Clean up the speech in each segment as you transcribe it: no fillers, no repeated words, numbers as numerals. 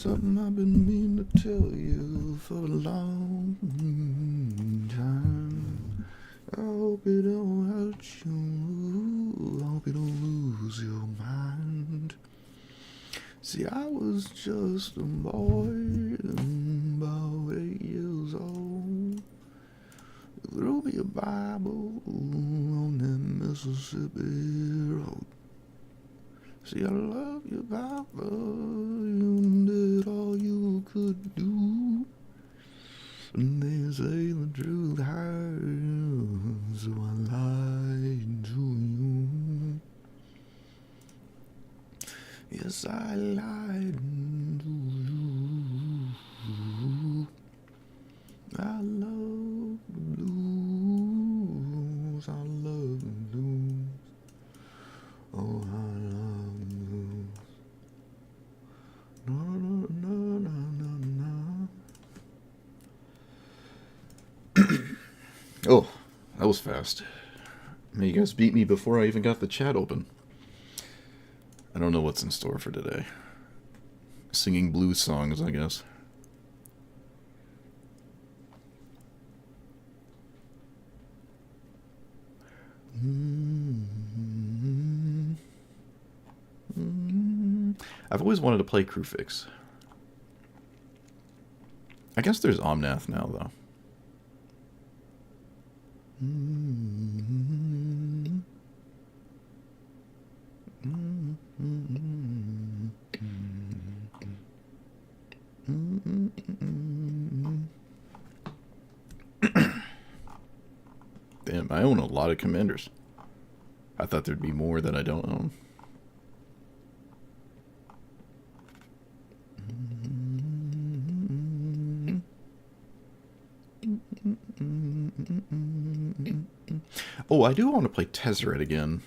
something I've been meaning to tell you for a long time. I hope it don't hurt you. I hope you don't lose your mind. See, I was just a boy, about 8 years old. Threw me a Bible on that Mississippi road. See, I love you, Papa. You did all you could do. And they say the truth hurts, so I lied to you. Yes, I lied to you. I love the blues. I love the blues. Oh, I love the blues. No, no, no, no, no, no. Oh, that was fast. Man, you guys beat me before I even got the chat open. I don't know what's in store for today. Singing blues songs, I guess. I've always wanted to play Crewfix. I guess there's Omnath now, though. Damn, I own a lot of commanders. I thought there'd be more that I don't own. Oh, I do want to play Tezzeret again.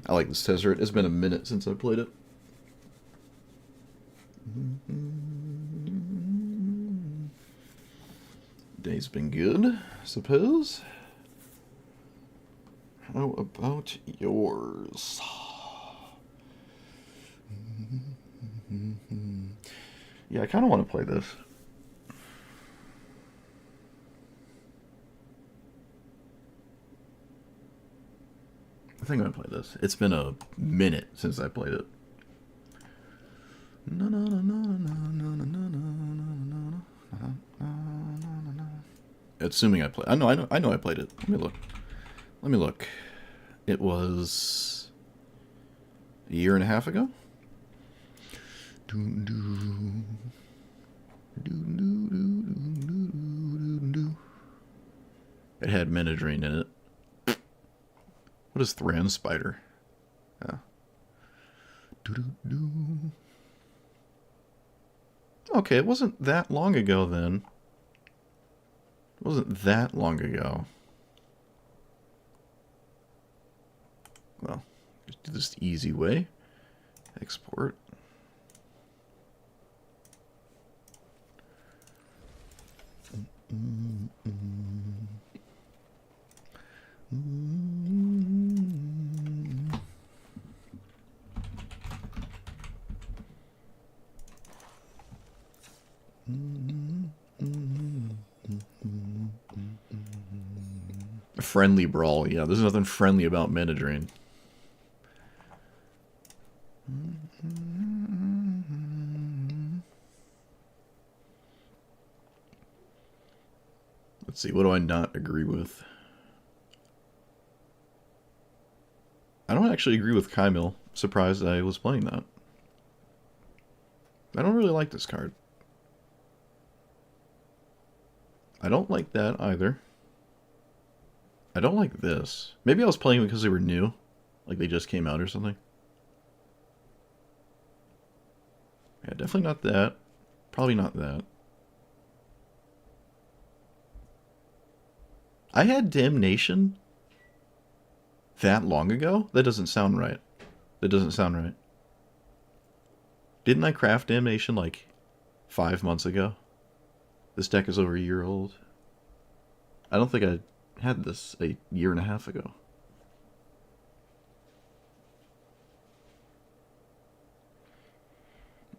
I like this Tezzeret. It's been a minute since I played it. Day's been good, I suppose. How about yours? Yeah, I kind of want to play this. I think I'm going to play this. It's been a minute since I played it. Assuming I play. I know I played it. Let me look. It was a year and a half ago. It had Menadrine in it. What is Thran Spider? Yeah. Okay, it wasn't that long ago then. It wasn't that long ago. Well, just do this the easy way. Export. A friendly brawl, yeah. There's nothing friendly about Menadrine. Let's see, what do I not agree with? I don't actually agree with Kaimil. Surprised I was playing that. I don't really like this card. I don't like that either. I don't like this. Maybe I was playing because they were new. Like they just came out or something. Yeah, definitely not that. Probably not that. I had Damnation that long ago? That doesn't sound right. That doesn't sound right. Didn't I craft Damnation like 5 months ago? This deck is over a year old. I don't think I had this a year and a half ago.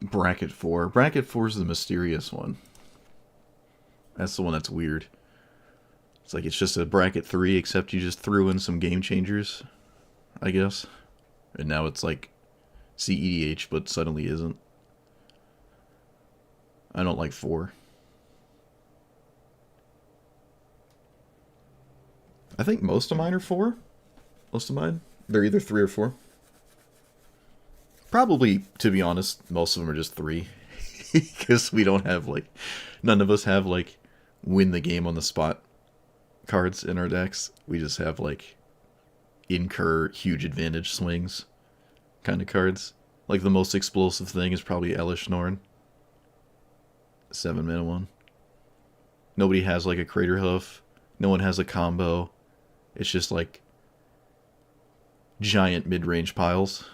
Bracket 4. Bracket 4 is the mysterious one. That's the one that's weird. It's like it's just a bracket 3, except you just threw in some game changers, I guess. And now it's like CEDH, but suddenly isn't. I don't like 4. I think most of mine are 4. Most of mine. They're either 3 or 4. Probably, to be honest, most of them are just 3. Because we don't have, like... None of us have, like, win the game on the spot cards in our decks. We just have, like, incur huge advantage swings kind of cards. Like, the most explosive thing is probably Elish Norn. 7-mana one. Nobody has, like, a Crater Hoof. No one has a combo. It's just, like, giant mid-range piles.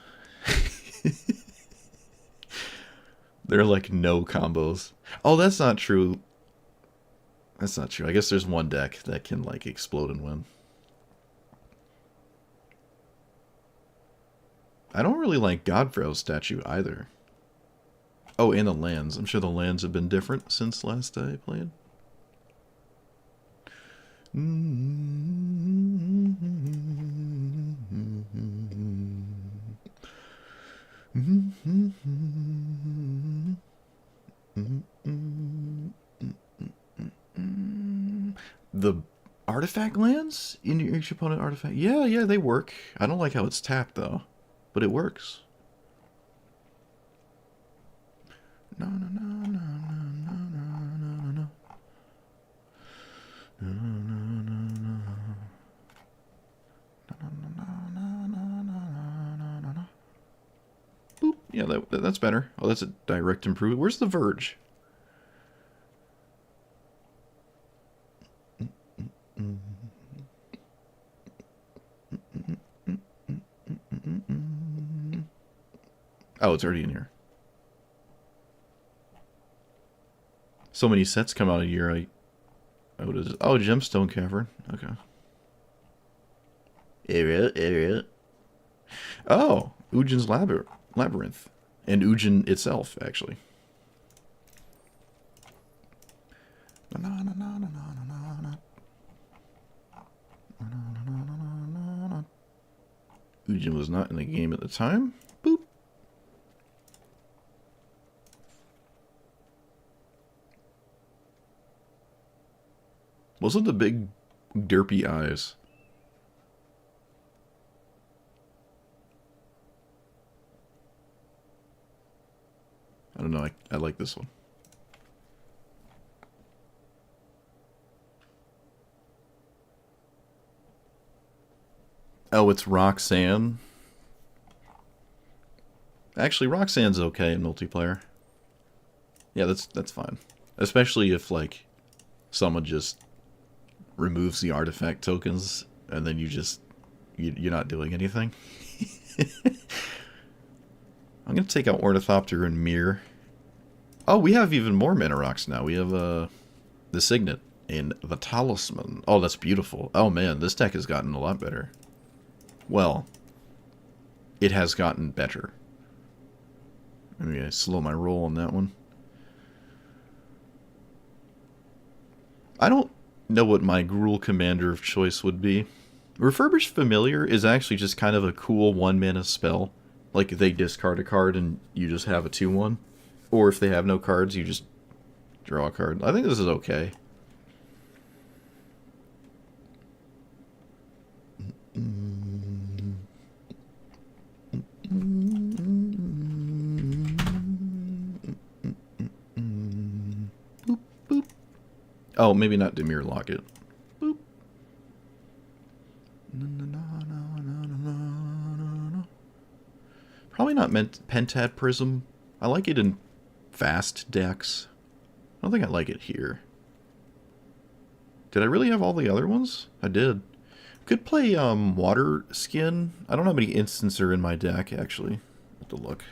There are, like, no combos. Oh, that's not true. That's not true. I guess there's one deck that can, like, explode and win. I don't really like Godfrey's statue either. Oh, and the lands. I'm sure the lands have been different since last I played. The artifact lands in each opponent artifact. Yeah, they work. I don't like how it's tapped though, but it works. No. Boop. Yeah, that's better. Oh, that's a direct improvement. Where's the Verge? Oh, it's already in here. So many sets come out a year. What is it? Oh, Gemstone Cavern. Okay. Area. Oh, Ujin's Labyrinth. And Ujin itself, actually. Ujin was not in the game at the time. Boop. What's with the big derpy eyes? I don't know. I like this one. Oh, it's Roxanne. Actually, Roxanne's okay in multiplayer. Yeah, that's fine. Especially if, like, someone just removes the artifact tokens and then you're not doing anything. I'm going to take out Ornithopter and Mirror. Oh, we have even more mana rocks now. We have the Signet and the Talisman. Oh, that's beautiful. Oh man, this deck has gotten a lot better. Well, it has gotten better. Let me slow my roll on that one. I don't know what my Gruul commander of choice would be. Refurbished Familiar is actually just kind of a cool 1-mana spell. Like, they discard a card and you just have a 2-1. Or if they have no cards, you just draw a card. I think this is okay. Boop, boop. Oh, maybe not Dimir Locket. Boop. Probably not Pentad Prism. I like it in fast decks. I don't think I like it here. Did I really have all the other ones? I did. Could play Water Skin. I don't know how many instants are in my deck, actually. Have to look.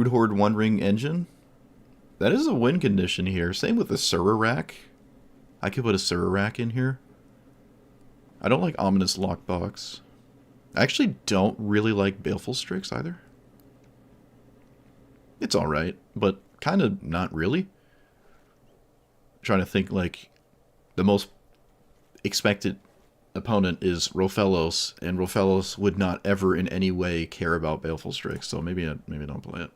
Brood Horde One Ring Engine. That is a win condition here. Same with the Surarak. I could put a Surarak in here. I don't like Ominous Lockbox. I actually don't really like Baleful Strix either. It's alright, but kind of not really. Trying to think, like, the most expected opponent is Rofellos, and Rofellos would not ever in any way care about Baleful Strix, so maybe don't play it.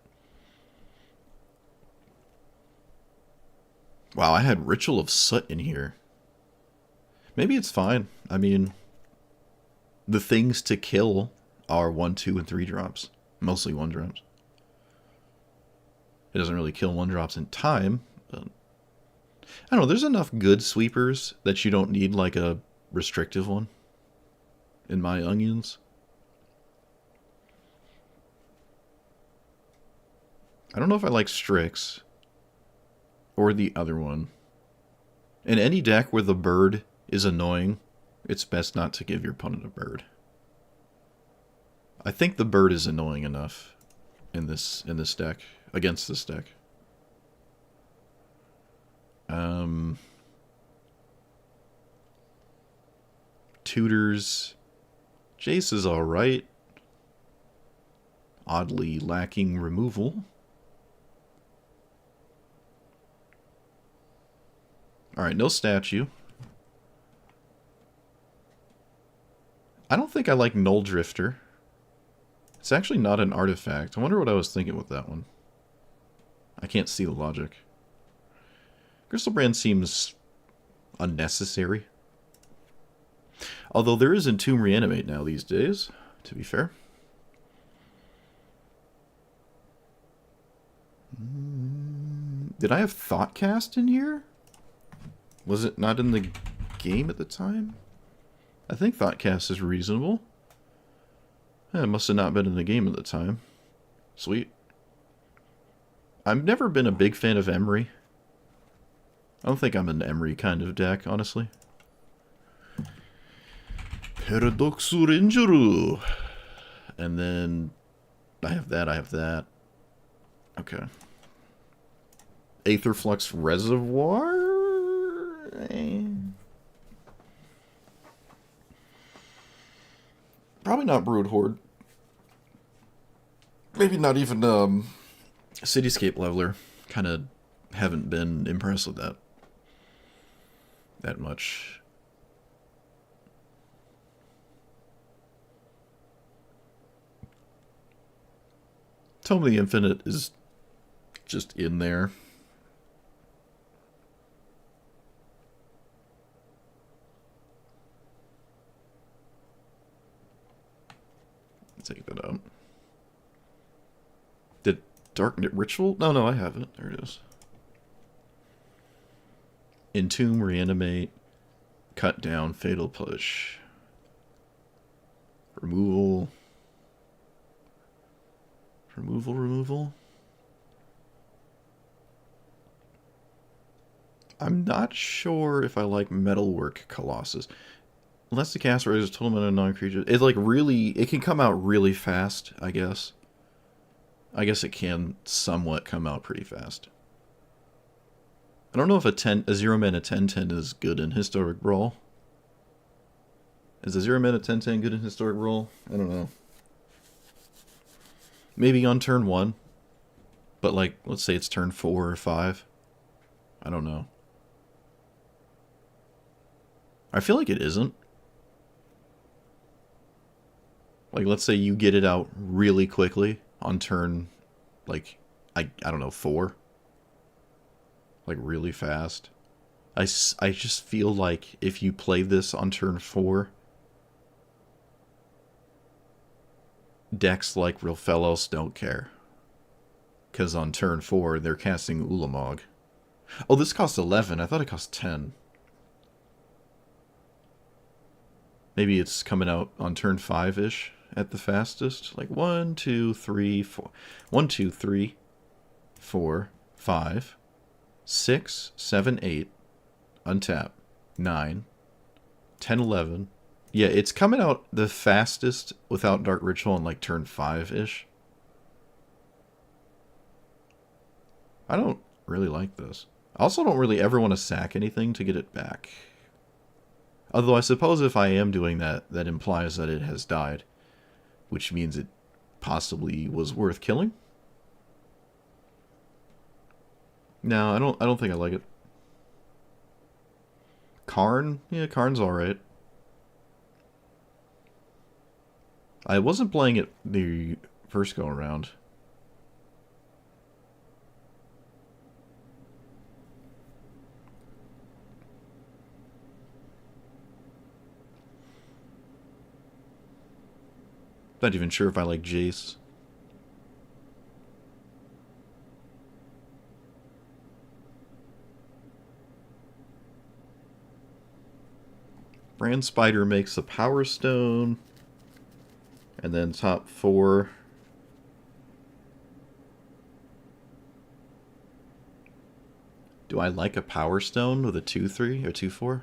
Wow, I had Ritual of Soot in here. Maybe it's fine. I mean, the things to kill are 1, 2, and 3 drops. Mostly 1 drops. It doesn't really kill 1 drops in time, but I don't know, there's enough good sweepers that you don't need like a restrictive one in my onions. I don't know if I like Strix or the other one. In any deck where the bird is annoying, it's best not to give your opponent a bird. I think the bird is annoying enough in this deck, against this deck. Tutors. Jace is alright. Oddly lacking removal. Alright, no statue. I don't think I like Null Drifter. It's actually not an artifact. I wonder what I was thinking with that one. I can't see the logic. Crystal Brand seems unnecessary. Although there is Entomb Reanimate now these days, to be fair. Did I have Thoughtcast in here? Was it not in the game at the time? I think Thoughtcast is reasonable. Yeah, it must have not been in the game at the time. Sweet. I've never been a big fan of Emery. I don't think I'm an Emery kind of deck, honestly. Paradoxur Injuru. And then I have that. Okay. Aetherflux Reservoir? Probably not Brood Horde. Maybe not even Cityscape Leveler. Kind of haven't been impressed with that much. Tome of the Infinite is just in there. Take that out. Did Dark Ritual? No, I have it. There it is. Entomb, Reanimate, Cut Down, Fatal Push. Removal. Removal. I'm not sure if I like Metalwork Colossus. Unless the caster is a total amount of non-creature. It's like really, it can come out really fast, I guess. I guess it can somewhat come out pretty fast. I don't know if a 0-mana 10/10 is good in Historic Brawl. Is a 0-mana 10/10 good in Historic Brawl? I don't know. Maybe on turn 1. But like, let's say it's turn 4 or 5. I don't know. I feel like it isn't. Like, let's say you get it out really quickly on turn, like, I don't know, 4. Like, really fast. I just feel like if you play this on turn 4, decks like Rofellos don't care. Because on turn 4, they're casting Ulamog. Oh, this costs 11. I thought it cost 10. Maybe it's coming out on turn 5-ish at the fastest. Like 1, 2, 3, 4. 1, 2, 3, 4, 5, 6, 7, 8. Untap. 9, 10, 11. Yeah, it's coming out the fastest without Dark Ritual on like turn 5-ish. I don't really like this. I also don't really ever want to sack anything to get it back. Although I suppose if I am doing that, that implies that it has died. Which means it possibly was worth killing. No, I don't think I like it. Karn? Yeah, Karn's alright. I wasn't playing it the first go around. Not even sure if I like Jace. Brand Spider makes a Power Stone. And then top 4. Do I like a Power Stone with a 2-3 or 2-4?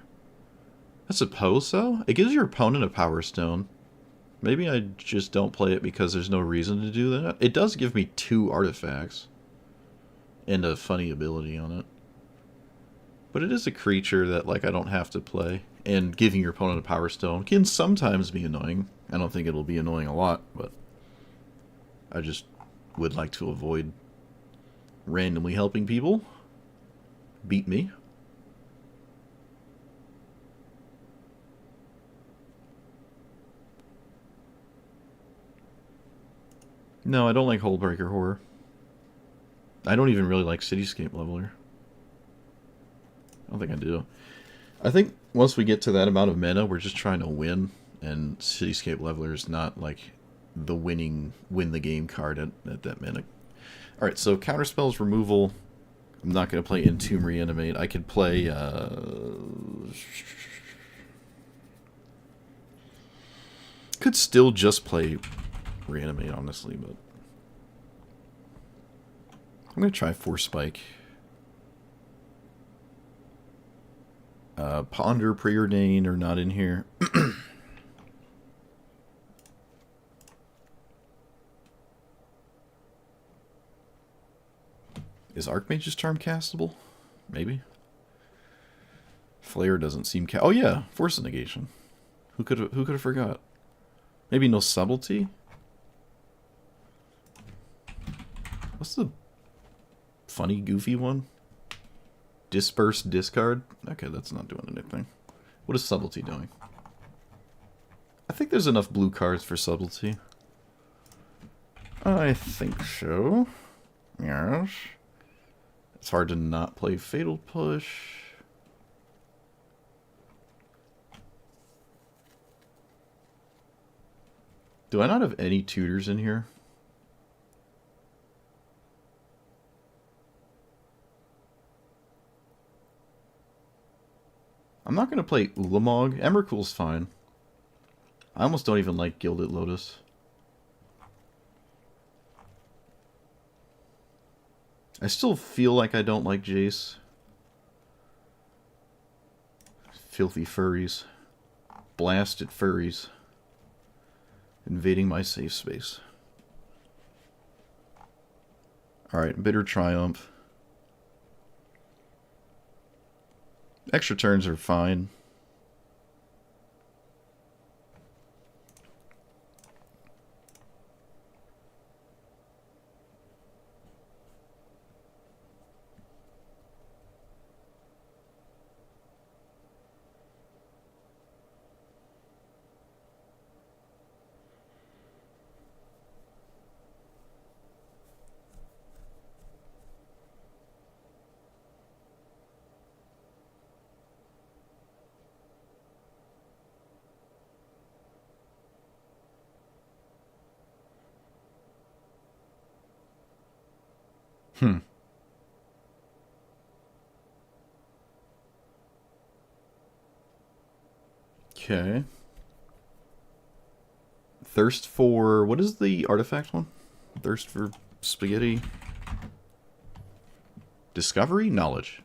I suppose so. It gives your opponent a Power Stone. Maybe I just don't play it because there's no reason to do that. It does give me 2 artifacts. And a funny ability on it. But it is a creature that, like, I don't have to play. And giving your opponent a Power Stone can sometimes be annoying. I don't think it'll be annoying a lot, but I just would like to avoid randomly helping people beat me. No, I don't like Hullbreaker Horror. I don't even really like Cityscape Leveler. I don't think I do. I think once we get to that amount of mana, we're just trying to win, and Cityscape Leveler is not like the win the game card at that mana. Alright, so Counterspells removal. I'm not going to play Entomb Reanimate. I could play could still just play Reanimate, honestly, but I'm going to try Force Spike. Ponder, Preordain are not in here. Is Archmage's Charm castable? Maybe. Flare doesn't seem oh yeah, Force Negation. Who could have forgot? Maybe no Subtlety? What's the funny, goofy one? Disperse, discard? Okay, that's not doing anything. What is Subtlety doing? I think there's enough blue cards for Subtlety. I think so. Yes. It's hard to not play Fatal Push. Do I not have any tutors in here? I'm not going to play Ulamog. Emrakul's fine. I almost don't even like Gilded Lotus. I still feel like I don't like Jace. Filthy furries. Blasted furries. Invading my safe space. Alright, Bitter Triumph. Extra turns are fine. Okay. Thirst for... What is the artifact one? Thirst for spaghetti. Discovery? Knowledge.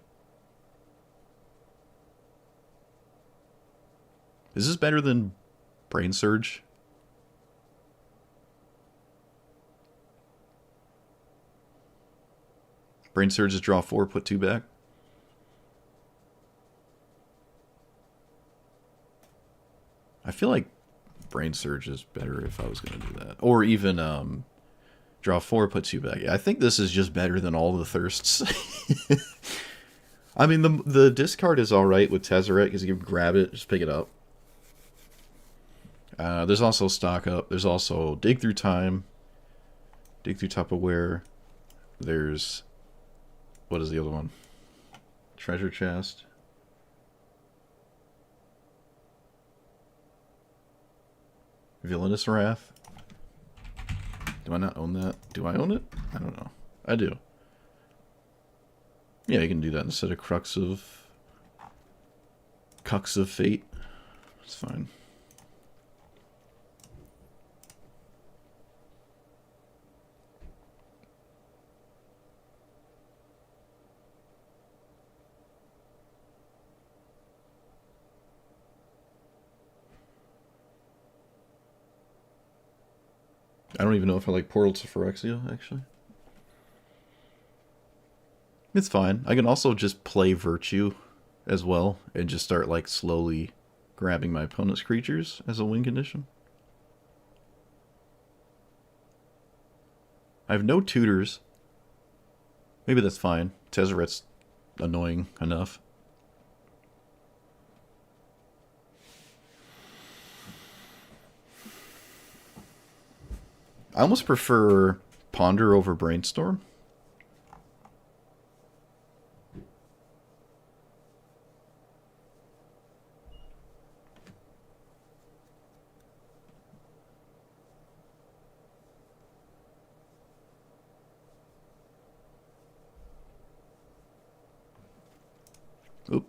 Is this better than Brain Surge? Brain Surges draw 4, put 2 back. I feel like Brain Surge is better if I was going to do that. Or even draw 4, put 2 back. Yeah, I think this is just better than all the Thirsts. I mean, the discard is alright with Tezzeret because you can grab it, just pick it up. There's also Stock Up. There's also Dig Through Time. Dig Through Tupperware. There's... What is the other one? Treasure Chest. Villainous Wrath. Do I not own that? Do I own it? I don't know. I do. Yeah, you can do that instead of Cucks of Fate. It's fine. I don't even know if I like Portal to Phyrexia, actually. It's fine. I can also just play Virtue as well and just start like slowly grabbing my opponent's creatures as a win condition. I have no tutors. Maybe that's fine. Tezzeret's annoying enough. I almost prefer Ponder over Brainstorm. Oop.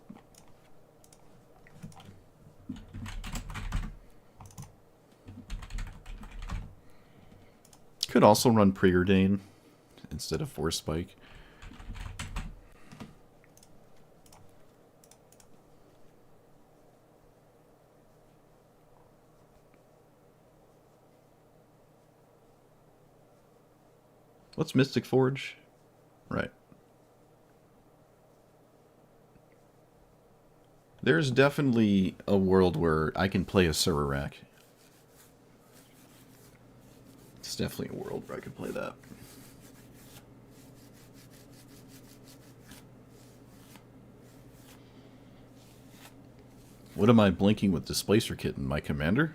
Could also run Preordain instead of Force Spike. What's Mystic Forge? Right. There's definitely a world where I can play a Surak. It's definitely a world where I could play that. What am I blinking with Displacer Kitten? My commander?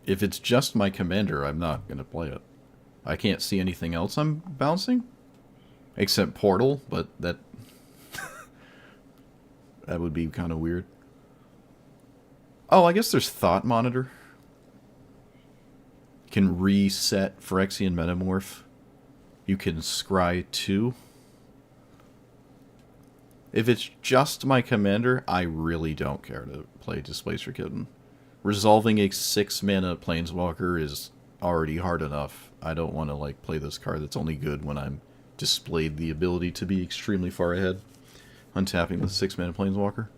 If it's just my commander, I'm not going to play it. I can't see anything else I'm bouncing. Except Portal, but that... that would be kind of weird. Oh, I guess there's Thought Monitor. Can reset Phyrexian Metamorph. You can scry 2. If it's just my commander, I really don't care to play Displacer Kitten. Resolving a 6-mana Planeswalker is already hard enough. I don't want to like play this card that's only good when I'm displayed the ability to be extremely far ahead. Untapping the 6-mana Planeswalker.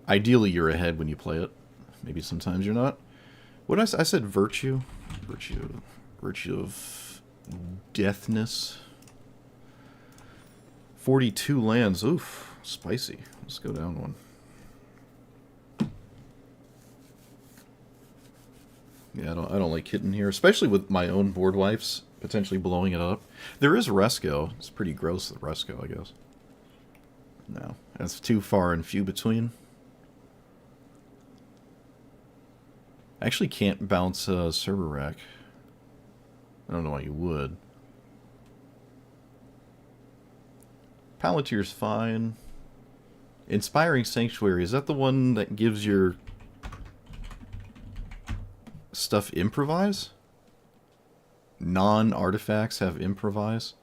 Ideally, you're ahead when you play it. Maybe sometimes you're not. What I said Virtue. Virtue of Deathness. 42 lands. Oof. Spicy. Let's go down one. Yeah, I don't like Kitten here. Especially with my own board wipes potentially blowing it up. There is Resco. It's pretty gross, the Resco, I guess. No. That's too far and few between. I actually can't bounce Server Rack. I don't know why you would. Palantir's fine. Inspiring Sanctuary, is that the one that gives your stuff improvise? Non-artifacts have improvise?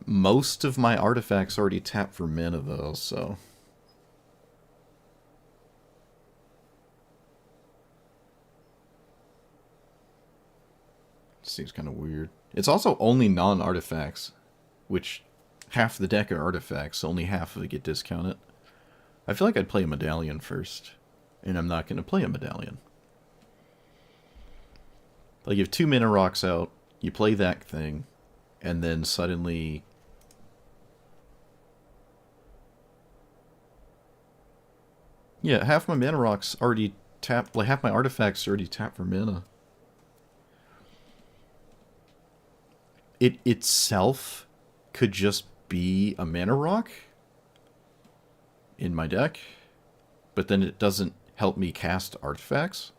Most of my artifacts already tap for mana though, so... Seems kind of weird. It's also only non-artifacts, which half the deck are artifacts, so only half of it get discounted. I feel like I'd play a Medallion first, and I'm not going to play a Medallion. Like, you have 2 mana rocks out, you play that thing, and then suddenly... Yeah, half my mana rocks already tapped, like half my artifacts already tapped for mana. It itself could just be a mana rock in my deck, but then it doesn't help me cast artifacts.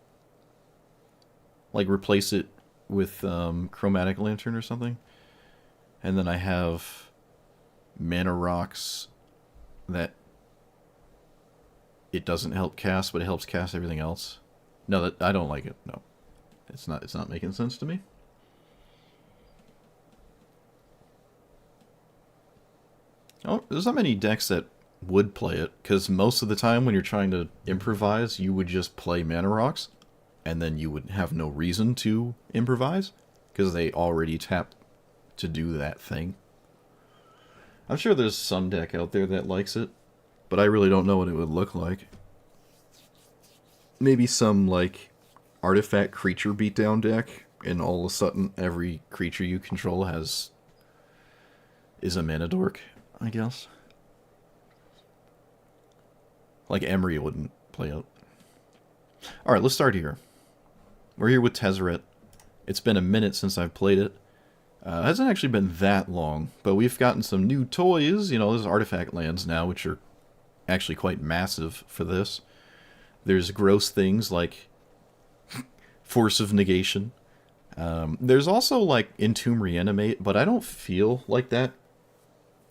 Like, replace it with Chromatic Lantern or something. And then I have mana rocks that it doesn't help cast, but it helps cast everything else. No, I don't like it. No. It's not making sense to me. Oh, there's not many decks that would play it, because most of the time when you're trying to improvise, you would just play mana rocks, and then you would have no reason to improvise, because they already tapped to do that thing. I'm sure there's some deck out there that likes it, but I really don't know what it would look like. Maybe some, like, artifact creature beatdown deck, and all of a sudden every creature you control is a mana dork, I guess. Like, Emery wouldn't play out. Alright, let's start here. We're here with Tezzeret. It's been a minute since I've played it. It hasn't actually been that long, but we've gotten some new toys. You know, there's artifact lands now, which are actually quite massive for this. There's gross things like Force of Negation. There's also, like, Entomb Reanimate, but I don't feel like that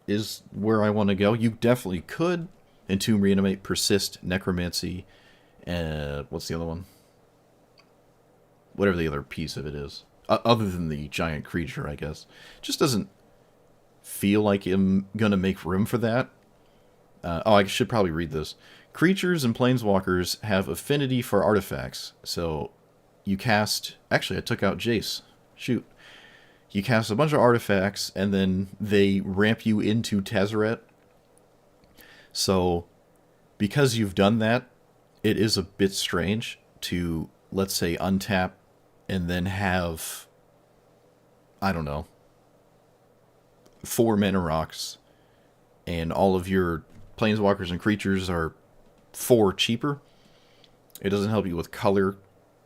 is where I want to go. You definitely could Entomb Reanimate, Persist, Necromancy, and what's the other one? Whatever the other piece of it is. Other than the giant creature, I guess. Just doesn't feel like I'm gonna make room for that. Oh, I should probably read this. Creatures and planeswalkers have affinity for artifacts. So, you cast... Actually, I took out Jace. Shoot. You cast a bunch of artifacts, and then they ramp you into Tezzeret. So, because you've done that, it is a bit strange to, let's say, untap and then have, I don't know, 4 mana rocks, and all of your planeswalkers and creatures are 4 cheaper. It doesn't help you with color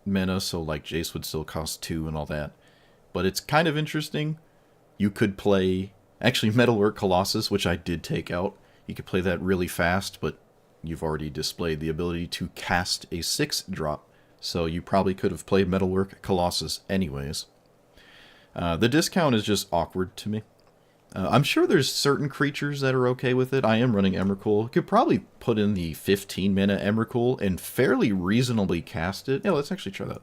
mana, so like Jace would still cost 2 and all that. But it's kind of interesting. You could play, actually, Metalwork Colossus, which I did take out. You could play that really fast, but you've already displayed the ability to cast a 6-drop. So you probably could have played Metalwork Colossus anyways. The discount is just awkward to me. I'm sure there's certain creatures that are okay with it. I am running Emrakul. Could probably put in the 15 mana Emrakul and fairly reasonably cast it. Yeah, let's actually try that.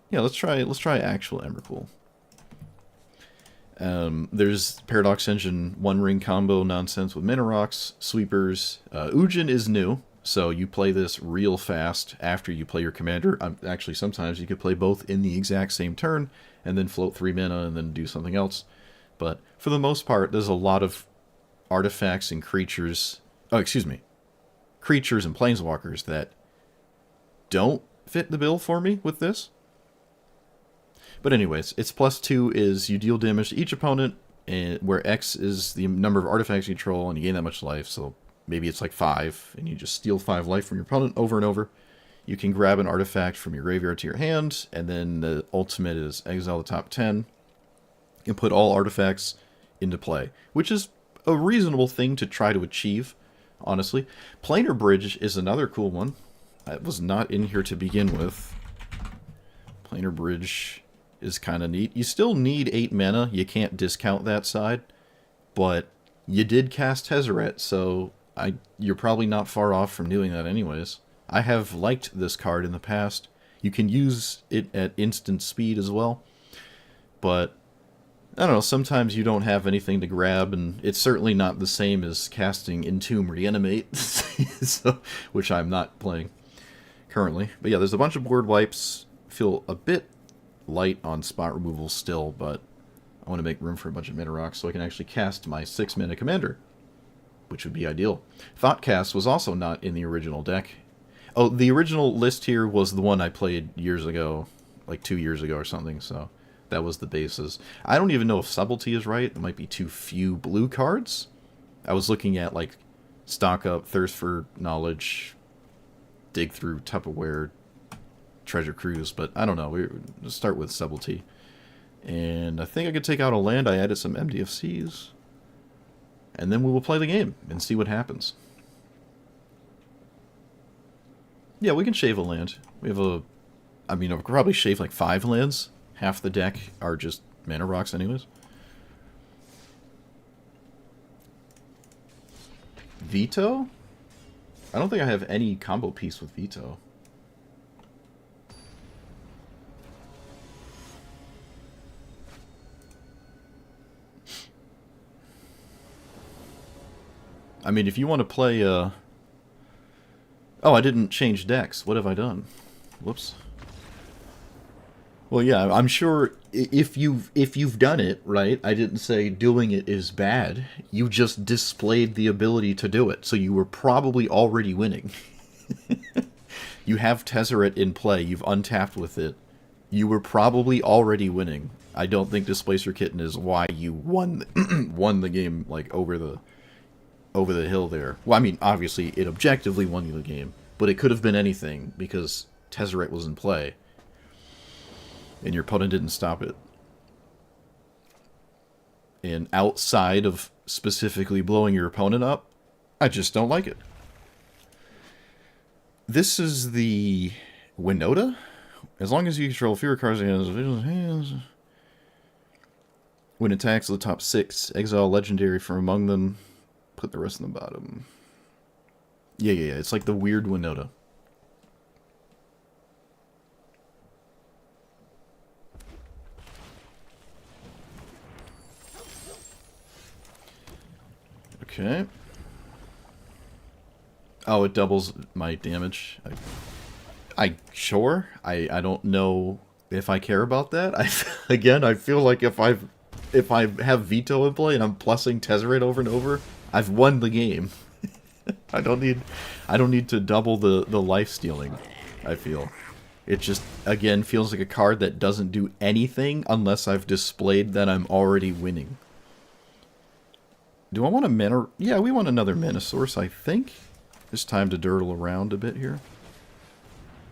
Yeah, let's try actual Emrakul. There's Paradox Engine One Ring combo nonsense with mana rocks, sweepers. Ujin is new, so you play this real fast after you play your commander. Actually, sometimes you could play both in the exact same turn, and then float 3 mana and then do something else. But for the most part, there's a lot of artifacts and creatures... Oh, excuse me. Creatures and planeswalkers that don't fit the bill for me with this. But anyways, its +2 is you deal damage to each opponent, and where X is the number of artifacts you control, and you gain that much life, so maybe it's like 5, and you just steal 5 life from your opponent over and over. You can grab an artifact from your graveyard to your hand, and then the ultimate is exile the top 10, and put all artifacts into play, which is a reasonable thing to try to achieve, honestly. Planar Bridge is another cool one. It was not in here to begin with. Planar Bridge is kind of neat. You still need 8 mana. You can't discount that side. But you did cast Tezzeret, so you're probably not far off from doing that anyways. I have liked this card in the past. You can use it at instant speed as well. But, I don't know, sometimes you don't have anything to grab, and it's certainly not the same as casting Entomb Reanimate, so, which I'm not playing currently. But yeah, there's a bunch of board wipes. Feel a bit light on spot removal still, but I want to make room for a bunch of mana rocks so I can actually cast my 6 mana commander, which would be ideal. Thoughtcast was also not in the original deck. Oh, the original list here was the one I played years ago, like 2 years ago or something, so that was the basis. I don't even know if subtlety is right. It might be too few blue cards. I was looking at, like, stock up, thirst for knowledge, dig through Tupperware, treasure cruise, but I don't know. We'll start with subtlety. And I think I could take out a land. I added some MDFCs. And then we will play the game and see what happens. Yeah, we can shave a land. We have a... I mean, I'll probably shave like 5 lands. Half the deck are just mana rocks anyways. Veto? I don't think I have any combo piece with Veto. I mean, if you want to play, Oh, I didn't change decks. What have I done? Whoops. Well, yeah, I'm sure if you've done it, right? I didn't say doing it is bad. You just displayed the ability to do it, so you were probably already winning. You have Tezzeret in play. You've untapped with it. You were probably already winning. I don't think Displacer Kitten is why you won won the game, like, over the hill there. Well, I mean, obviously, it objectively won you the game, but it could have been anything because Tezzeret was in play, and your opponent didn't stop it. And outside of specifically blowing your opponent up, I just don't like it. This is the Winota. As long as you control fewer cards in his hands. When attacks the top 6, exile legendary from among them. Put the rest in the bottom. Yeah. It's like the weird Winota. Okay. Oh, it doubles my damage. Sure. I don't know if I care about that. Again, I feel like if I have Veto in play and I'm plussing Tezzeret over and over, I've won the game. I don't need to double the life stealing, I feel. It just, again, feels like a card that doesn't do anything unless I've displayed that I'm already winning. Do I want a mana? Yeah, we want another mana source, I think. It's time to dirtle around a bit here.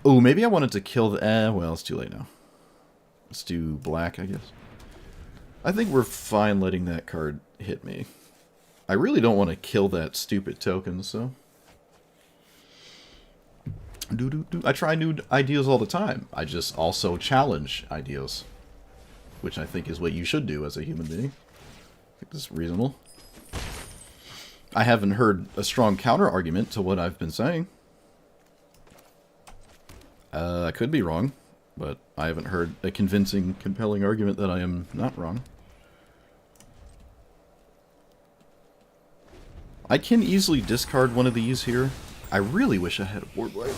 Oh, maybe I wanted to kill the... well, it's too late now. Let's do black, I guess. I think we're fine letting that card hit me. I really don't want to kill that stupid token, so... I try new ideas all the time. I just also challenge ideas. Which I think is what you should do as a human being. I think this is reasonable. I haven't heard a strong counter-argument to what I've been saying. I could be wrong, but I haven't heard a convincing, compelling argument that I am not wrong. I can easily discard one of these here. I really wish I had a board wipe.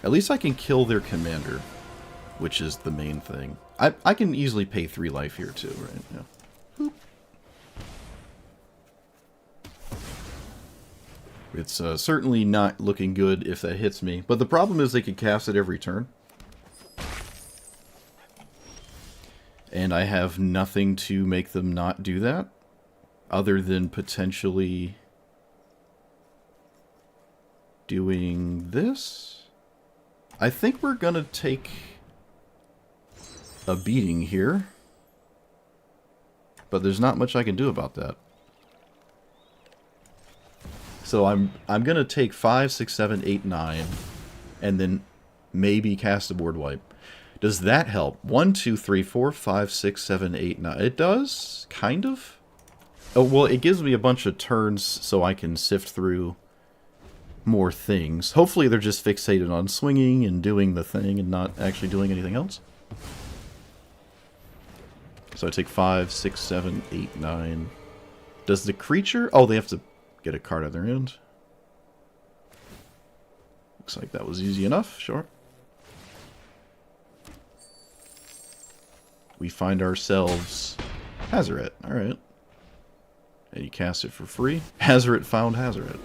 At least I can kill their commander, which is the main thing. I can easily pay 3 life here too, right? Yeah. It's certainly not looking good if that hits me, but the problem is they can cast it every turn. And I have nothing to make them not do that, other than potentially doing this. I think we're gonna take a beating here, but there's not much I can do about that. So I'm gonna take 5, 6, 7, 8, 9, and then maybe cast a board wipe. Does that help? 1, 2, 3, 4, 5, 6, 7, 8, 9. It does, kind of. Oh well, it gives me a bunch of turns so I can sift through more things. Hopefully they're just fixated on swinging and doing the thing and not actually doing anything else. So I take 5, 6, 7, 8, 9. Does the creature... oh, they have to get a card at their end. Looks like that was easy enough, sure. We find ourselves Tezzeret, alright. And you cast it for free. Tezzeret found Tezzeret.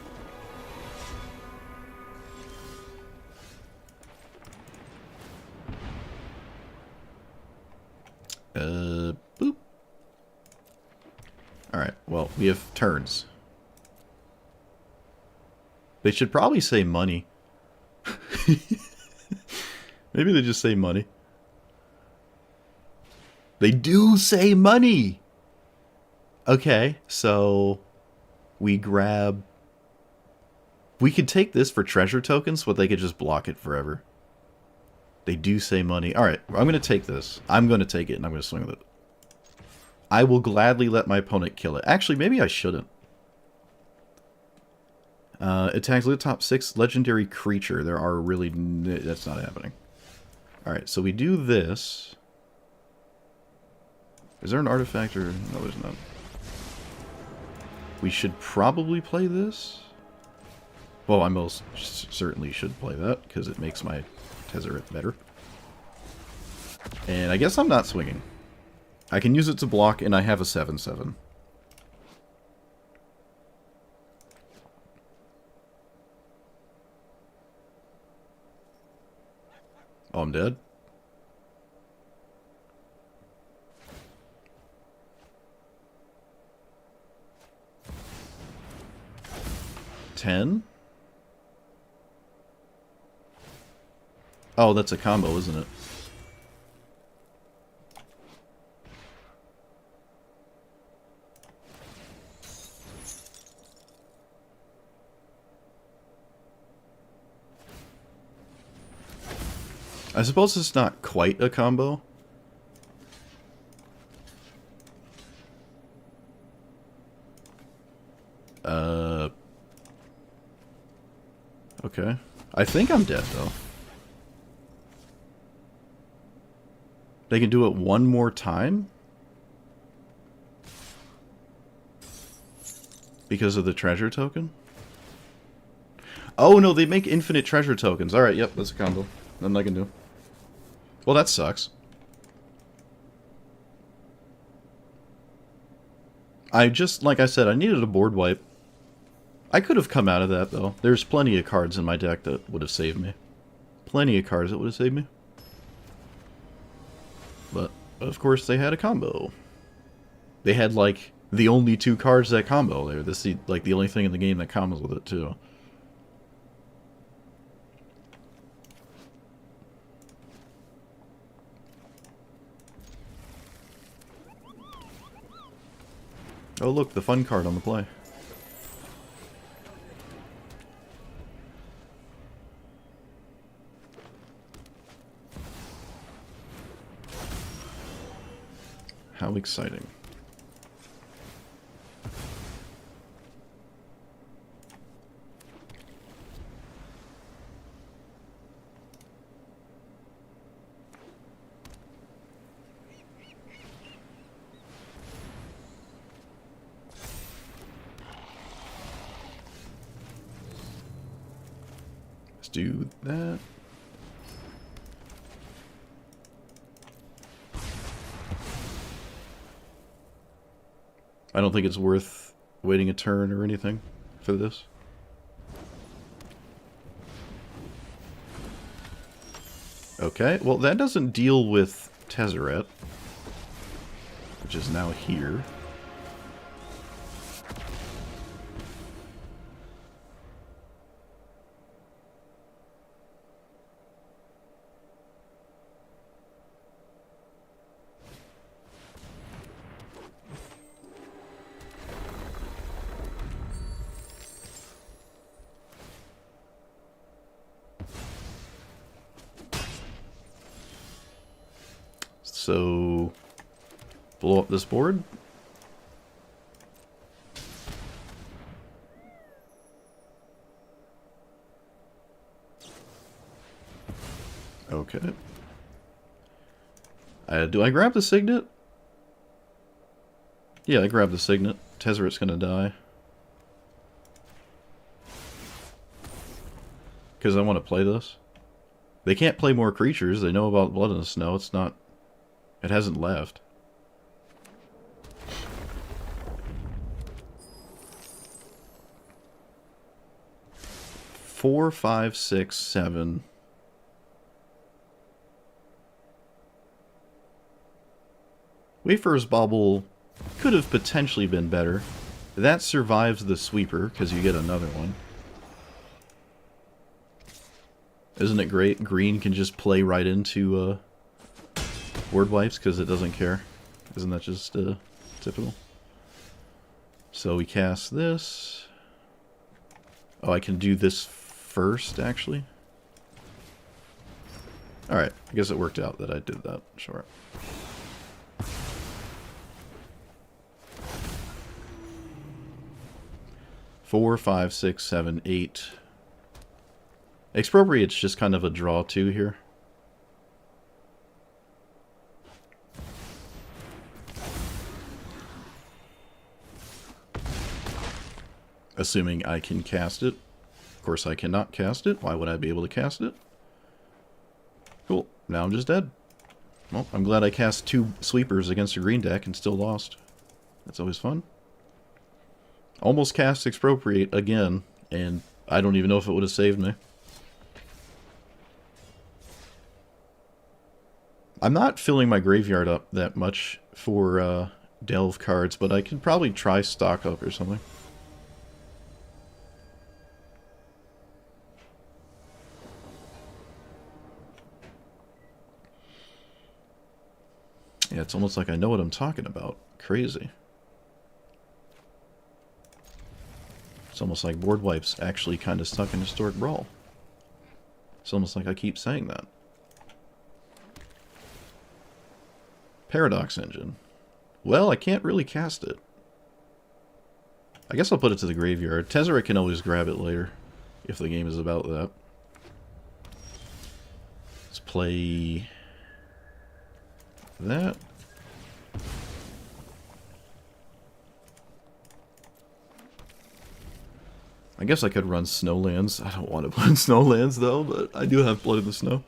Boop. Alright, well, we have turns. They should probably say money. Maybe they just say money. They do say money! Okay, so we grab... We could take this for treasure tokens, but they could just block it forever. They do say money. Alright, I'm going to take this. I'm going to take it, and I'm going to swing with it. I will gladly let my opponent kill it. Actually, maybe I shouldn't. Attacks the top 6 legendary creature. There are really... That's not happening. Alright, so we do this. Is there an artifact or... No, there's not. We should probably play this. Well, I most certainly should play that, because it makes my Tezzeret better. And I guess I'm not swinging. I can use it to block, and I have a 7/7. Oh, I'm dead? $10? Oh, that's a combo, isn't it? I suppose it's not quite a combo. Okay. I think I'm dead, though. They can do it one more time? Because of the treasure token? Oh, no, they make infinite treasure tokens. Alright, yep, that's a combo. Nothing I can do. Well, that sucks. I just, like I said, I needed a board wipe. I could have come out of that, though. There's plenty of cards in my deck that would have saved me. Plenty of cards that would have saved me. But, of course, they had a combo. They had, like, the only 2 cards that combo. This is, like, the only thing in the game that combos with it, too. Oh, look, the fun card on the play. How exciting. Let's do that. I don't think it's worth waiting a turn or anything for this. Okay, well that doesn't deal with Tezzeret, which is now here. So, blow up this board. Okay. Do I grab the Signet? Yeah, I grab the Signet. Tezzeret's gonna die. Because I want to play this. They can't play more creatures. They know about Blood in the Snow. It's not... It hasn't left. 4, 5, 6, 7. Wayfarer's Bauble could have potentially been better. That survives the sweeper, because you get another one. Isn't it great? Green can just play right into word wipes, because it doesn't care. Isn't that just typical? So we cast this. Oh, I can do this first, actually. Alright, I guess it worked out that I did that. Sure. Four, 5, 6, 7, 8. Expropriate's just kind of a draw 2 here. Assuming I can cast it. Of course I cannot cast it. Why would I be able to cast it? Cool. Now I'm just dead. Well, I'm glad I cast 2 sweepers against a green deck and still lost. That's always fun. Almost cast Expropriate again, and I don't even know if it would have saved me. I'm not filling my graveyard up that much for Delve cards, but I could probably try stock up or something. Yeah, it's almost like I know what I'm talking about. Crazy. It's almost like board wipes actually kind of stuck in Historic Brawl. It's almost like I keep saying that. Paradox Engine. Well, I can't really cast it. I guess I'll put it to the graveyard. Tezzeret can always grab it later, if the game is about that. Let's play that. I guess I could run Snowlands. I don't want to run Snowlands though, but I do have Blood in the Snow.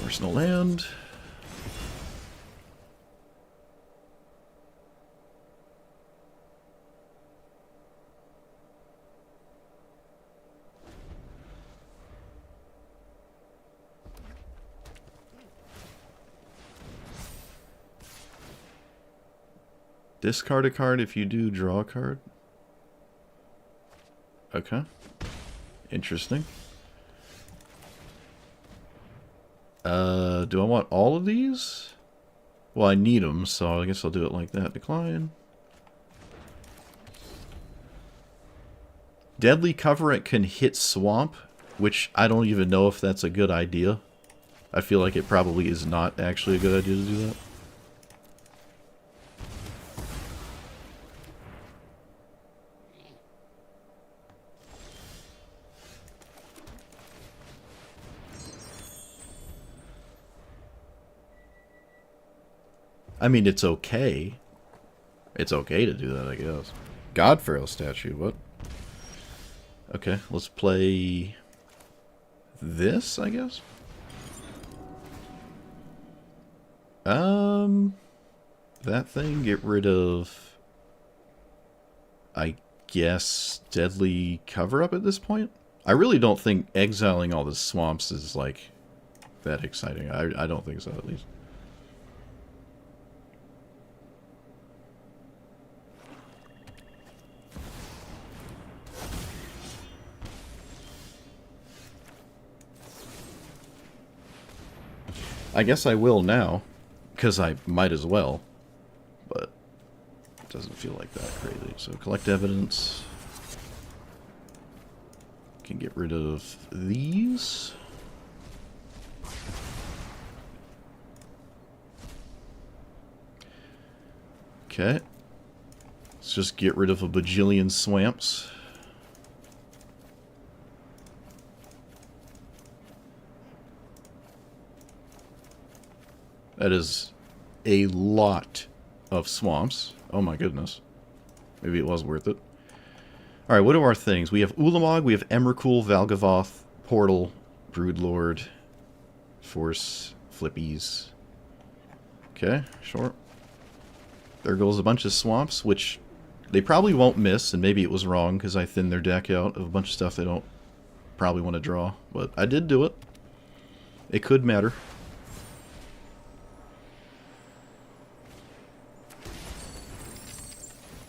Personal land. Discard a card if you do draw a card. Okay. Interesting. Do I want all of these? Well, I need them, so I guess I'll do it like that. Decline. Deadly Coverlet can hit Swamp, which I don't even know if that's a good idea. I feel like it probably is not actually a good idea to do that. I mean, it's okay. It's okay to do that, I guess. Godfrail statue, what? Okay, let's play this, I guess? That thing, get rid of, I guess, Deadly Cover-Up at this point? I really don't think exiling all the swamps is, like, that exciting. I don't think so, at least. I guess I will now, because I might as well, but it doesn't feel like that crazy. So collect evidence. Can get rid of these. Okay. Let's just get rid of a bajillion swamps. That is a lot of swamps. Oh my goodness. Maybe it was worth it. Alright, what are our things? We have Ulamog, we have Emrakul, Valgavoth, Portal, Broodlord. Force flippies. Okay, sure. There goes a bunch of swamps, which they probably won't miss, and maybe it was wrong because I thinned their deck out of a bunch of stuff they don't probably want to draw. But I did do it. It could matter.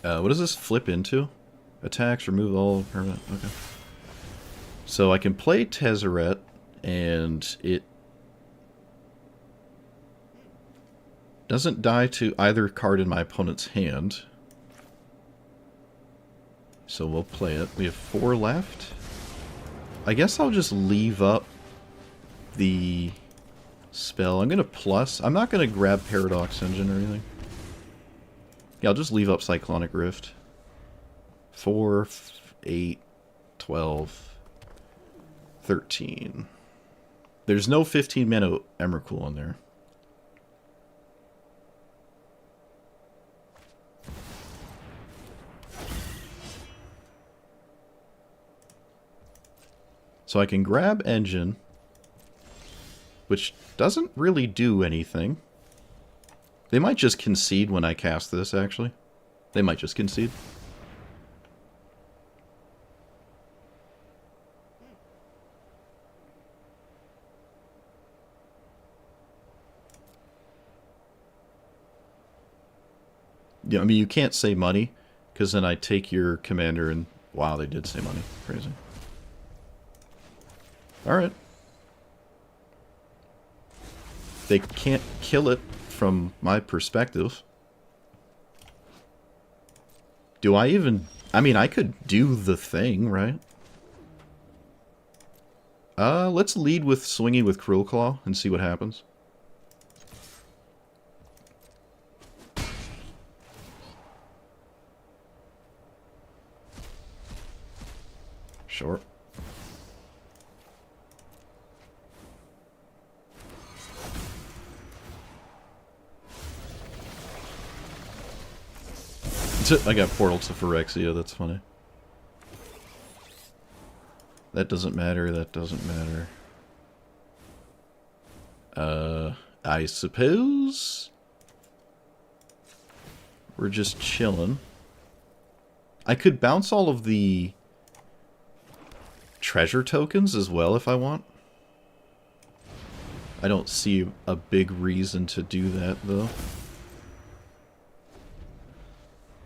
What does this flip into? Attacks, remove all permanent. Okay. So I can play Tezzeret, and it doesn't die to either card in my opponent's hand. So we'll play it. We have 4 left. I guess I'll just leave up the spell. I'm going to plus. I'm not going to grab Paradox Engine or anything. Yeah, I'll just leave up Cyclonic Rift. 4, 8, 12, 13. There's no 15 mana Emrakul on there. So I can grab Engine, which doesn't really do anything. They might just concede when I cast this, actually. They might just concede. Yeah, I mean, you can't say money, because then I take your commander and... Wow, they did say money. Crazy. Alright. They can't kill it from my perspective. Do I even... I mean, I could do the thing, right? Let's lead with swinging with Cruel Claw and see what happens. Sure. I got Portal to Phyrexia, that's funny. That doesn't matter, that doesn't matter. I suppose... We're just chilling. I could bounce all of the treasure tokens as well if I want. I don't see a big reason to do that, though.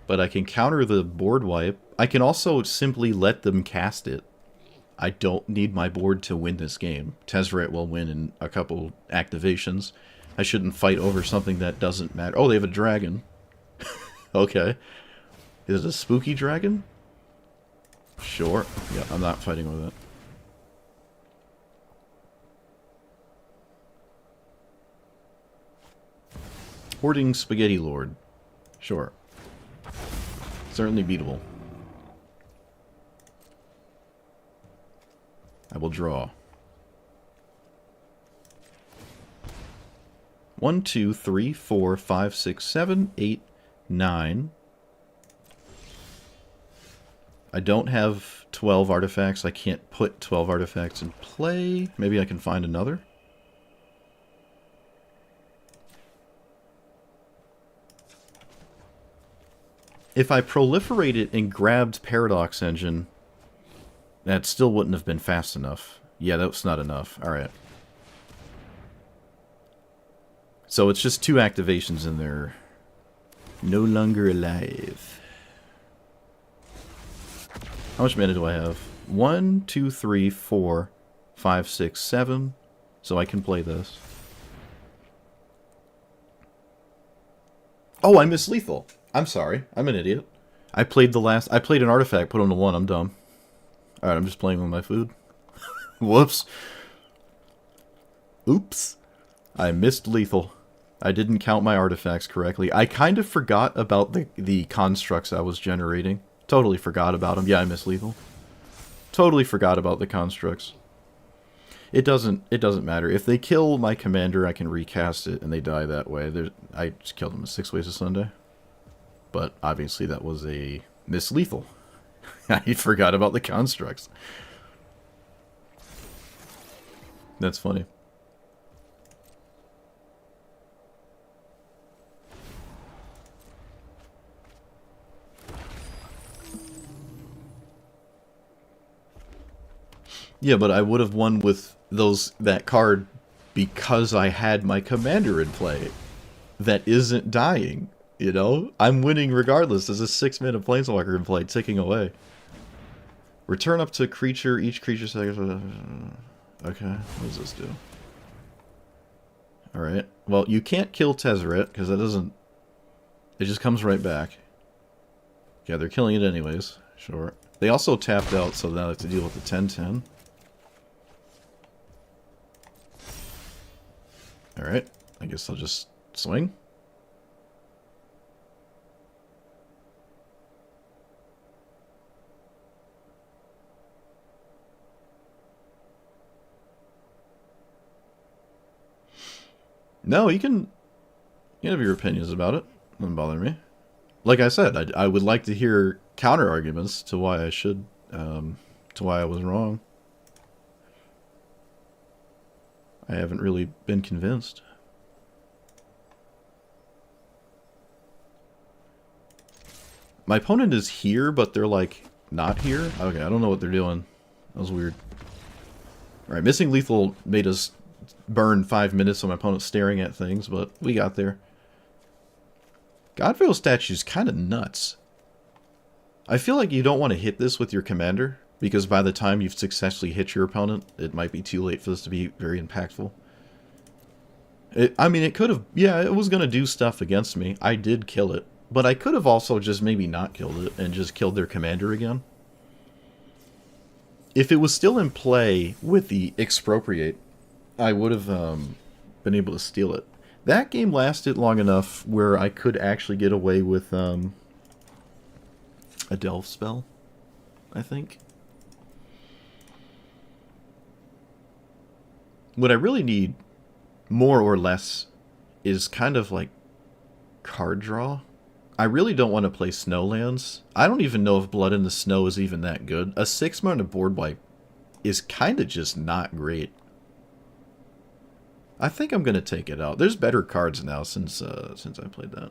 But I can counter the board wipe. I can also simply let them cast it. I don't need my board to win this game. Tezzeret will win in a couple activations. I shouldn't fight over something that doesn't matter. Oh, they have a dragon. Okay. Is it a spooky dragon? Sure. Yeah, I'm not fighting with it. Hoarding Spaghetti Lord. Sure. Certainly beatable. I will draw. 1, 2, 3, 4, 5, 6, 7, 8, 9. I don't have 12 artifacts. I can't put 12 artifacts in play. Maybe I can find another. If I proliferated and grabbed Paradox Engine, that still wouldn't have been fast enough. Yeah, that's not enough. Alright. So it's just 2 activations in there. No longer alive. How much mana do I have? 1, 2, 3, 4, 5, 6, 7. So I can play this. Oh, I missed lethal. I'm sorry. I'm an idiot. I played an artifact, put on the 1. I'm dumb. Alright, I'm just playing with my food. Whoops. Oops. I missed lethal. I didn't count my artifacts correctly. I kind of forgot about the constructs I was generating. Totally forgot about them. Yeah, I missed lethal. Totally forgot about the constructs. It doesn't matter. If they kill my commander, I can recast it and they die that way. I just killed them in 6 Ways to Sunday. But obviously that was a miss lethal. I forgot about the constructs. That's funny. Yeah, but I would have won with that card because I had my commander in play that isn't dying. You know, I'm winning regardless. There's a 6-mana planeswalker in play, ticking away. Return up to creature. Each creature. Okay, what does this do? All right. Well, you can't kill Tezzeret because that doesn't. It just comes right back. Yeah, they're killing it anyways. Sure. They also tapped out, so now they have to deal with the 10/10. Alright, I guess I'll just swing. No, you can have your opinions about it. Doesn't bother me. Like I said, I would like to hear counter arguments to why I should, to why I was wrong. I haven't really been convinced. My opponent is here, but they're like not here. Okay, I don't know what they're doing. That was weird. Alright, missing lethal made us burn 5 minutes so my opponent's staring at things, but we got there. Godvale statue's kind of nuts. I feel like you don't want to hit this with your commander, because by the time you've successfully hit your opponent, it might be too late for this to be very impactful. I mean, it could have... Yeah, it was going to do stuff against me. I did kill it. But I could have also just maybe not killed it and just killed their commander again. If it was still in play with the expropriate, I would have been able to steal it. That game lasted long enough where I could actually get away with a delve spell, I think. What I really need, more or less, is kind of like card draw. I really don't want to play Snowlands. I don't even know if Blood in the Snow is even that good. A 6-mana board wipe is kind of just not great. I think I'm going to take it out. There's better cards now since I played that.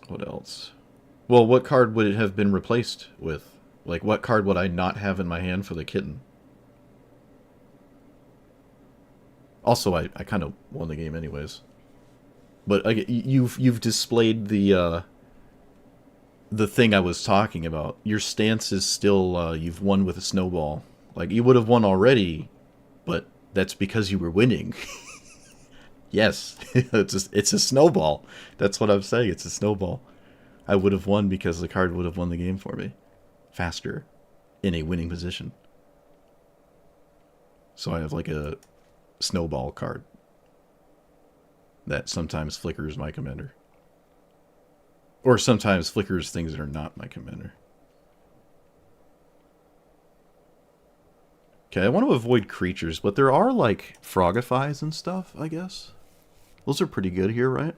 What else? Well, what card would it have been replaced with? Like, what card would I not have in my hand for the kitten? Also, I kind of won the game anyways. But you've displayed the thing I was talking about. Your stance is still you've won with a snowball. Like, you would have won already, but that's because you were winning. Yes, it's a snowball. That's what I'm saying. It's a snowball. I would have won because the card would have won the game for me. Faster. In a winning position. So I have like a snowball card. That sometimes flickers my commander. Or sometimes flickers things that are not my commander. Okay, I want to avoid creatures, but there are like Frogifies and stuff, I guess. Those are pretty good here, right?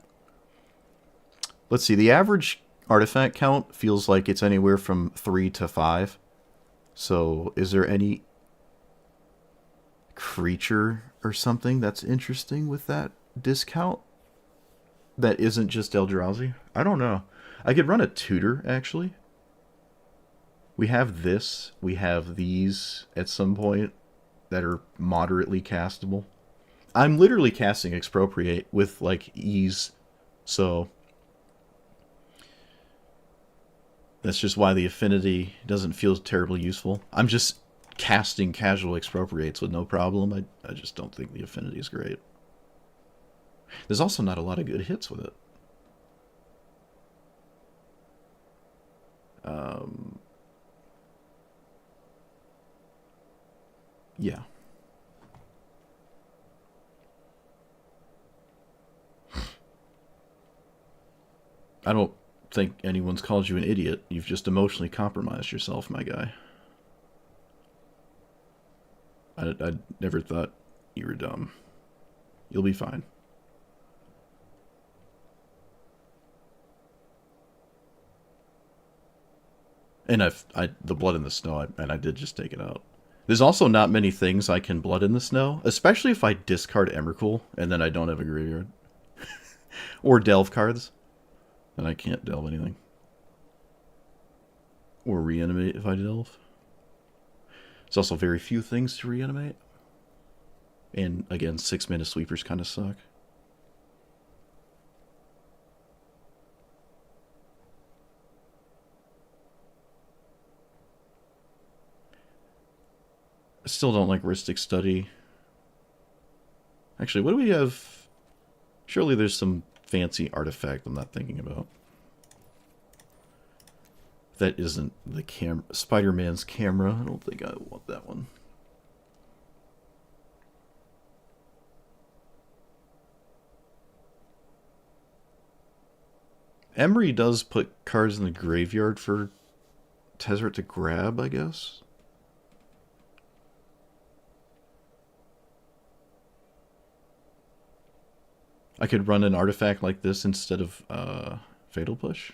Let's see, the average artifact count feels like it's anywhere from 3 to 5. So, is there any creature or something that's interesting with that discount? That isn't just Eldrazi? I don't know. I could run a tutor, actually. We have this. We have these at some point that are moderately castable. I'm literally casting Expropriate with, like, ease. So that's just why the affinity doesn't feel terribly useful. I'm just casting casual Expropriates with no problem. I just don't think the affinity is great. There's also not a lot of good hits with it. Yeah. I don't think anyone's called you an idiot. You've just emotionally compromised yourself, my guy. I never thought you were dumb. You'll be fine. And the blood in the snow, I did just take it out. There's also not many things I can blood in the snow, especially if I discard Emrakul and then I don't have a graveyard. Or delve cards. Then I can't delve anything. Or reanimate if I delve. There's also very few things to reanimate. And again, 6-mana sweepers kind of suck. I still don't like Rhystic Study. Actually, what do we have? Surely there's some fancy artifact I'm not thinking about. That isn't the Spider-Man's camera. I don't think I want that one. Emery does put cards in the graveyard for Tezzeret to grab, I guess. I could run an artifact like this instead of Fatal Push.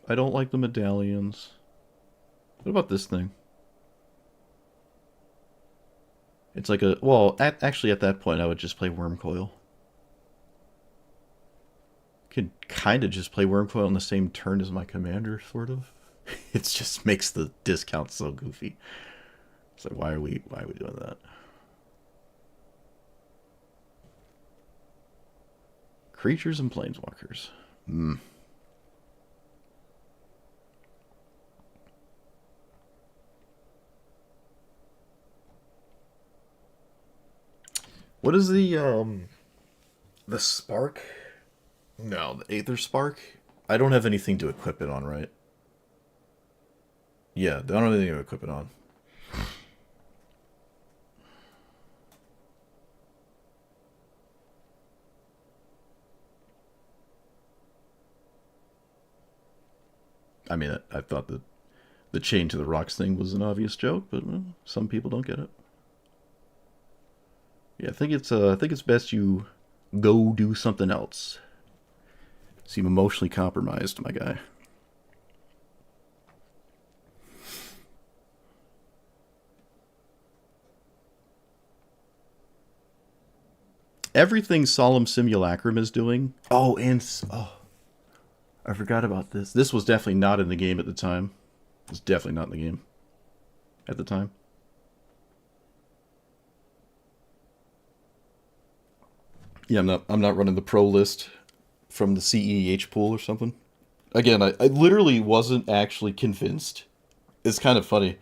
I don't like the medallions. What about this thing? It's like a... Well, actually at that point I would just play Wormcoil. Could kind of just play Wormcoil on the same turn as my commander, sort of. It just makes the discount so goofy. It's like, why are we doing that? Creatures and Planeswalkers. What is the Spark? No, the Aether Spark? I don't have anything to equip it on, right? Yeah, I don't have anything to equip it on. I mean, I thought that the Chain to the Rocks thing was an obvious joke, but well, some people don't get it. Yeah, I think it's best you go do something else. Seem emotionally compromised, my guy. Everything Solemn Simulacrum is doing. Oh, and I forgot about this. This was definitely not in the game at the time. It was definitely not in the game at the time. Yeah, I'm not running the pro list from the CEH pool or something. Again, I literally wasn't actually convinced. It's kind of funny.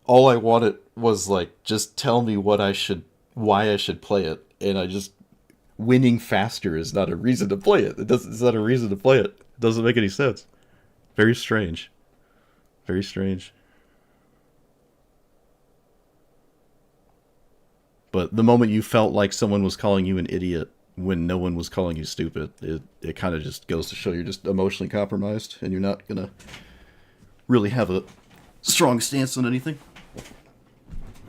All I wanted was like, just tell me why I should play it, and I just winning faster is not a reason to play it. It's not a reason to play it. It doesn't make any sense. Very strange. Very strange. But the moment you felt like someone was calling you an idiot when no one was calling you stupid, it kind of just goes to show you're just emotionally compromised and you're not going to really have a strong stance on anything.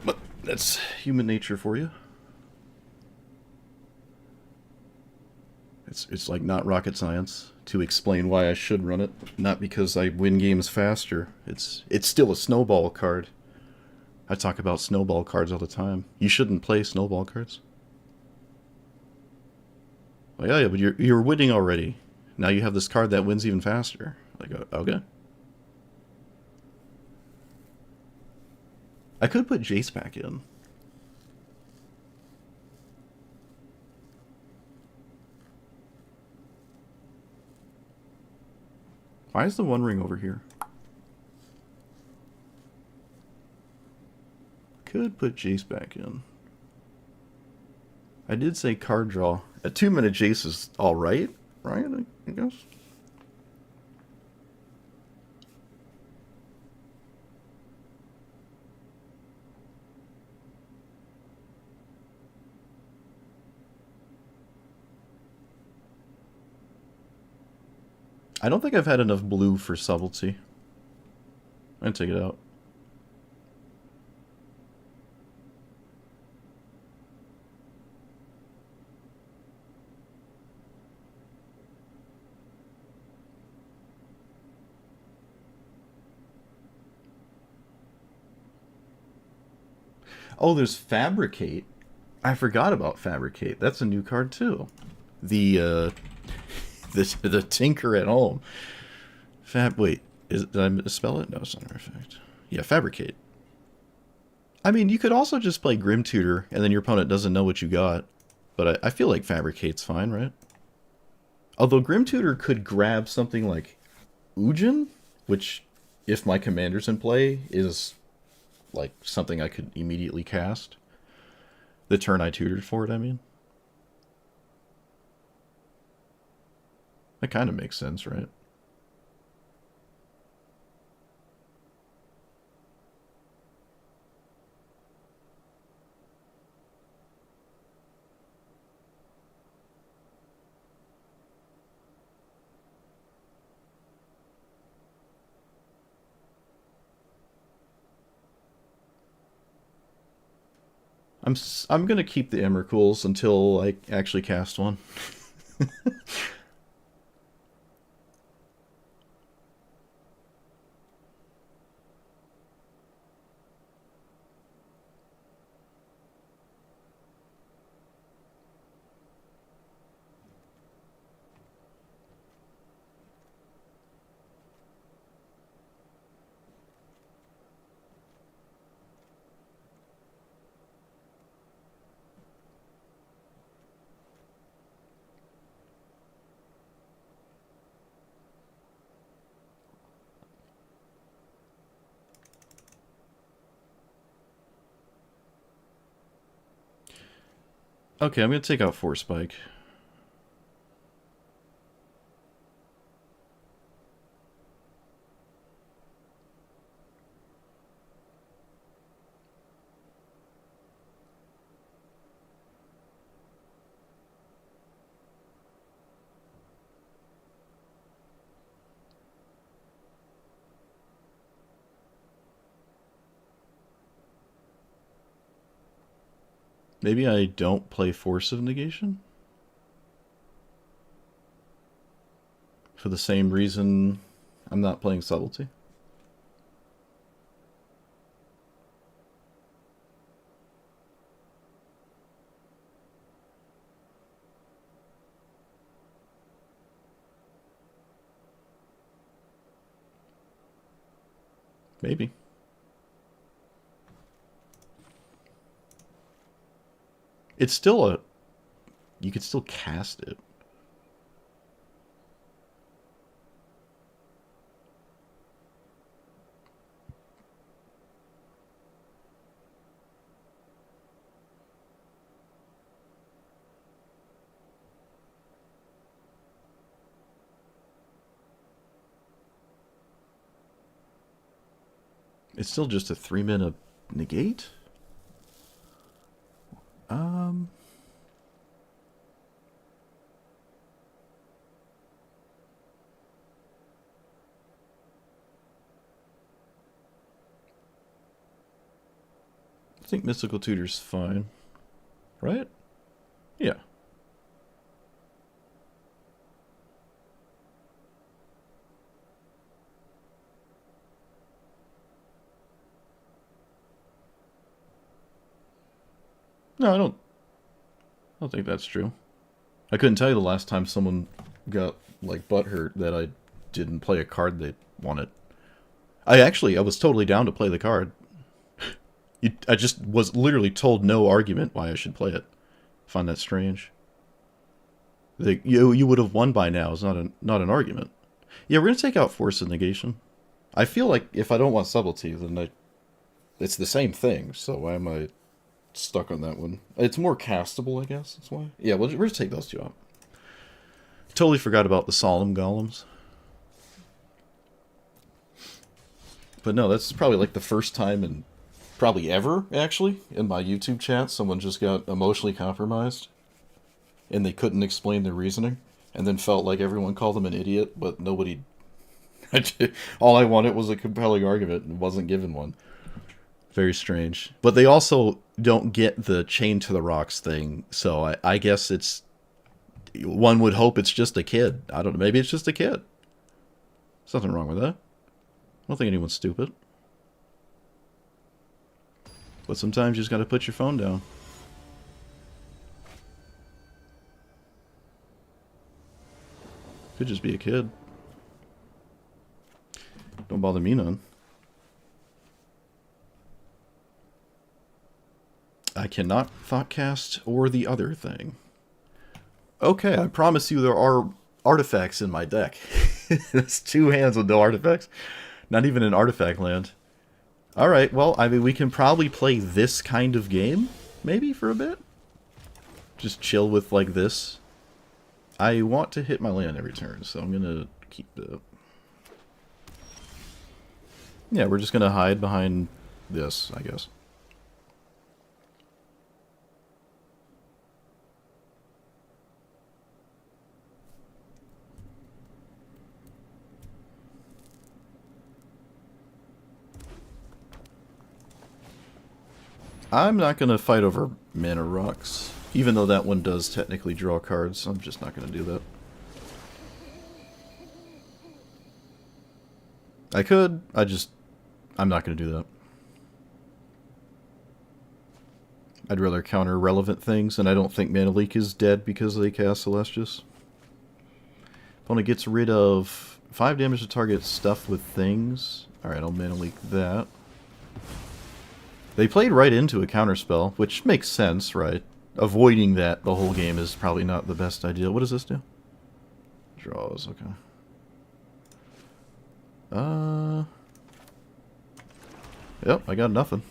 But that's human nature for you. It's like not rocket science to explain why I should run it. Not because I win games faster. It's still a snowball card. I talk about snowball cards all the time. You shouldn't play snowball cards. Like, oh yeah, but you're winning already. Now you have this card that wins even faster. Like, okay. I could put Jace back in. Why is the One Ring over here? Could put Jace back in. I did say card draw. A 2-minute Jace is alright, right? I guess. I don't think I've had enough blue for subtlety. I'm gonna take it out. Oh, there's Fabricate. I forgot about Fabricate. That's a new card too. The the Tinker at Home. Wait, did I misspell it? No, it's not an effect. Yeah, Fabricate. I mean, you could also just play Grim Tutor, and then your opponent doesn't know what you got. But I feel like Fabricate's fine, right? Although Grim Tutor could grab something like Ujin, which, if my commander's in play, is like something I could immediately cast. The turn I tutored for it, I mean. That kind of makes sense, right? I'm gonna keep the Emrakul's until I actually cast one. Okay, I'm gonna take out Force Spike. Maybe I don't play Force of Negation? For the same reason I'm not playing Subtlety? Maybe. It's still a... You could still cast it. It's still just a 3-mana negate? Um... I think Mystical Tutor's fine. Right? Yeah. No, I don't think that's true. I couldn't tell you the last time someone got, like, butthurt that I didn't play a card they wanted. I was totally down to play the card. I just was literally told no argument why I should play it. I find that strange. You would have won by now is not an argument. Yeah, we're gonna take out Force of Negation. I feel like if I don't want Subtlety, then it's the same thing. So why am I stuck on that one. It's more castable, I guess. That's why. Yeah, we'll just take those two out. Totally forgot about the solemn golems. But no, that's probably like the first time in probably ever, actually, in my YouTube chat, someone just got emotionally compromised and they couldn't explain their reasoning and then felt like everyone called them an idiot, but nobody... all I wanted was a compelling argument and wasn't given one. Very strange. But they also don't get the chain to the rocks thing, so I guess it's... One would hope it's just a kid. I don't know, maybe it's just a kid. There's nothing wrong with that. I don't think anyone's stupid. But sometimes you just gotta put your phone down. Could just be a kid. Don't bother me none. I cannot thoughtcast or the other thing. Okay, I promise you there are artifacts in my deck. It's 2 hands with no artifacts. Not even in artifact land. Alright, well, I mean, we can probably play this kind of game, maybe, for a bit. Just chill with, like, this. I want to hit my land every turn, so I'm gonna keep it. Yeah, we're just gonna hide behind this, I guess. I'm not going to fight over mana rocks, even though that one does technically draw cards. I'm just not going to do that. I could, I'm not going to do that. I'd rather counter relevant things, and I don't think Mana Leak is dead because they cast Celestius. Opponent gets rid of 5 damage to target stuff with things. Alright, I'll Mana Leak that. They played right into a counterspell, which makes sense, right? Avoiding that the whole game is probably not the best idea. What does this do? Draws, okay. Yep, I got nothing.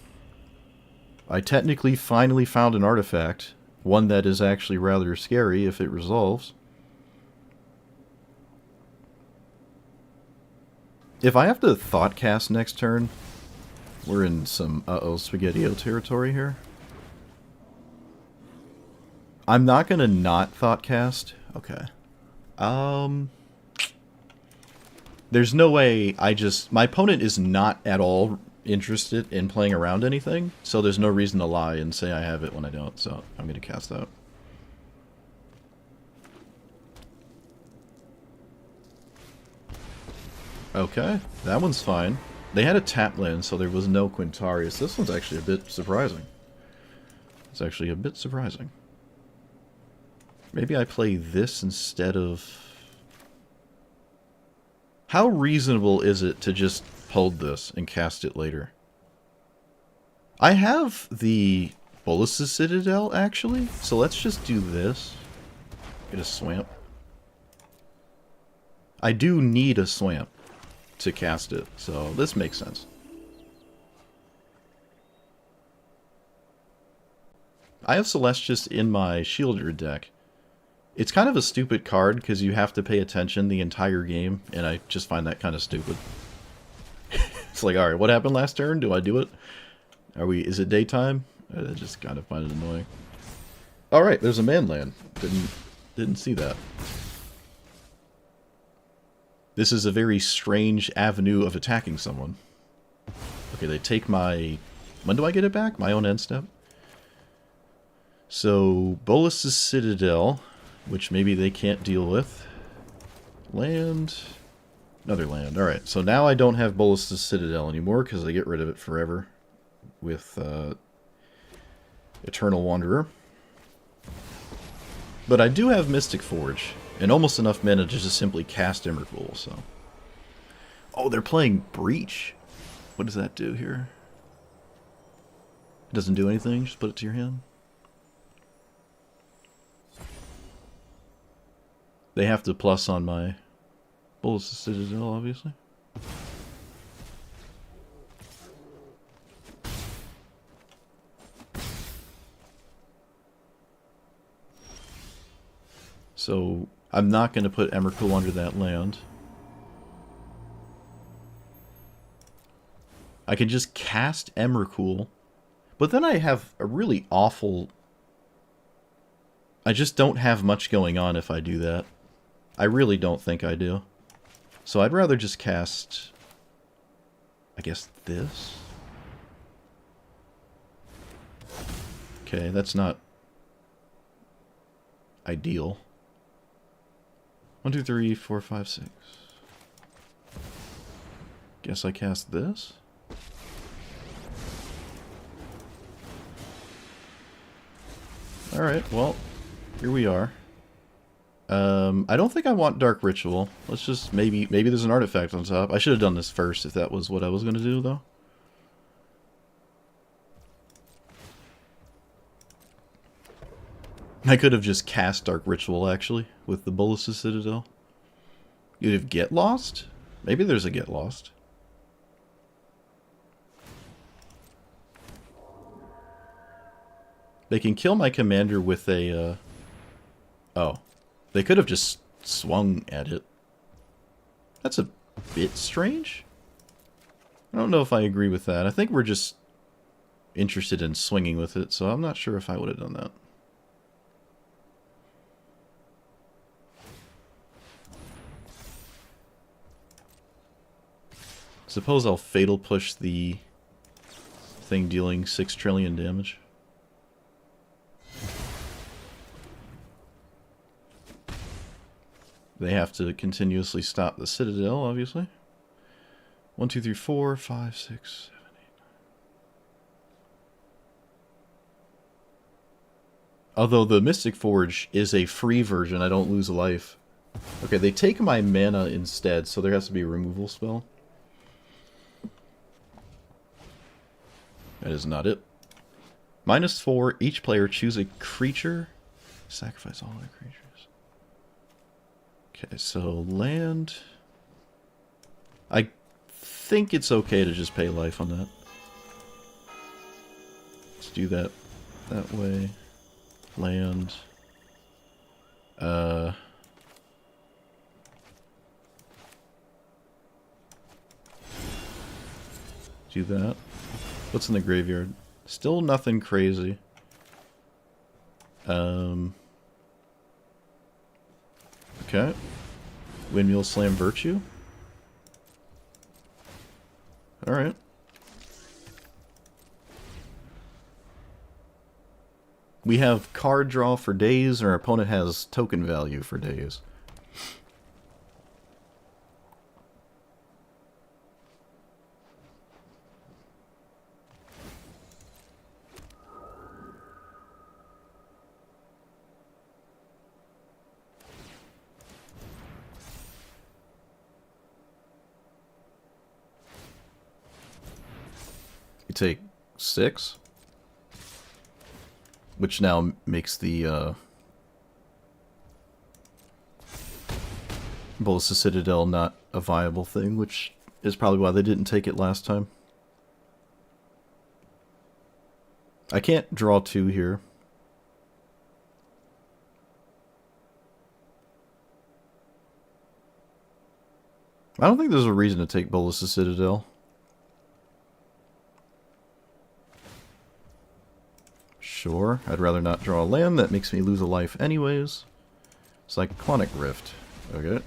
I technically finally found an artifact. One that is actually rather scary if it resolves. If I have to Thoughtcast next turn, we're in some Spaghetti-O territory here. I'm not gonna not Thoughtcast. Okay. There's no way my opponent is not at all interested in playing around anything, so there's no reason to lie and say I have it when I don't, so I'm gonna cast that. Okay, that one's fine. They had a tap land, so there was no Quintarius. This one's actually a bit surprising. It's actually a bit surprising. Maybe I play this instead of... How reasonable is it to just hold this and cast it later? I have the Bolas's Citadel, actually, so let's just do this. Get a Swamp. I do need a Swamp to cast it, so this makes sense. I have Celestius in my Shielder deck. It's kind of a stupid card because you have to pay attention the entire game, and I just find that kind of stupid. It's like, alright, what happened last turn? Do I do it? Is it daytime? I just kind of find it annoying. Alright, there's a manland. Didn't see that. This is a very strange avenue of attacking someone. Okay, they take my... When do I get it back? My own end step? So, Bolas's Citadel, which maybe they can't deal with. Land. Another land. Alright, so now I don't have Bolas's Citadel anymore because they get rid of it forever with Eternal Wanderer. But I do have Mystic Forge. And almost enough mana to just simply cast Emrakul, so... Oh, they're playing Breach. What does that do here? It doesn't do anything, just put it to your hand. They have to plus on my Bolas's Citadel, obviously. So I'm not going to put Emrakul under that land. I can just cast Emrakul, but then I have a really awful... I just don't have much going on if I do that. I really don't think I do. So I'd rather just cast... I guess this? Okay, that's not ideal. 1, 2, 3, 4, 5, 6. Guess I cast this? Alright, well, here we are. I don't think I want Dark Ritual. Let's just, maybe there's an artifact on top. I should have done this first if that was what I was going to do, though. I could have just cast Dark Ritual, actually, with the Bolas's Citadel. You'd have Get Lost? Maybe there's a Get Lost. They can kill my commander with a, Oh. They could have just swung at it. That's a bit strange. I don't know if I agree with that. I think we're just interested in swinging with it, so I'm not sure if I would have done that. Suppose I'll Fatal Push the thing dealing 6 trillion damage. They have to continuously stop the Citadel, obviously. 1, 2, 3, 4, 5, 6, 7, 8, 9. Although the Mystic Forge is a free version, I don't lose a life. Okay, they take my mana instead, so there has to be a removal spell. That is not it. -4, each player choose a creature. Sacrifice all their creatures. Okay, so land. I think it's okay to just pay life on that. Let's do that that way. Land. Do that. What's in the graveyard? Still nothing crazy. Okay. Windmill Slam Virtue. Alright. We have card draw for days, and our opponent has token value for days. You take 6, which now makes the Bolas's Citadel not a viable thing, which is probably why they didn't take it last time. I can't draw 2 here. I don't think there's a reason to take Bolas's Citadel. Sure, I'd rather not draw a land. That makes me lose a life anyways. Cyclonic Rift. Okay.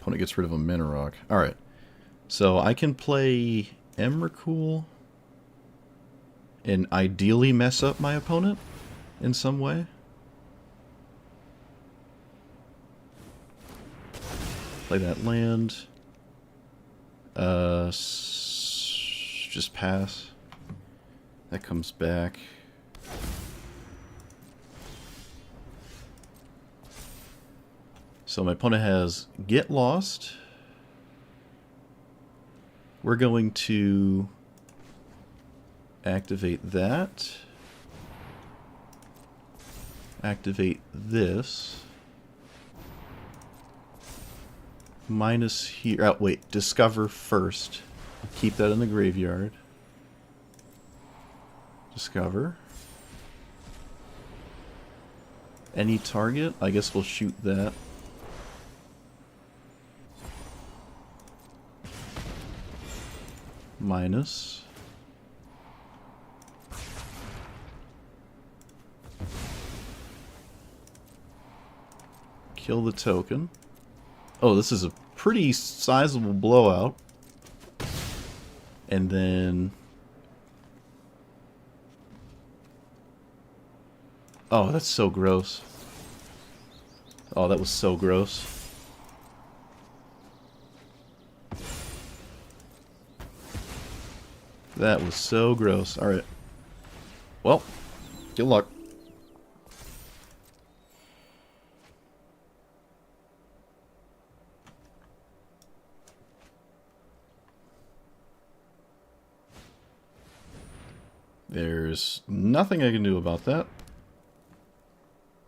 Opponent gets rid of a Mana Rock. Alright. So I can play Emrakul and ideally mess up my opponent in some way. Play that land. Just pass. That comes back. So my opponent has Get Lost. We're going to activate that. Activate this. Minus here. Oh, wait. Discover first. Keep that in the graveyard. Discover. Any target? I guess we'll shoot that. Minus. Kill the token. Oh, this is a pretty sizable blowout. And then... Oh, that's so gross. Oh, that was so gross. That was so gross. Alright. Well, good luck. There's nothing I can do about that.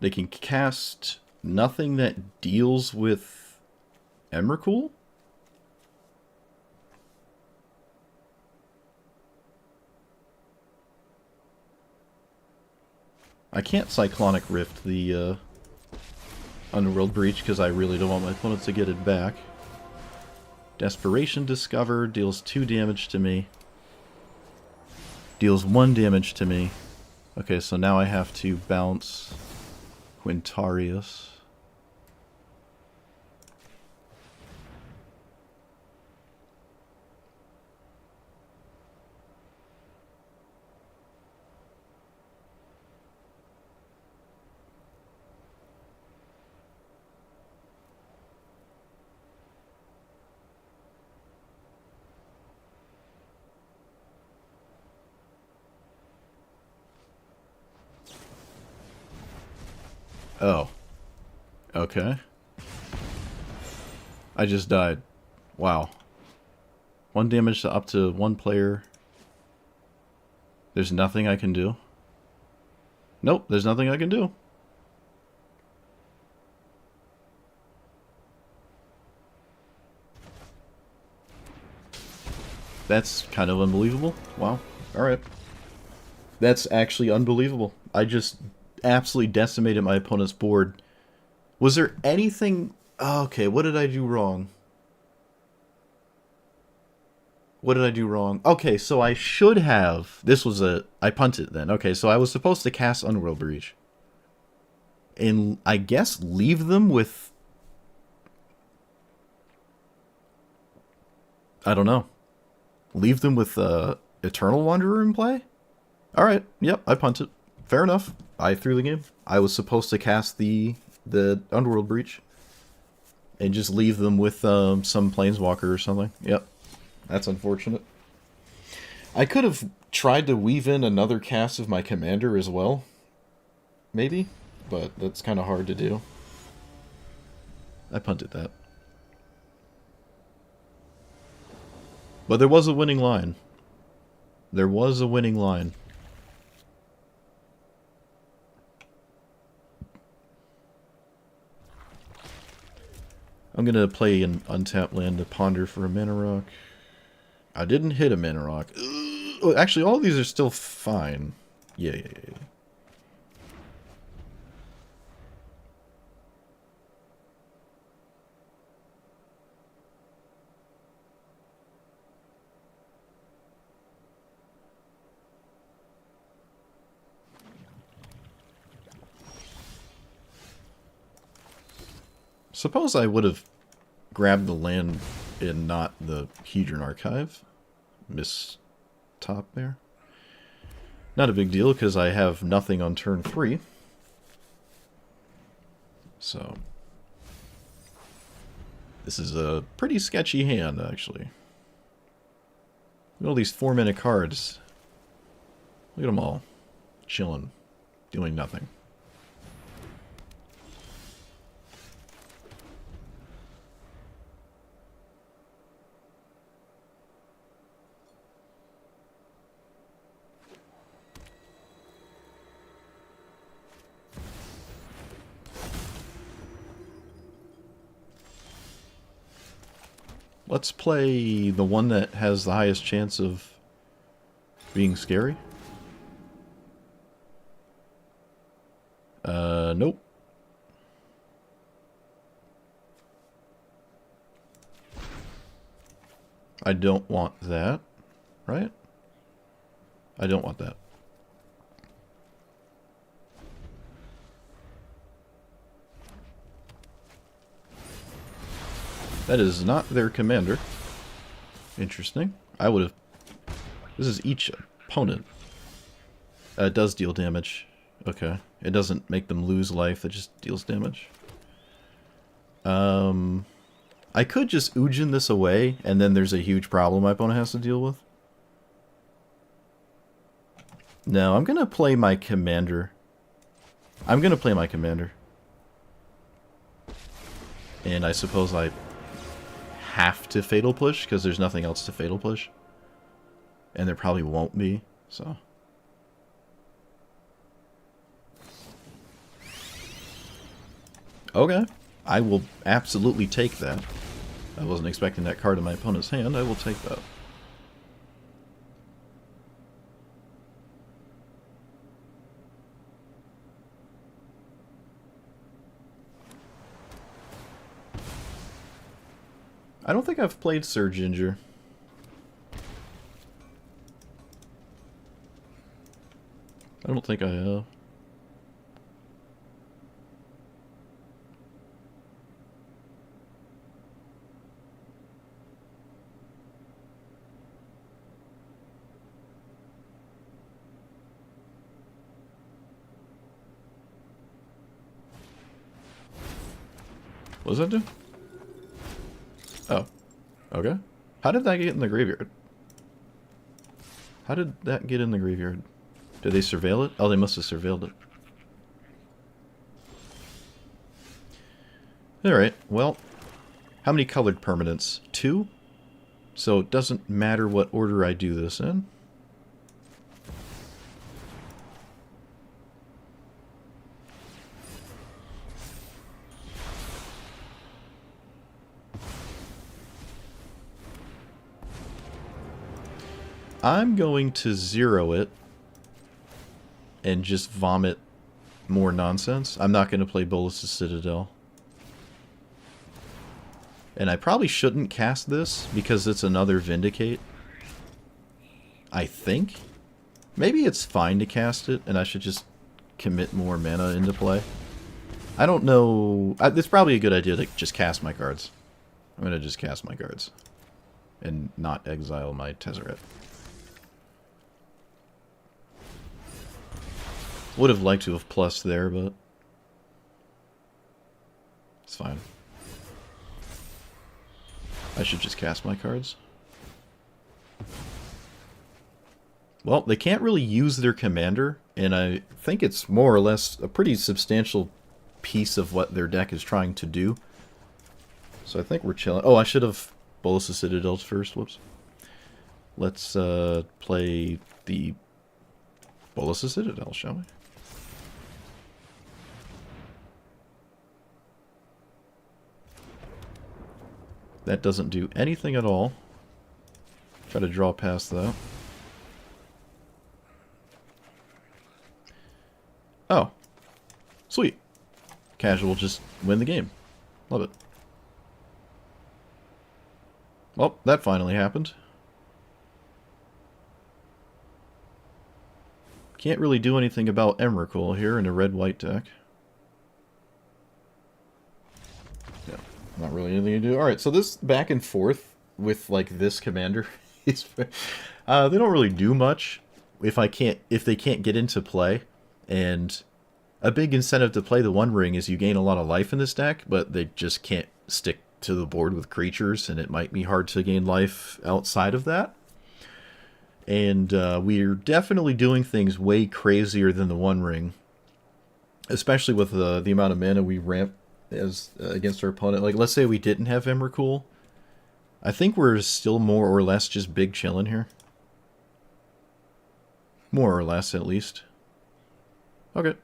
They can cast nothing that deals with Emrakul? I can't Cyclonic Rift the Underworld Breach because I really don't want my opponents to get it back. Desperation Discover deals 2 damage to me. Deals 1 damage to me. Okay, so now I have to bounce Quintarius. Oh. Okay. I just died. Wow. 1 damage to up to 1 player. There's nothing I can do. Nope, there's nothing I can do. That's kind of unbelievable. Wow. Alright. That's actually unbelievable. I just absolutely decimated my opponent's board. Was there anything... Oh, okay, what did I do wrong? What did I do wrong? Okay, so I should have... This was a... I punted then. Okay, so I was supposed to cast Underworld Breach. And I guess leave them with... I don't know. Leave them with Eternal Wanderer in play? Alright, yep, I punted. Fair enough. I threw the game. I was supposed to cast the Underworld Breach. And just leave them with some Planeswalker or something. Yep. That's unfortunate. I could have tried to weave in another cast of my commander as well. Maybe. But that's kind of hard to do. I punted that. But there was a winning line. There was a winning line. I'm going to play an untapped land to ponder for a mana rock. I didn't hit a mana rock. Actually, all of these are still fine. Yeah. Suppose I would have grabbed the land and not the Hedron Archive. Miss top there. Not a big deal because I have nothing on turn 3. So this is a pretty sketchy hand, actually. Look at all these 4-mana cards. Look at them all. Chilling. Doing nothing. Let's play the one that has the highest chance of being scary. Nope. I don't want that, right? I don't want that. That is not their commander. Interesting. I would have... This is each opponent. It does deal damage. Okay. It doesn't make them lose life, it just deals damage. I could just Ujin this away, and then there's a huge problem my opponent has to deal with. No, I'm gonna play my commander. I'm gonna play my commander. And I suppose I have to Fatal Push, because there's nothing else to Fatal Push. And there probably won't be, so... Okay. I will absolutely take that. I wasn't expecting that card in my opponent's hand. I will take that. I don't think I've played Sir Ginger. I don't think I have. What does that do? Oh. Okay. How did that get in the graveyard? How did that get in the graveyard? Did they surveil it? Oh, they must have surveilled it. Alright, well, how many colored permanents? 2? So it doesn't matter what order I do this in. I'm going to 0 it and just vomit more nonsense. I'm not going to play Bolas' Citadel. And I probably shouldn't cast this because it's another Vindicate. I think. Maybe it's fine to cast it and I should just commit more mana into play. I don't know. It's probably a good idea to just cast my cards. I'm going to just cast my cards and not exile my Tezzeret. Would have liked to have plus there, but it's fine. I should just cast my cards. Well, they can't really use their commander, and I think it's more or less a pretty substantial piece of what their deck is trying to do. So I think we're chilling. Oh, I should have Bolas' Citadels first. Whoops. Let's play the Bolas' Citadel, shall we? That doesn't do anything at all. Try to draw past that. Oh. Sweet. Casual just win the game. Love it. Well, that finally happened. Can't really do anything about Emrakul here in a red-white deck. Yeah, not really anything to do. Alright, so this back and forth with, like, this commander, is, they don't really do much if they can't get into play. And a big incentive to play the One Ring is you gain a lot of life in this deck, but they just can't stick to the board with creatures, and it might be hard to gain life outside of that. And we're definitely doing things way crazier than the One Ring, especially with the amount of mana we ramp as against our opponent. Like, let's say we didn't have Emrakul. I think we're still more or less just big chillin' here. More or less, at least. Okay.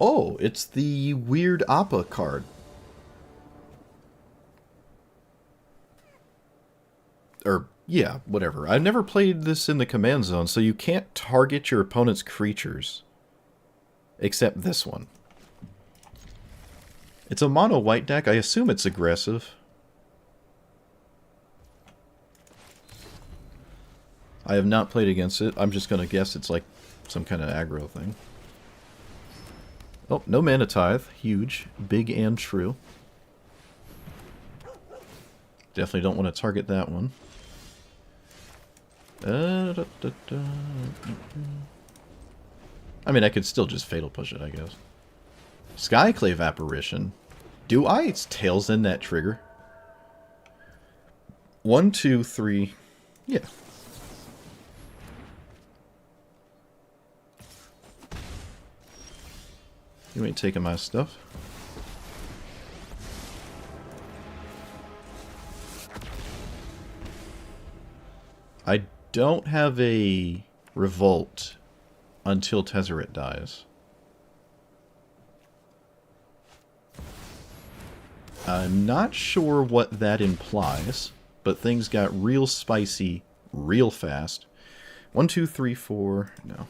Oh, it's the weird Appa card. Or, yeah, whatever. I've never played this in the command zone, so you can't target your opponent's creatures. Except this one. It's a mono white deck. I assume it's aggressive. I have not played against it. I'm just going to guess it's like some kind of aggro thing. Oh, no mana tithe. Huge. Big and true. Definitely don't want to target that one. I mean, I could still just Fatal Push it, I guess. Skyclave Apparition. Do I? It's Tails in that trigger. 1, 2, 3. Yeah. You ain't taking my stuff. I don't have a Revolt until Tezzeret dies. I'm not sure what that implies, but things got real spicy real fast. 1, 2, 3, 4... No.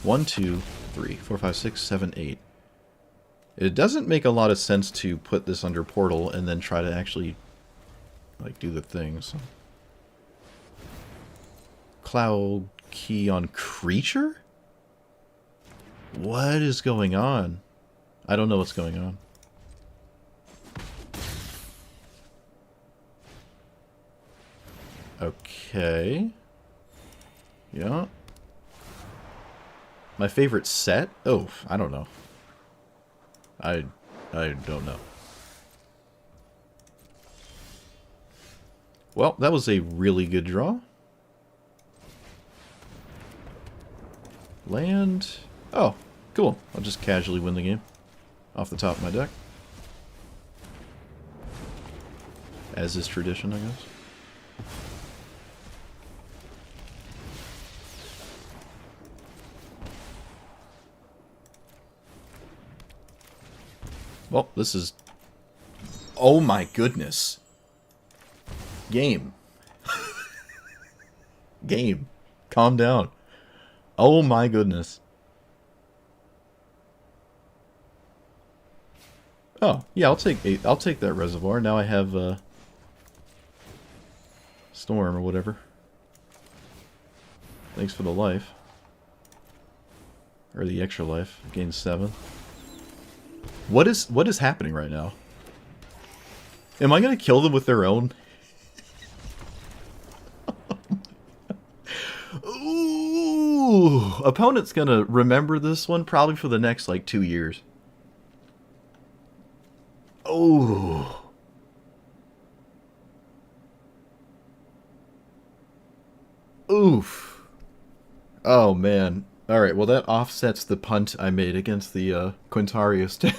1, 2, 3, 4, 5, 6, 7, 8. It doesn't make a lot of sense to put this under Portal and then try to actually, like, do the thing, so... Cloud key on creature? What is going on? I don't know what's going on. Okay. Yeah. My favorite set? Oh, I don't know. I don't know. Well, that was a really good draw. Land. Oh, cool. I'll just casually win the game. Off the top of my deck. As is tradition, I guess. Well, this is... Oh my goodness. Game. Game. Calm down. Oh my goodness. Oh, yeah, I'll take that reservoir. Now I have Storm or whatever. Thanks for the life. Or the extra life. Gain 7. What is happening right now? Am I gonna kill them with their own? Ooh, opponent's gonna remember this one probably for the next like 2 years. Oh. Oof. Oh man. Alright, well that offsets the punt I made against the Quintarius deck.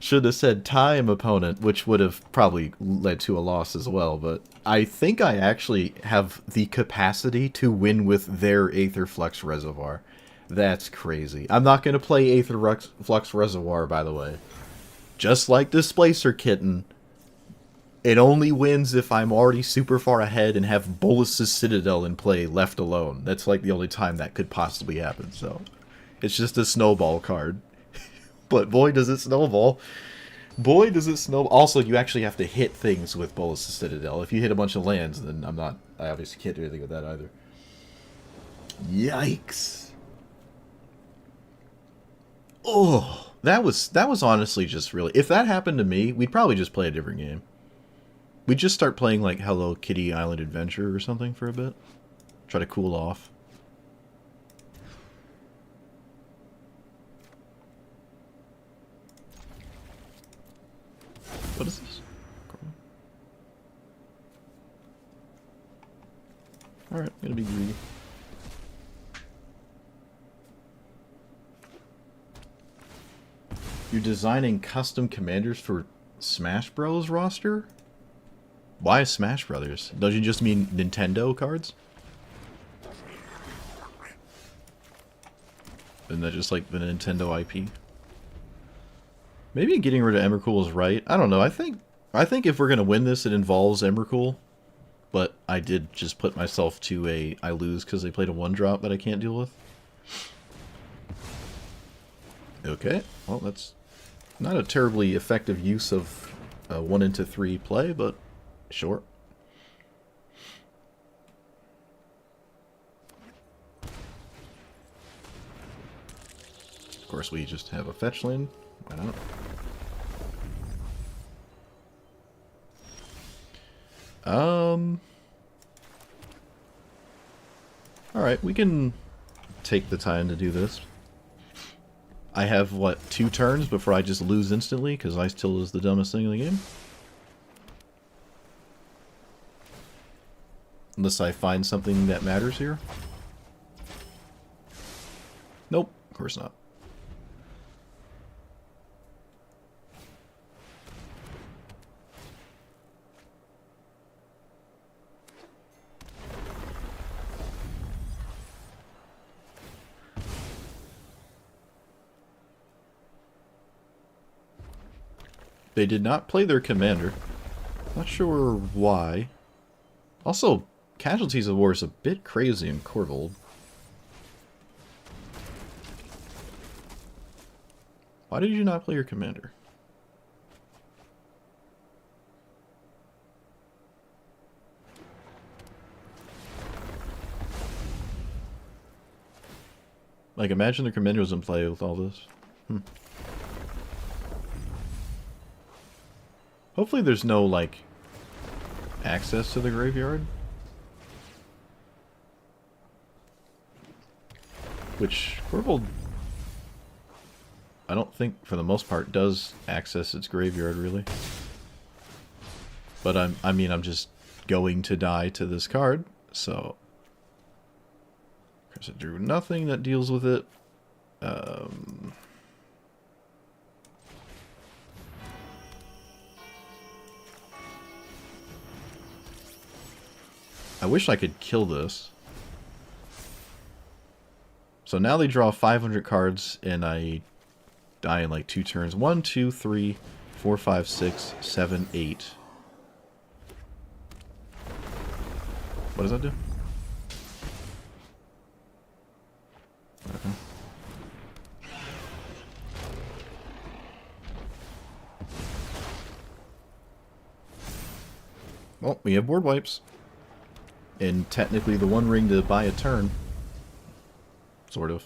Should have said time opponent, which would have probably led to a loss as well, but I think I actually have the capacity to win with their Aetherflux Reservoir. That's crazy. I'm not going to play Aetherflux Reservoir, by the way. Just like Displacer Kitten, it only wins if I'm already super far ahead and have Bolus's Citadel in play left alone. That's like the only time that could possibly happen, so... It's just a snowball card. But boy, does it snowball. Boy, does it snowball. Also, you actually have to hit things with Bolus's Citadel. If you hit a bunch of lands, then I obviously can't do anything with that either. Yikes. Oh, that was honestly just really... If that happened to me, we'd probably just play a different game. We'd just start playing like Hello Kitty Island Adventure or something for a bit. Try to cool off. What is this? Alright, I'm gonna be greedy. You're designing custom commanders for Smash Bros. Roster? Why Smash Brothers? Don't you just mean Nintendo cards? Isn't that just like the Nintendo IP? Maybe getting rid of Emrakul is right. I don't know. I think if we're gonna win this, it involves Emrakul. But I did just put myself to a I lose because they played a 1-drop that I can't deal with. Okay, well that's not a terribly effective use of 1 into 3 play, but sure. Of course, we just have a fetch lane. Why not? Alright, we can take the time to do this. I have, what, 2 turns before I just lose instantly, because Ice Till is the dumbest thing in the game? Unless I find something that matters here. Nope, of course not. They did not play their commander. Not sure why. Also, Casualties of War is a bit crazy in Korvold. Why did you not play your commander? Like, imagine the commander was in play with all this. Hopefully there's no, like, access to the graveyard. Which, Korvold, I don't think, for the most part, does access its graveyard, really. But I mean, I'm just going to die to this card, so... Because I drew nothing that deals with it. I wish I could kill this. So now they draw 500 cards, and I die in like 2 turns. 1, 2, 3, 4, 5, 6, 7, 8. What does that do? Okay. Well, we have board wipes. And technically the 1 ring to buy a turn. Sort of.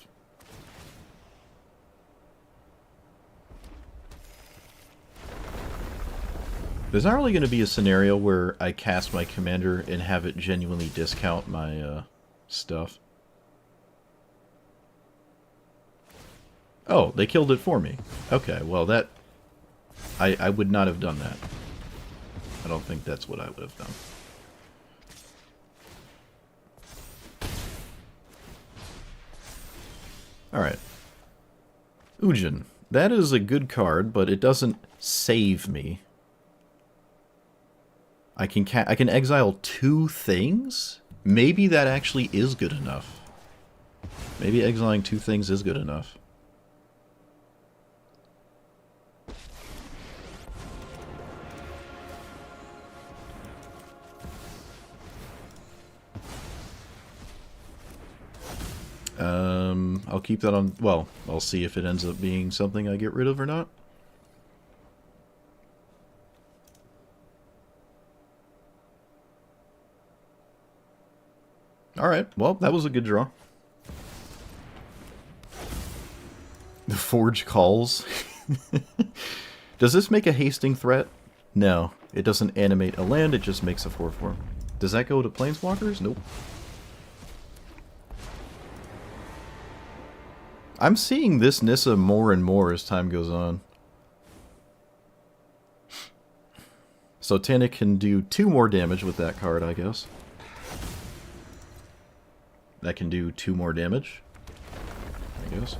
There's not really going to be a scenario where I cast my commander and have it genuinely discount my stuff. Oh, they killed it for me. Okay, well that... I would not have done that. I don't think that's what I would have done. Alright. Ujin. That is a good card, but it doesn't save me. I can exile 2 things? Maybe that actually is good enough. Maybe exiling 2 things is good enough. I'll keep that on... Well, I'll see if it ends up being something I get rid of or not. Alright, well, that was a good draw. The Forge calls. Does this make a hasting threat? No, it doesn't animate a land, it just makes a 4/4. Does that go to Planeswalkers? Nope. I'm seeing this Nissa more and more as time goes on. So Tanic can do 2 more damage with that card, I guess. That can do 2 more damage, I guess.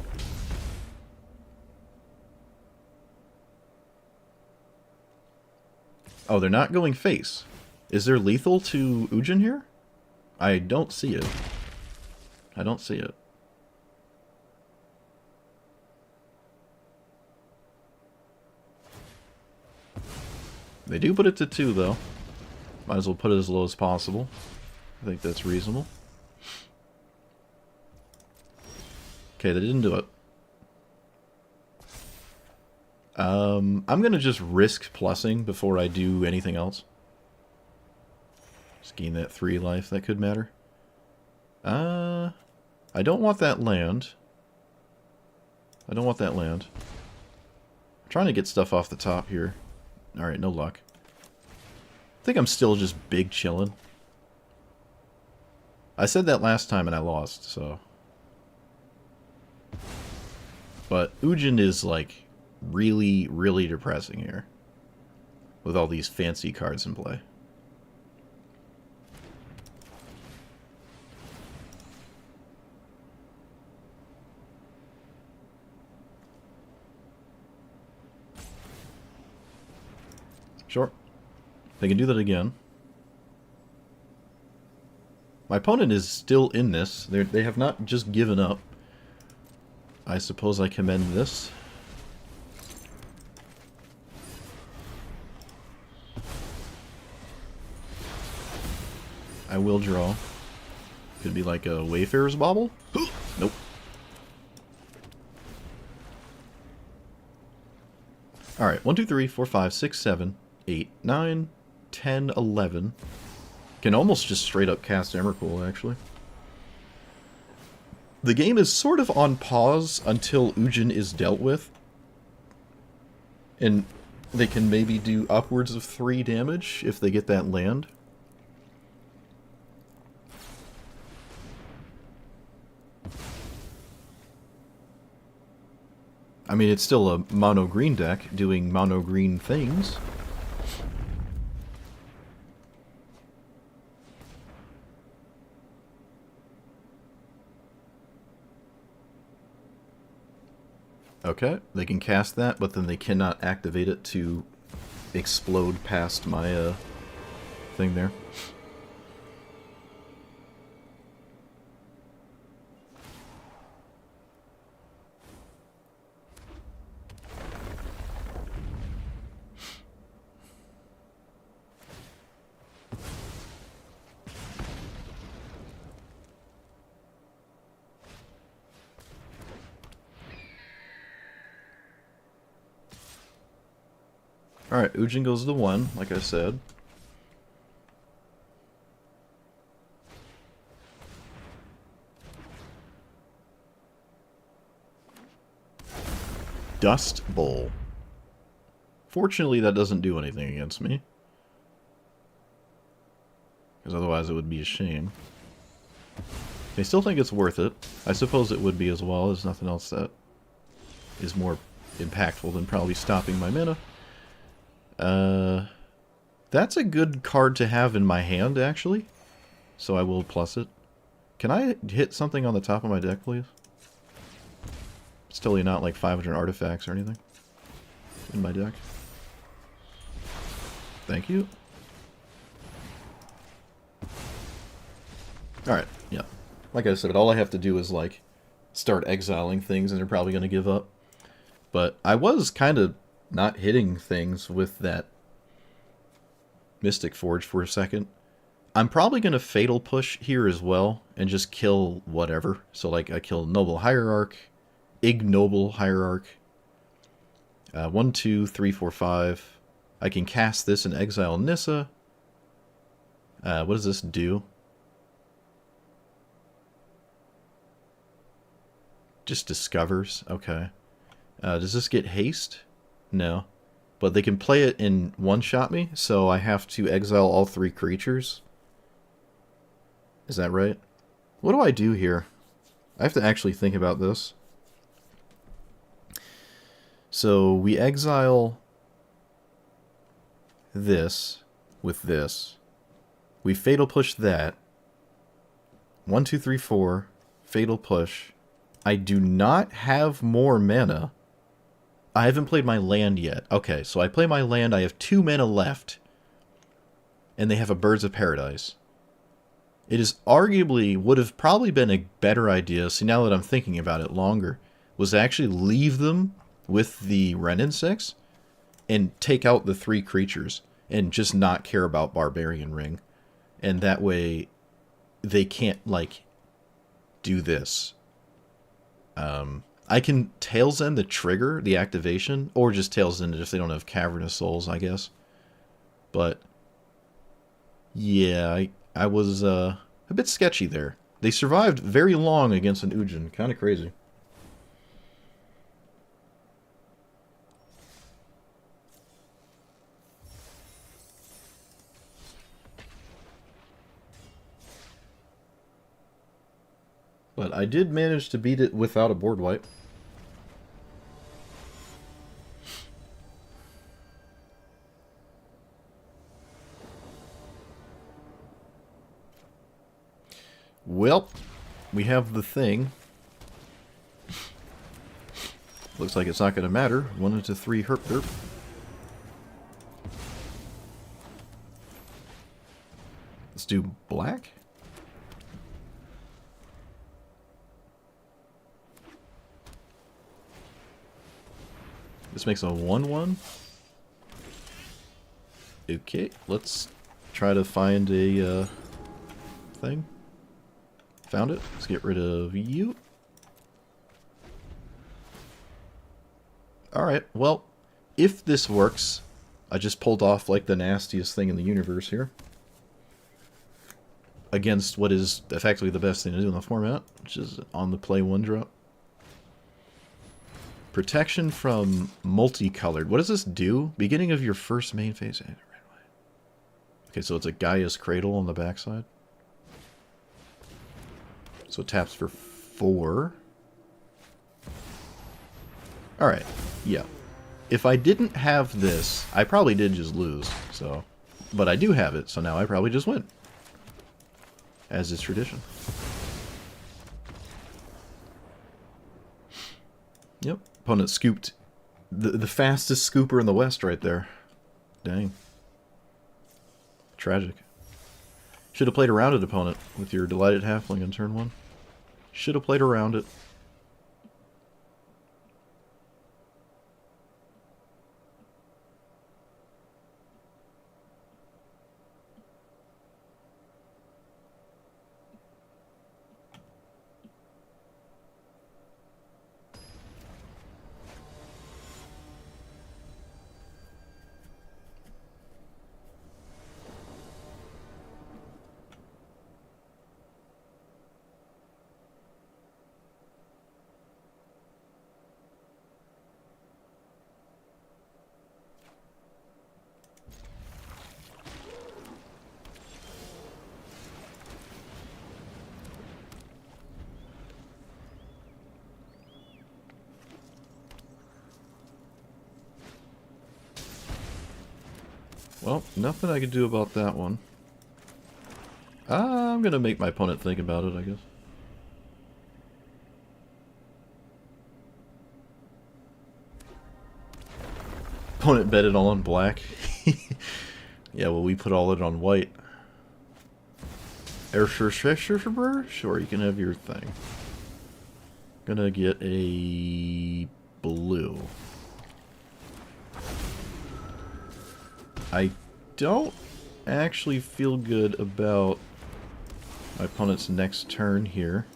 Oh, they're not going face. Is there lethal to Ujin here? I don't see it. I don't see it. They do put it to 2, though. Might as well put it as low as possible. I think that's reasonable. Okay, they didn't do it. I'm gonna just risk plussing before I do anything else. Just gain that 3 life, that could matter. I don't want that land. I don't want that land. I'm trying to get stuff off the top here. Alright, no luck. I think I'm still just big chillin'. I said that last time and I lost, so... But Ujin is, like, really, really depressing here. With all these fancy cards in play. Sure. They can do that again. My opponent is still in this. They have not just given up. I suppose I commend this. I will draw. Could be like a Wayfarer's Bauble? Nope. Alright, 1, 2, 3, 4, 5, 6, 7, 8, 9, 10, 11. Can almost just straight up cast Emrakul, actually. The game is sort of on pause until Ujin is dealt with. And they can maybe do upwards of 3 damage if they get that land. I mean, it's still a mono-green deck doing mono-green things. Okay, they can cast that, but then they cannot activate it to explode past my thing there. Alright, Ujin goes to 1, like I said. Dust Bowl. Fortunately, that doesn't do anything against me. Because otherwise it would be a shame. I still think it's worth it. I suppose it would be as well. There's nothing else that is more impactful than probably stopping my mana. That's a good card to have in my hand, actually. So I will plus it. Can I hit something on the top of my deck, please? It's totally not like 500 artifacts or anything in my deck. Thank you. Alright, yeah. Like I said, all I have to do is, like, start exiling things and they're probably going to give up. But I was kind of not hitting things with that Mystic Forge for a second. I'm probably going to Fatal Push here as well and just kill whatever. So, like, I kill Noble Hierarch, Ignoble Hierarch. 1, 2, 3, 4, 5. I can cast this and exile Nissa. What does this do? Just discovers. Okay. Does this get haste? No. But they can play it in one-shot me, so I have to exile all 3 creatures. Is that right? What do I do here? I have to actually think about this. So we exile this with this. We Fatal Push that. 1, 2, 3, 4. Fatal Push. I do not have more mana. I haven't played my land yet. Okay, so I play my land. I have 2 mana left. And they have a Birds of Paradise. It is arguably, would have probably been a better idea, see now that I'm thinking about it longer, was to actually leave them with the Wrenn Insects and take out the 3 creatures. and just not care about Barbarian Ring. And that way they can't, like, do this. I can Tails End the trigger, the activation, or just Tails End it if they don't have Cavernous Souls, I guess. But, yeah, I was a bit sketchy there. They survived very long against an Ujin. Kind of crazy. But I did manage to beat it without a board wipe. Well, we have the thing. Looks like it's not going to matter. 1 into 3 herp derp. Let's do black. This makes a 1/1. Okay, let's try to find a thing. Found it. Let's get rid of you. Alright, well, if this works, I just pulled off like the nastiest thing in the universe here. Against what is effectively the best thing to do in the format, which is on the play 1-drop. Protection from multicolored. What does this do? Beginning of your first main phase. Okay, so it's a Gaia's Cradle on the backside. So it taps for 4. Alright, yeah. If I didn't have this, I probably did just lose. So, but I do have it, so now I probably just win. As is tradition. Yep. Opponent scooped. The fastest scooper in the West right there. Dang. Tragic. Should have played around it, opponent, with your Delighted Halfling on turn 1. Should have played around it. Well, nothing I can do about that one. I'm gonna make my opponent think about it, I guess. Opponent bet it all on black. Yeah, well, we put all it on white. Sure, you can have your thing. Gonna get a blue. I don't actually feel good about my opponent's next turn here.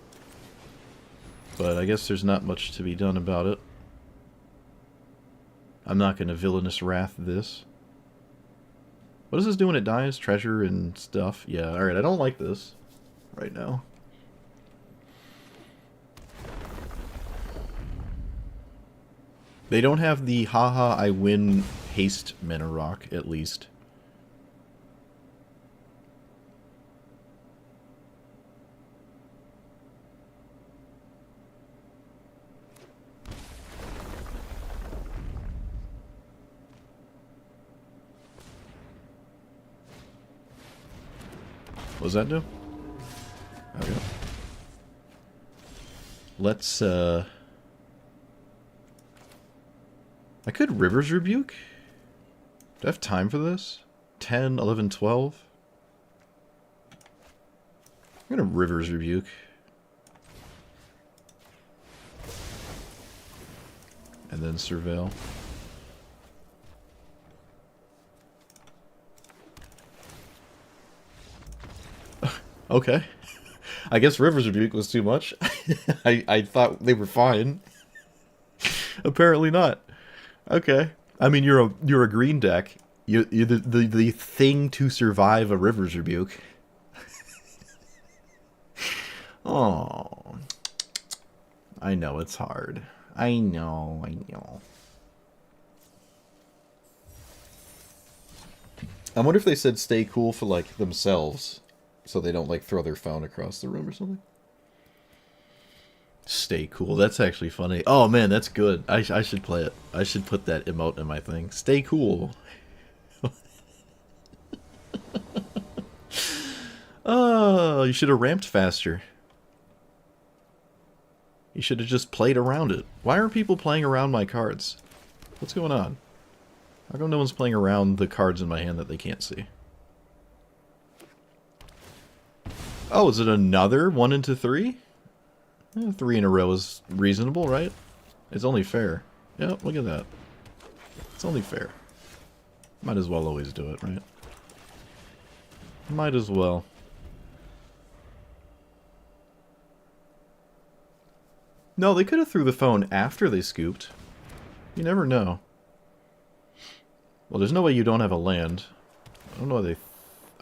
But I guess there's not much to be done about it. I'm not going to Villainous Wrath this. What does this do when it dies? Treasure and stuff? Yeah, alright, I don't like this right now. They don't have the haha I win haste mana rock, at least. What does that do? Okay. Let's, I could River's Rebuke? Do I have time for this? 10, 11, 12? I'm gonna River's Rebuke. And then Surveil. Okay. I guess River's Rebuke was too much. I thought they were fine. Apparently not. Okay. I mean, you're a green deck. You're the thing to survive a River's Rebuke. Oh, I know it's hard. I know. I know. I wonder if they said stay cool for like themselves, so they don't like throw their phone across the room or something. Stay cool. That's actually funny. Oh man, that's good. I should play it. I should put that emote in my thing. Stay cool. Oh, you should have ramped faster. You should have just played around it. Why are people playing around my cards? What's going on? How come no one's playing around the cards in my hand that they can't see? Oh, is it another 1 into 3? 3 in a row is reasonable, right? It's only fair. Yep, look at that. It's only fair. Might as well always do it, right? Might as well. No, they could have threw the phone after they scooped. You never know. Well, there's no way you don't have a land. I don't know why they...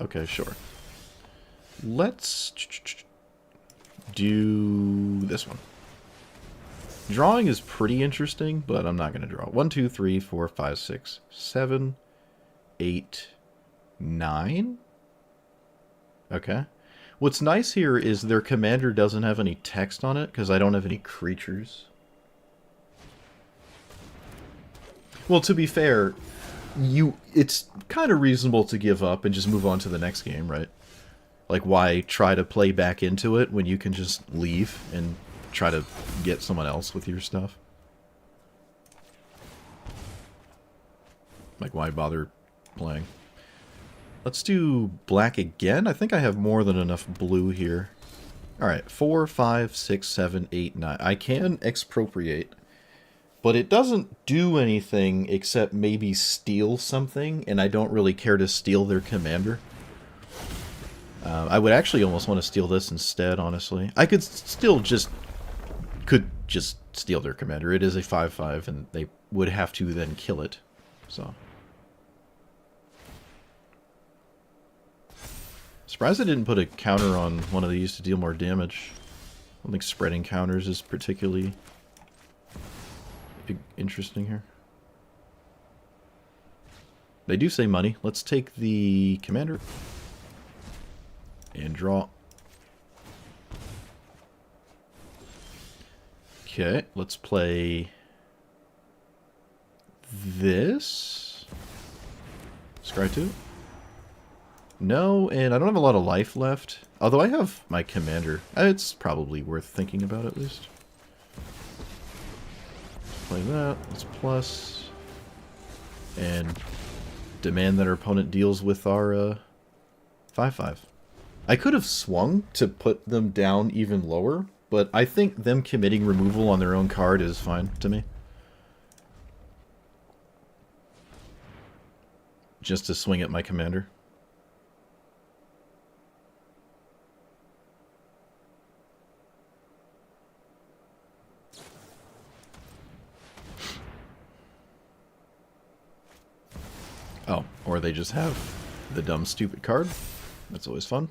Okay, sure. Let's do this one. Drawing is pretty interesting, but I'm not going to draw. 1, 2, 3, 4, 5, 6, 7, 8, 9. Okay. What's nice here is their commander doesn't have any text on it, because I don't have any creatures. Well, to be fair, it's kind of reasonable to give up and just move on to the next game, right? Like, why try to play back into it when you can just leave and try to get someone else with your stuff? Like, why bother playing? Let's do black again. I think I have more than enough blue here. Alright, 4, 5, 6, 7, 8, 9. I can expropriate, but it doesn't do anything except maybe steal something, and I don't really care to steal their commander. I would actually almost want to steal this instead, honestly. I could still just... could just steal their commander. It is a 5/5, and they would have to then kill it. So... surprised I didn't put a counter on one of these to deal more damage. I don't think spreading counters is particularly interesting here. They do say money. Let's take the commander and draw. Okay, let's play this. Scry 2. No, and I don't have a lot of life left. Although I have my commander. It's probably worth thinking about at least. Let's play that. Let's plus. And demand that our opponent deals with our 5/5. I could have swung to put them down even lower, but I think them committing removal on their own card is fine to me. Just to swing at my commander. Oh, or they just have the dumb, stupid card. That's always fun.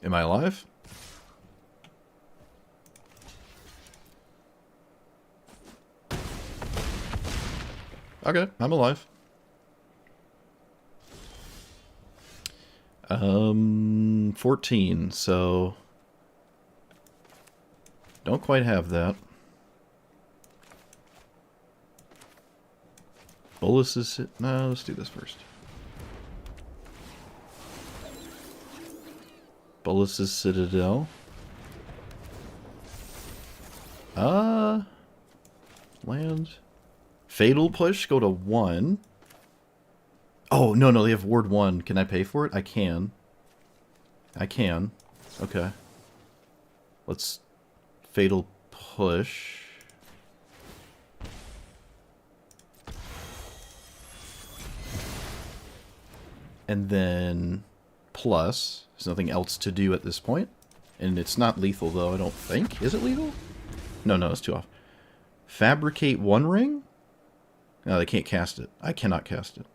Am I alive? Okay, I'm alive. 14, so... don't quite have that. Bolus is... no, let's do this first. Bolus's Citadel. Land. Fatal Push, go to 1. Oh, no, they have Ward 1. Can I pay for it? I can. I can. Okay. Let's Fatal Push. And then plus, there's nothing else to do at this point. And it's not lethal, though, I don't think. Is it lethal? No, it's 2 off. Fabricate 1 ring? No, they can't cast it. I cannot cast it.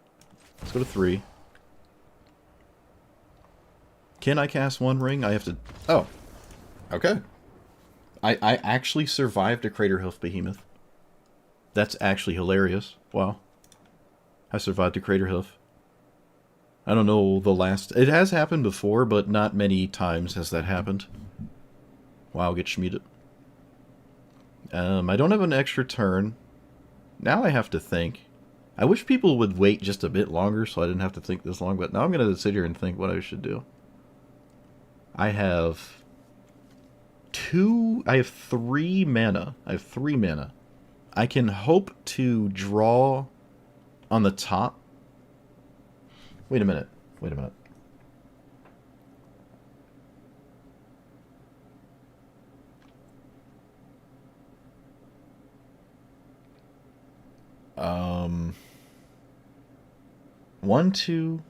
Let's go to 3. Can I cast 1 ring? I have to... Oh. Okay. I actually survived a Crater Hoof Behemoth. That's actually hilarious. Wow. I survived a Crater Hoof. I don't know the last... It has happened before, but not many times has that happened. Wow, get schmeeded. I don't have an extra turn. Now I have to think. I wish people would wait just a bit longer so I didn't have to think this long, but now I'm going to sit here and think what I should do. I have 3 mana. I can hope to draw on the top. Wait a minute. One, two.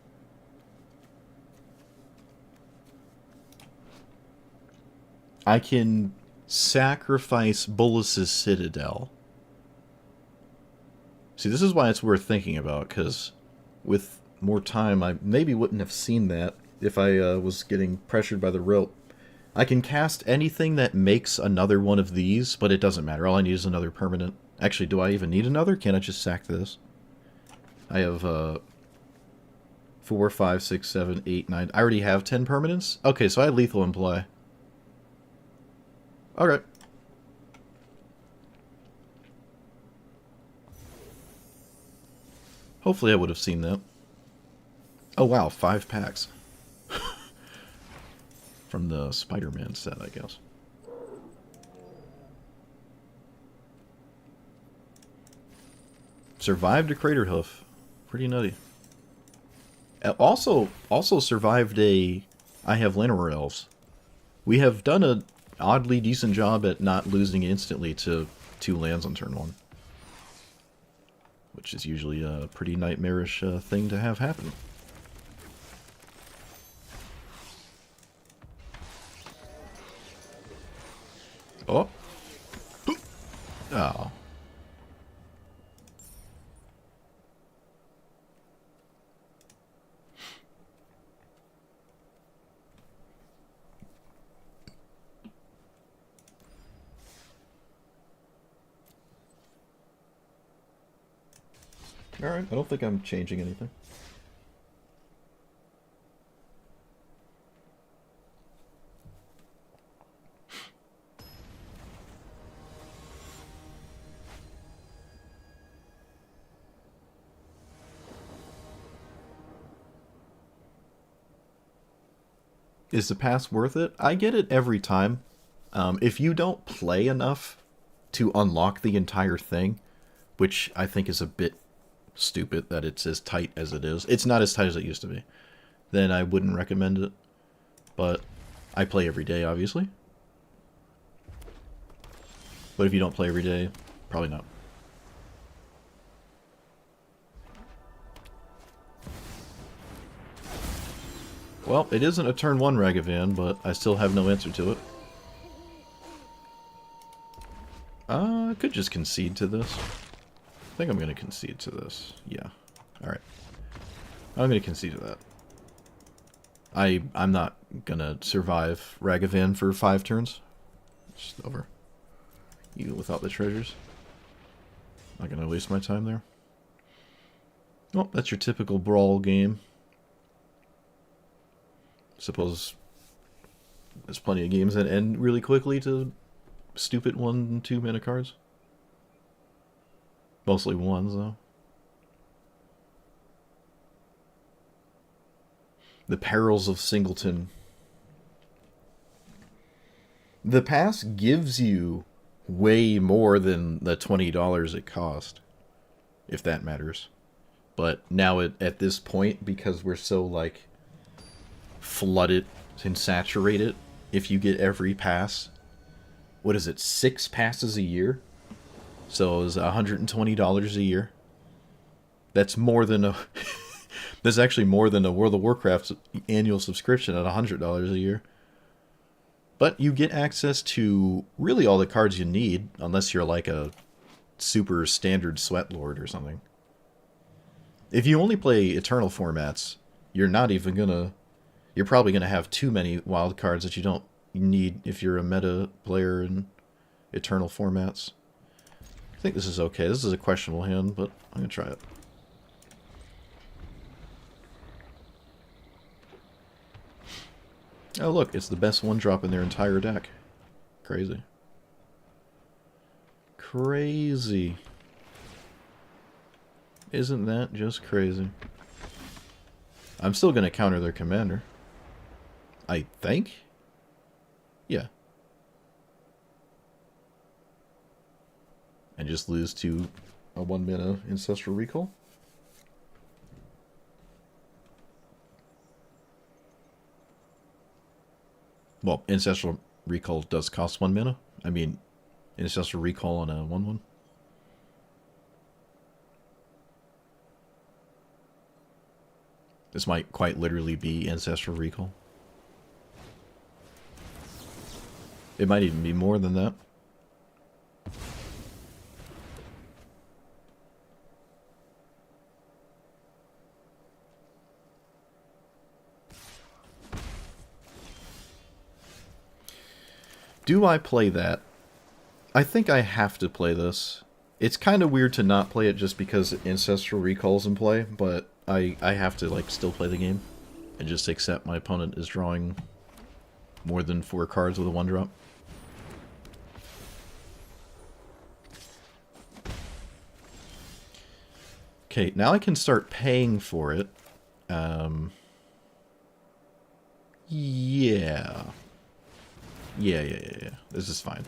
I can sacrifice Bolus's Citadel. See, this is why it's worth thinking about, because with more time, I maybe wouldn't have seen that if I was getting pressured by the rope. I can cast anything that makes another one of these, but it doesn't matter. All I need is another permanent. Actually, do I even need another? Can't I just sack this? I have 4, 5, 6, 7, 8, 9. I already have 10 permanents? Okay, so I had lethal in play. Alright. Hopefully I would have seen that. Oh wow, 5 packs. From the Spider-Man set, I guess. Survived a Crater Hoof. Pretty nutty. Also survived a... I have Llanowar Elves. We have done a oddly decent job at not losing instantly to 2 lands on turn 1. Which is usually a pretty nightmarish thing to have happen. Oh. Oh. Alright, I don't think I'm changing anything. Is the pass worth it? I get it every time. If you don't play enough to unlock the entire thing, which I think is a bit stupid that it's as tight as it is. It's not as tight as it used to be. Then I wouldn't recommend it. But I play every day, obviously. But if you don't play every day, probably not. Well, it isn't a turn 1 Ragavan, but I still have no answer to it. I could just concede to this. I think I'm going to concede to this. Yeah. Alright. I'm going to concede to that. I'm not going to survive Ragavan for 5 turns. Just over. Even without the treasures. Not going to waste my time there. Well, that's your typical brawl game. Suppose there's plenty of games that end really quickly to stupid 1 and 2 mana cards. Mostly 1s, though. The Perils of Singleton. The pass gives you way more than the $20 it cost, if that matters. But now at this point, because we're so, like, flooded and saturated, if you get every pass, what is it, 6 passes a year? So it was $120 a year. That's more than a This is actually more than a World of Warcraft annual subscription at $100 a year. But you get access to really all the cards you need, unless you're like a super standard sweat lord or something. If you only play Eternal formats, you're not even gonna... You're probably gonna have too many wild cards that you don't need if you're a meta player in Eternal formats. I think this is okay. This is a questionable hand, but I'm gonna try it. Oh look, it's the best one drop in their entire deck. Crazy. Crazy. Isn't that just crazy? I'm still gonna counter their commander. I think? Yeah. And just lose to a 1-mana Ancestral Recall? Well, Ancestral Recall does cost 1 mana. I mean, Ancestral Recall on a 1/1. This might quite literally be Ancestral Recall. It might even be more than that. Do I play that? I think I have to play this. It's kind of weird to not play it just because Ancestral Recall's in play, but I have to like still play the game and just accept my opponent is drawing more than 4 cards with a 1-drop. Okay, now I can start paying for it. Yeah. Yeah. This is fine.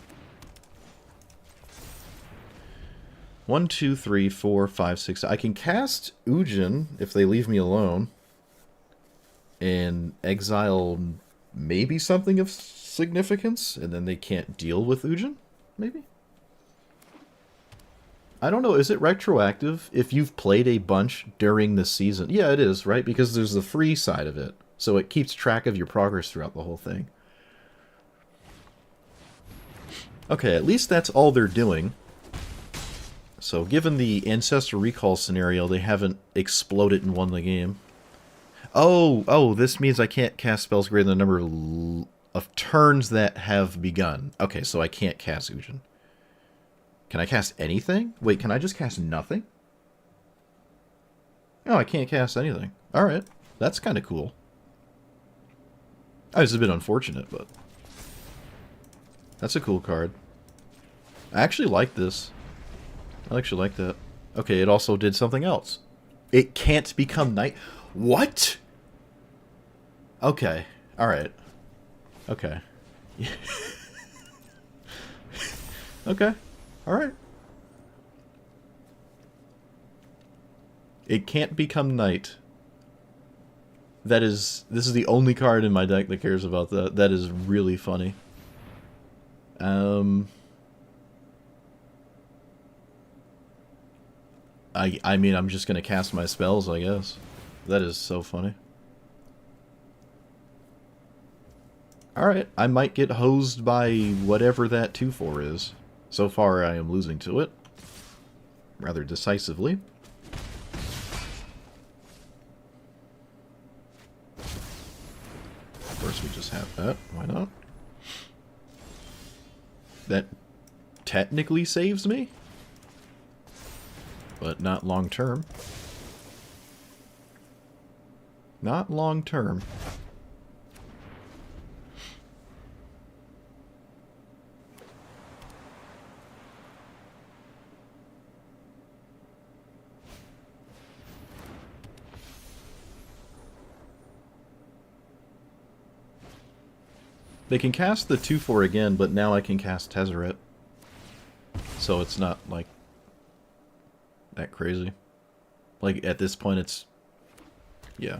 1, 2, 3, 4, 5, 6. I can cast Ujin if they leave me alone. And exile maybe something of significance. And then they can't deal with Ujin? Maybe? I don't know. Is it retroactive if you've played a bunch during the season? Yeah, it is, right? Because there's the free side of it. So it keeps track of your progress throughout the whole thing. Okay, at least that's all they're doing. So given the Ancestral Recall scenario, they haven't exploded and won the game. Oh, this means I can't cast spells greater than the number of turns that have begun. Okay, so I can't cast Ujin. Can I cast anything? Wait, can I just cast nothing? Oh, I can't cast anything. Alright, that's kind of cool. Oh, this is a bit unfortunate, but... That's a cool card. I actually like this. I actually like that. Okay, it also did something else. It can't become night. What? Okay. Alright. Okay. Okay. Alright. It can't become night. This is the only card in my deck that cares about that. That is really funny. I mean, I'm just gonna cast my spells, I guess. That is so funny. Alright, I might get hosed by whatever that 2/4 is. So far, I am losing to it. Rather decisively. Of course, we just have that. Why not? That technically saves me, but not long term. Not long term. They can cast the 2/4 again, but now I can cast Tezzeret. So it's not, like, that crazy. Like, at this point it's... Yeah.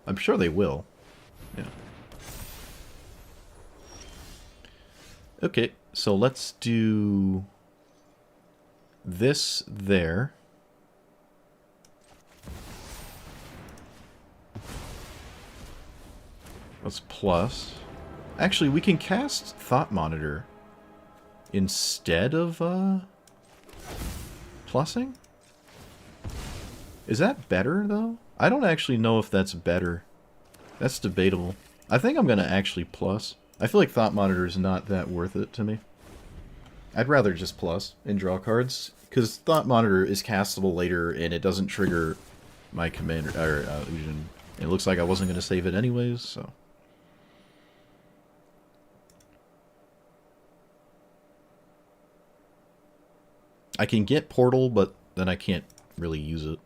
I'm sure they will. Yeah. Okay, so let's do... this there. Let's plus. Actually, we can cast Thought Monitor instead of plussing? Is that better, though? I don't actually know if that's better. That's debatable. I think I'm going to actually plus. I feel like Thought Monitor is not that worth it to me. I'd rather just plus and draw cards, because Thought Monitor is castable later, and it doesn't trigger my commander, or illusion. It looks like I wasn't going to save it anyways, so... I can get Portal, but then I can't really use it.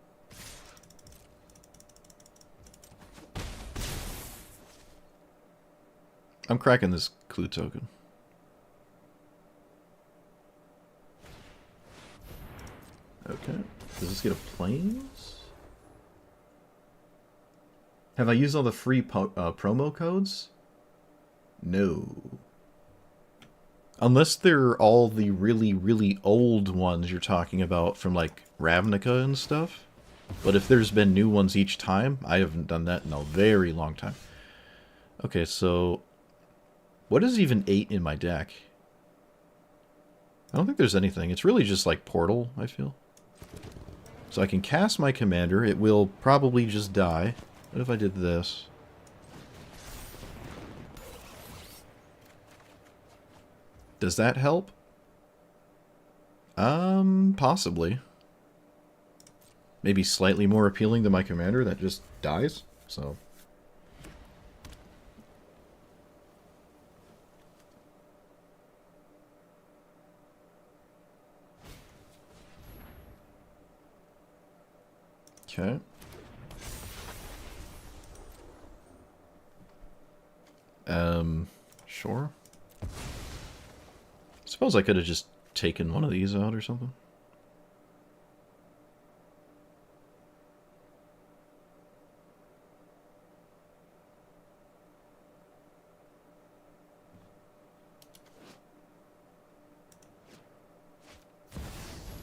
I'm cracking this clue token. Okay. Does this get a planes? Have I used all the free promo codes? No. Unless they're all the really, really old ones you're talking about from, like, Ravnica and stuff. But if there's been new ones each time, I haven't done that in a very long time. Okay, so... what is even 8 in my deck? I don't think there's anything. It's really just, like, Portal, I feel. So I can cast my commander. It will probably just die. What if I did this? Does that help? Possibly. Maybe slightly more appealing than my commander that just dies, so... Okay. Sure. Suppose I could have just taken one of these out or something.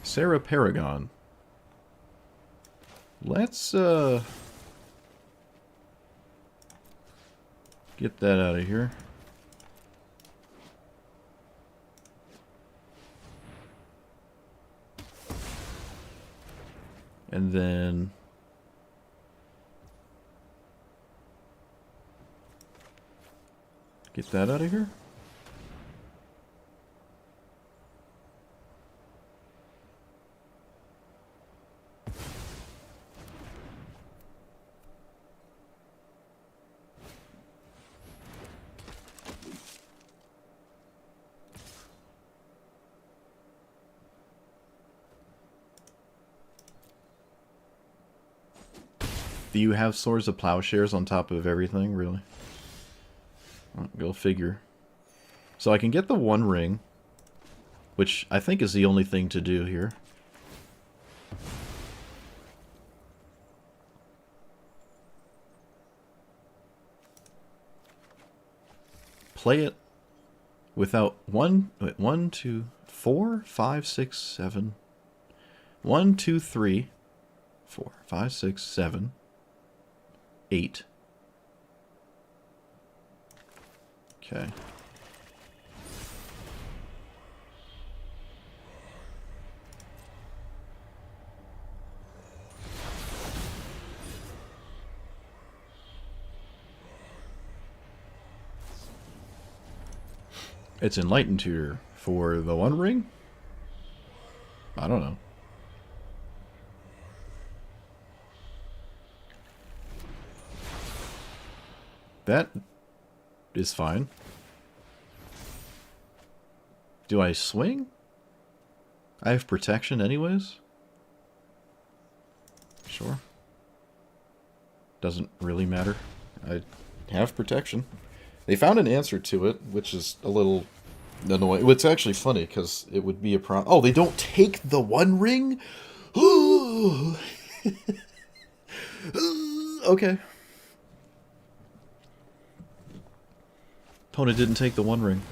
Sarah Paragon. Let's, get that out of here. And then... get that out of here. Do you have Swords of Plowshares on top of everything, really? Well, go figure. So I can get the One Ring, which I think is the only thing to do here. Play it without 1, 2, 4, 5, 6, 7. 1, 2, 3, 4, 5, 6, 7. 8. Okay. It's Enlightened Tutor for the One Ring? I don't know. That is fine. Do I swing? I have protection anyways? Sure. Doesn't really matter. I have protection. They found an answer to it, which is a little annoying. It's actually funny, because it would be a problem. Oh, they don't take the One Ring? Okay. Opponent didn't take the One Ring.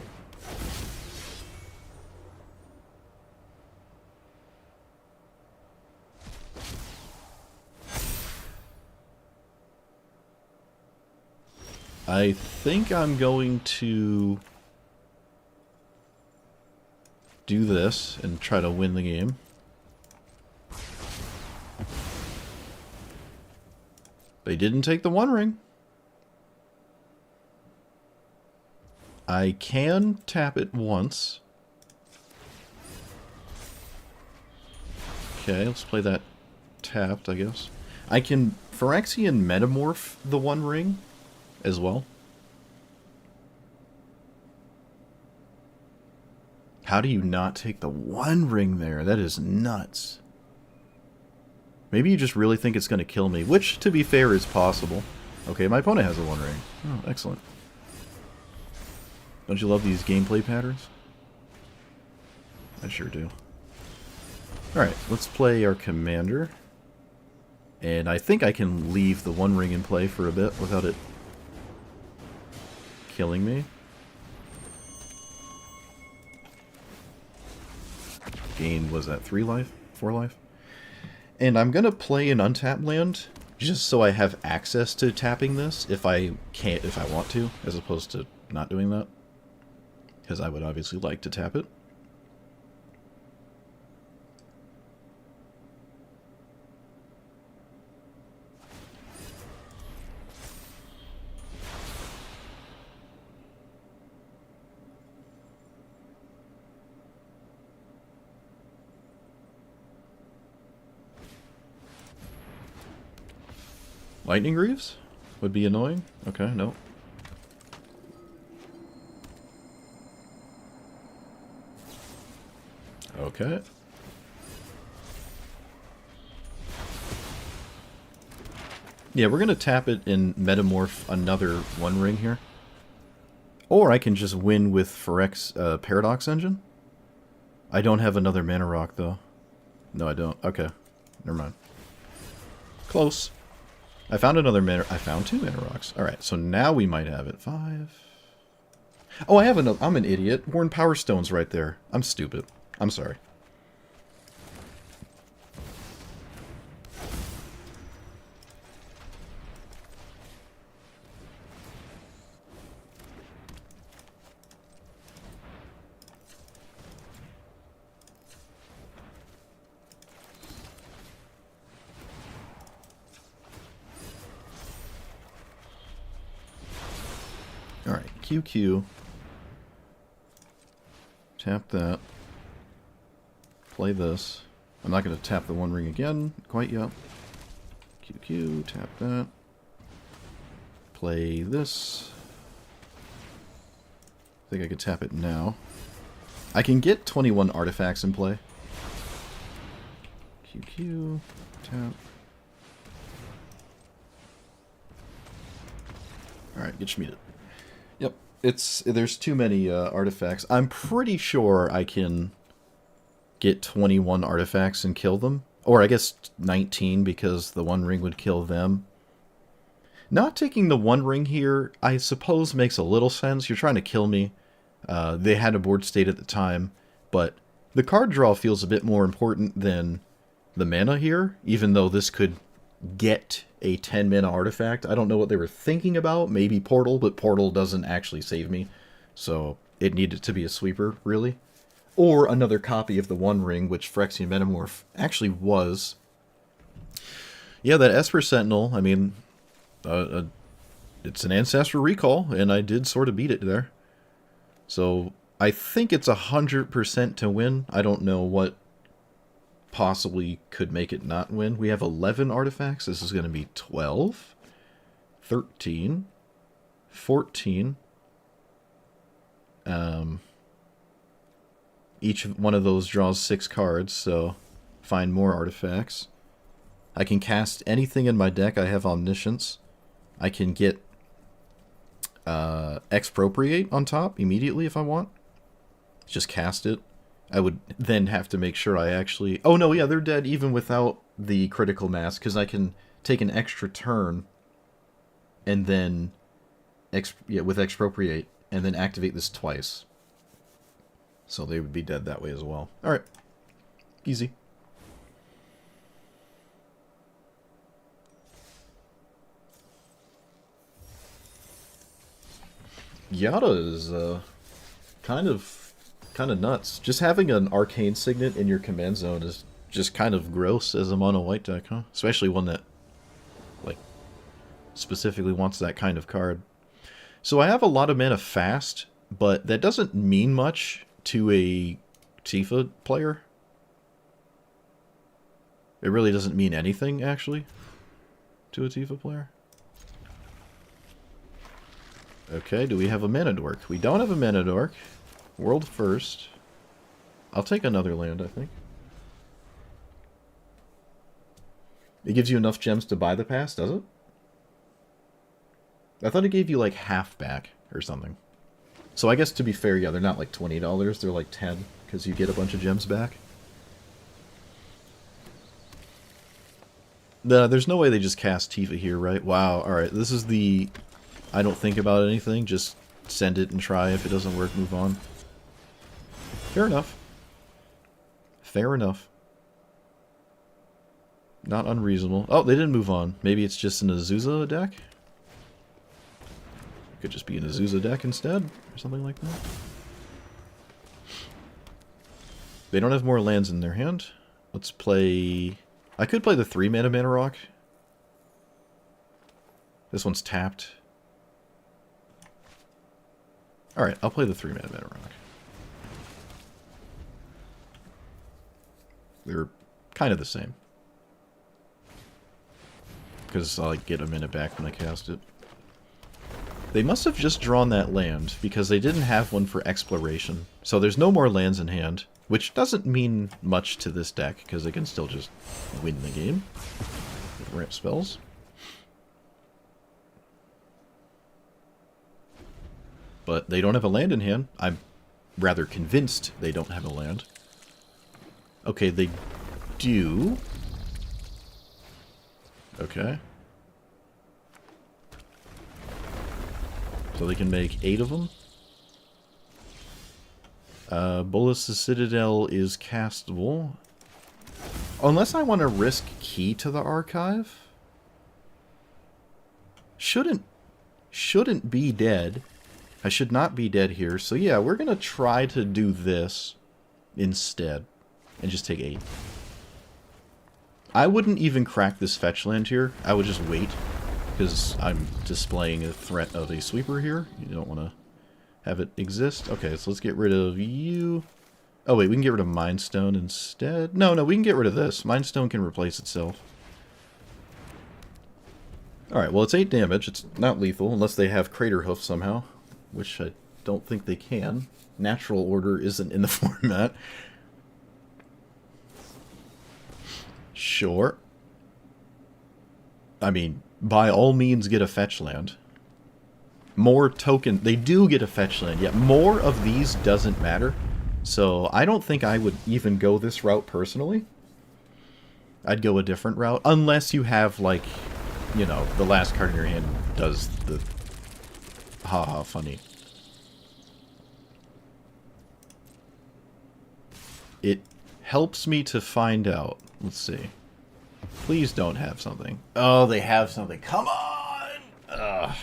I think I'm going to do this and try to win the game. They didn't take the One Ring. I can tap it once. Okay, let's play that tapped, I guess. I can Phyrexian Metamorph the One Ring as well. How do you not take the One Ring there? That is nuts. Maybe you just really think it's going to kill me, which, to be fair, is possible. Okay, my opponent has a One Ring. Oh, excellent. Don't you love these gameplay patterns? I sure do. Alright, let's play our commander. And I think I can leave the One Ring in play for a bit without it killing me. Gain, was that 3 life? 4 life? And I'm gonna play an untapped land just so I have access to tapping this if I want to, as opposed to not doing that. Because I would obviously like to tap it. Lightning Greaves would be annoying. Okay, no. Okay. Yeah, we're going to tap it and metamorph another One Ring here. Or I can just win with Phyrex Paradox Engine. I don't have another Mana Rock, though. No, I don't. Okay. Never mind. Close. I found another Mana... I found 2 Mana Rocks. Alright, so now we might have it. 5... Oh, I have another... I'm an idiot. Worn Power Stone's right there. I'm stupid. I'm sorry. Alright, QQ. Tap that. Play this. I'm not going to tap the One Ring again quite yet. QQ, tap that. Play this. I think I could tap it now. I can get 21 artifacts in play. QQ, tap. Alright, get Schmieded. Yep, there's too many artifacts. I'm pretty sure I can get 21 artifacts and kill them. Or I guess 19 because the One Ring would kill them. Not taking the One Ring here, I suppose, makes a little sense. You're trying to kill me. They had a board state at the time, but the card draw feels a bit more important than the mana here, even though this could get a 10 mana artifact. I don't know what they were thinking about. Maybe Portal, but Portal doesn't actually save me. So it needed to be a sweeper, really. Or another copy of the One Ring, which Phyrexian Metamorph actually was. Yeah, that Esper Sentinel, I mean, it's an Ancestral Recall, and I did sort of beat it there. So I think it's 100% to win. I don't know what possibly could make it not win. We have 11 artifacts. This is going to be 12, 13, 14. Each one of those draws 6 cards, so find more artifacts. I can cast anything in my deck. I have Omniscience. I can get Expropriate on top immediately if I want. Just cast it. I would then have to make sure I actually... Oh, no, yeah, they're dead even without the critical mass, because I can take an extra turn and then... with Expropriate, and then activate this twice. So they would be dead that way as well. Alright. Easy. Yada is kind of nuts. Just having an arcane signet in your command zone is just kind of gross as a mono white deck, huh? Especially one that like specifically wants that kind of card. So I have a lot of mana fast, but that doesn't mean much to a Tifa player. It really doesn't mean anything, actually, to a Tifa player. Okay, do we have a mana dork? We don't have a mana dork. World first. I'll take another land, I think. It gives you enough gems to buy the pass, does it? I thought it gave you like half back or something. So I guess to be fair, yeah, they're not like $20, they're like 10 because you get a bunch of gems back. There's no way they just cast Tifa here, right? Wow, alright, this is the I don't think about anything, just send it and try. If it doesn't work, move on. Fair enough. Fair enough. Not unreasonable. Oh, they didn't move on. Maybe it's just an Azusa deck? Could just be an Azusa deck instead, or something like that. They don't have more lands in their hand. Let's play... I could play the 3-mana Mana Rock. This one's tapped. Alright, I'll play the 3-mana Mana Rock. They're kind of the same. Because I'll like, get a minute back when I cast it. They must have just drawn that land, because they didn't have one for exploration. So there's no more lands in hand, which doesn't mean much to this deck, because they can still just win the game with ramp spells. But they don't have a land in hand. I'm rather convinced they don't have a land. Okay, they do. Okay. So they can make 8 of them. Bolas' Citadel is castable. Unless I want to risk Key to the Archive. Shouldn't be dead. I should not be dead here. So yeah, we're going to try to do this instead. And just take 8. I wouldn't even crack this fetch land here. I would just wait. Because I'm displaying a threat of a sweeper here. You don't want to have it exist. Okay, so let's get rid of you. Oh wait, we can get rid of Mind Stone instead. No, we can get rid of this. Mind Stone can replace itself. Alright, well it's 8 damage. It's not lethal unless they have Crater Hoof somehow. Which I don't think they can. Natural Order isn't in the format. Sure. I mean, by all means get a fetch land. More token... They do get a fetch land, yet more of these doesn't matter. So I don't think I would even go this route personally. I'd go a different route. Unless you have, like, you know, the last card in your hand does the... Haha, funny. It helps me to find out. Let's see. Please don't have something. Oh, they have something. Come on! Ugh.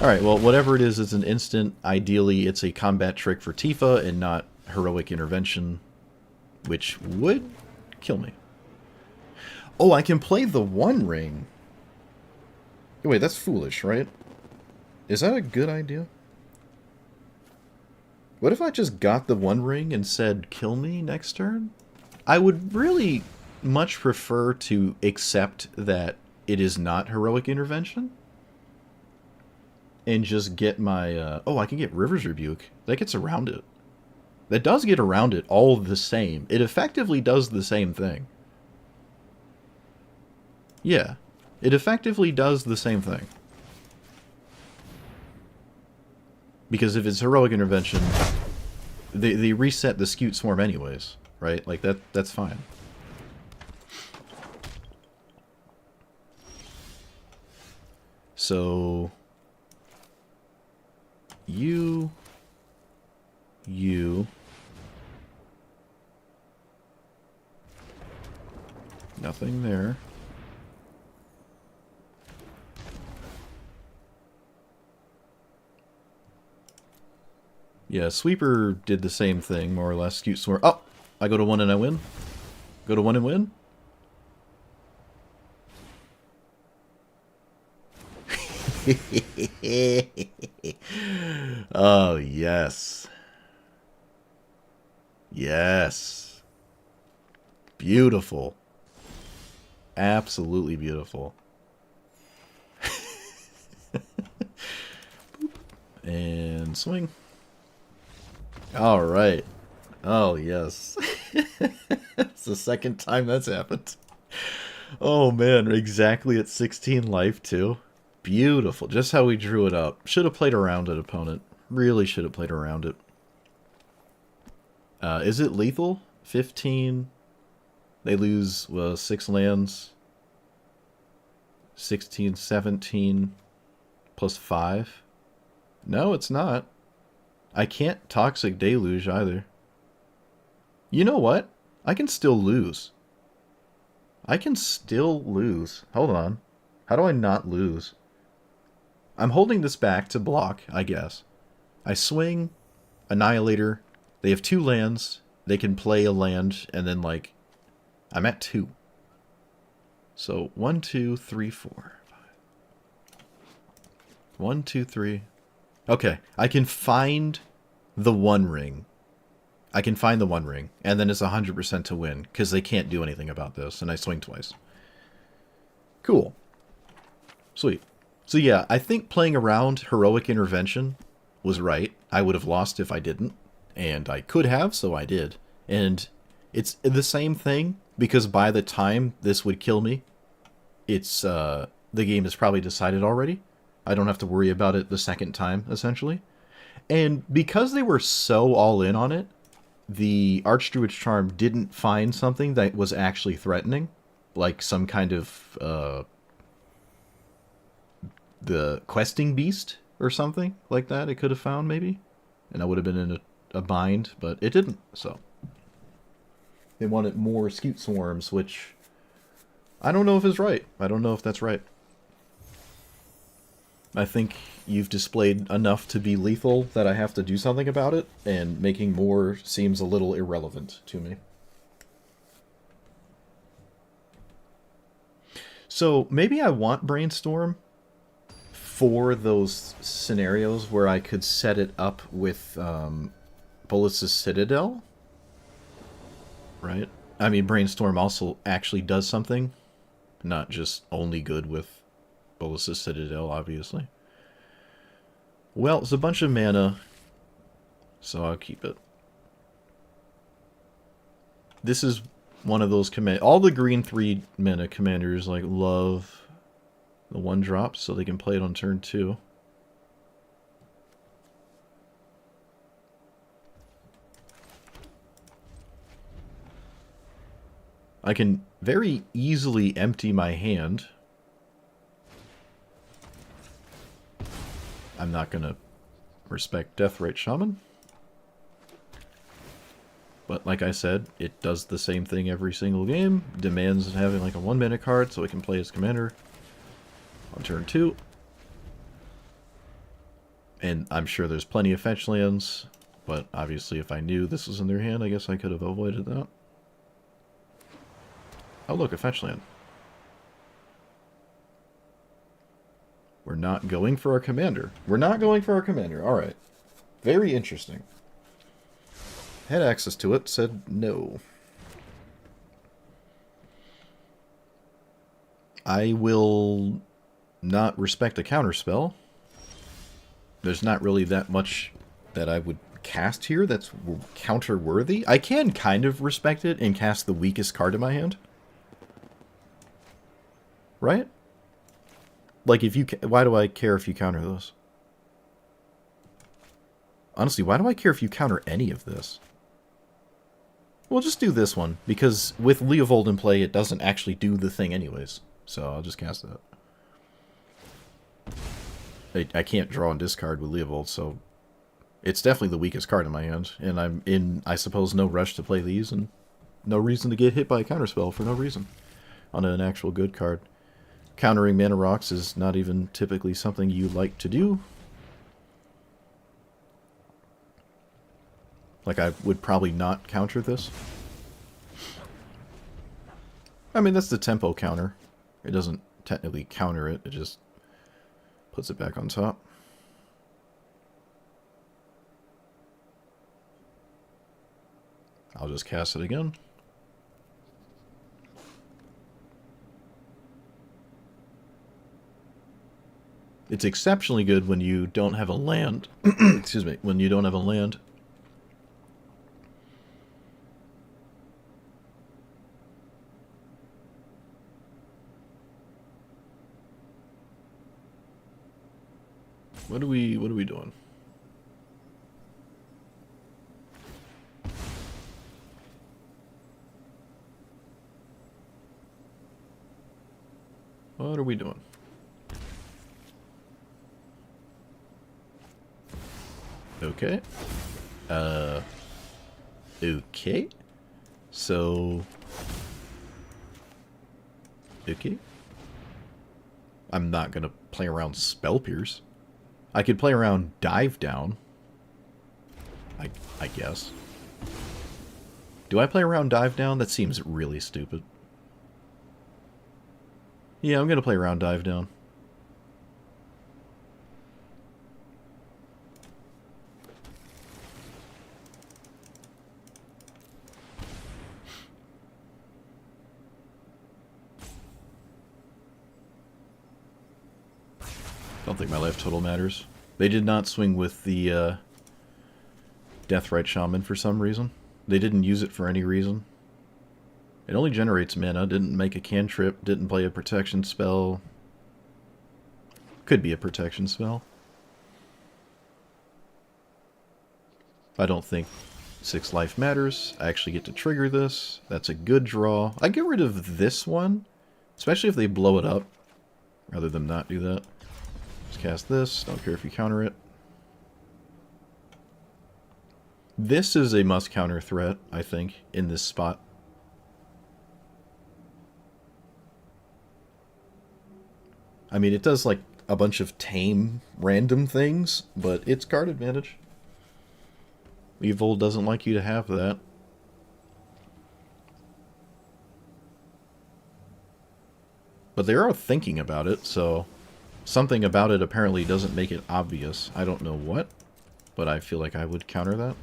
Alright, well, whatever it is, it's an instant. Ideally, it's a combat trick for Tifa and not heroic intervention, which would kill me. Oh, I can play the One Ring. Wait, that's foolish, right? Is that a good idea? What if I just got the One Ring and said, kill me next turn? I would really much prefer to accept that it is not heroic intervention. And just get my... oh, I can get River's Rebuke. That gets around it. That does get around it all the same. It effectively does the same thing. Yeah. It effectively does the same thing. Because if it's heroic intervention, they reset the Skewed Swarm anyways, right? Like, that's fine. So... You... Nothing there. Yeah, Sweeper did the same thing, more or less. Scute Swarm. Oh! I go to 1 and I win? Go to 1 and win? Oh, yes. Yes. Beautiful. Absolutely beautiful. And swing. Alright. Oh, yes. It's the second time that's happened. Oh, man. Exactly at 16 life, too. Beautiful. Just how we drew it up. Should have played around it, opponent. Really should have played around it. Is it lethal? 15. They lose 6 lands. 16, 17. Plus 5. No, it's not. I can't Toxic Deluge either. You know what? I can still lose. I can still lose. Hold on. How do I not lose? I'm holding this back to block, I guess. I swing, Annihilator. They have 2 lands. They can play a land, and then, like, I'm at 2. So, 1, 2, 3, 4, 5. 1, 2, 3. Okay, I can find the 1 ring. I can find the 1 ring, and then it's 100% to win, because they can't do anything about this, and I swing twice. Cool. Sweet. So yeah, I think playing around Heroic Intervention was right. I would have lost if I didn't, and I could have, so I did. And it's the same thing, because by the time this would kill me, it's the game is probably decided already. I don't have to worry about it the second time, essentially. And because they were so all in on it, the Archdruid's Charm didn't find something that was actually threatening, like some kind of the questing beast or something like that. It could have found, maybe, and I would have been in a bind, but it didn't. So they wanted more Scute Swarms, which I don't know if is right. I don't know if that's right. I think you've displayed enough to be lethal that I have to do something about it, and making more seems a little irrelevant to me. So maybe I want Brainstorm for those scenarios where I could set it up with Bolas' Citadel, right? I mean, Brainstorm also actually does something, not just only good with Bolas' Citadel, obviously. Well, it's a bunch of mana, so I'll keep it. This is one of those command. All the green 3 mana commanders like love the 1-drop, so they can play it on turn 2. I can very easily empty my hand. I'm not going to respect Deathrite Shaman. But like I said, it does the same thing every single game. Demands having like a 1-mana card so it can play as commander on turn 2. And I'm sure there's plenty of fetch lands, but obviously if I knew this was in their hand, I guess I could have avoided that. Oh look, a fetch land. We're not going for our commander. We're not going for our commander. Alright. Very interesting. Had access to it, said no. I will not respect a counterspell. There's not really that much that I would cast here that's counter-worthy. I can kind of respect it and cast the weakest card in my hand. Right? Like, if you... Why do I care if you counter those? Honestly, why do I care if you counter any of this? We'll just do this one, because with Leovold in play, it doesn't actually do the thing anyways. So I'll just cast that. I can't draw and discard with Leovold, so it's definitely the weakest card in my hand. And I'm in, I suppose, no rush to play these, and no reason to get hit by a counterspell for no reason on an actual good card. Countering Mana Rocks is not even typically something you like to do. Like, I would probably not counter this. I mean, that's the tempo counter. It doesn't technically counter it, it just puts it back on top. I'll just cast it again. It's exceptionally good when you don't have a land. Excuse me, when you don't have a land. What are we doing? What are we doing? Okay. Okay. So... Okay. I'm not gonna play around Spell Pierce. I could play around Dive Down. I guess. Do I play around Dive Down? That seems really stupid. Yeah, I'm gonna play around Dive Down. Don't think my life total matters. They did not swing with the Deathrite Shaman for some reason. They didn't use it for any reason. It only generates mana, didn't make a cantrip, didn't play a protection spell. Could be a protection spell. I don't think 6 life matters. I actually get to trigger this. That's a good draw. I get rid of this one, especially if they blow it up, rather than not do that. Just cast this. Don't care if you counter it. This is a must counter threat, I think, in this spot. I mean, it does like a bunch of tame random things, but it's card advantage. Evil doesn't like you to have that. But they are thinking about it, so something about it apparently doesn't make it obvious. I don't know what, but I feel like I would counter that.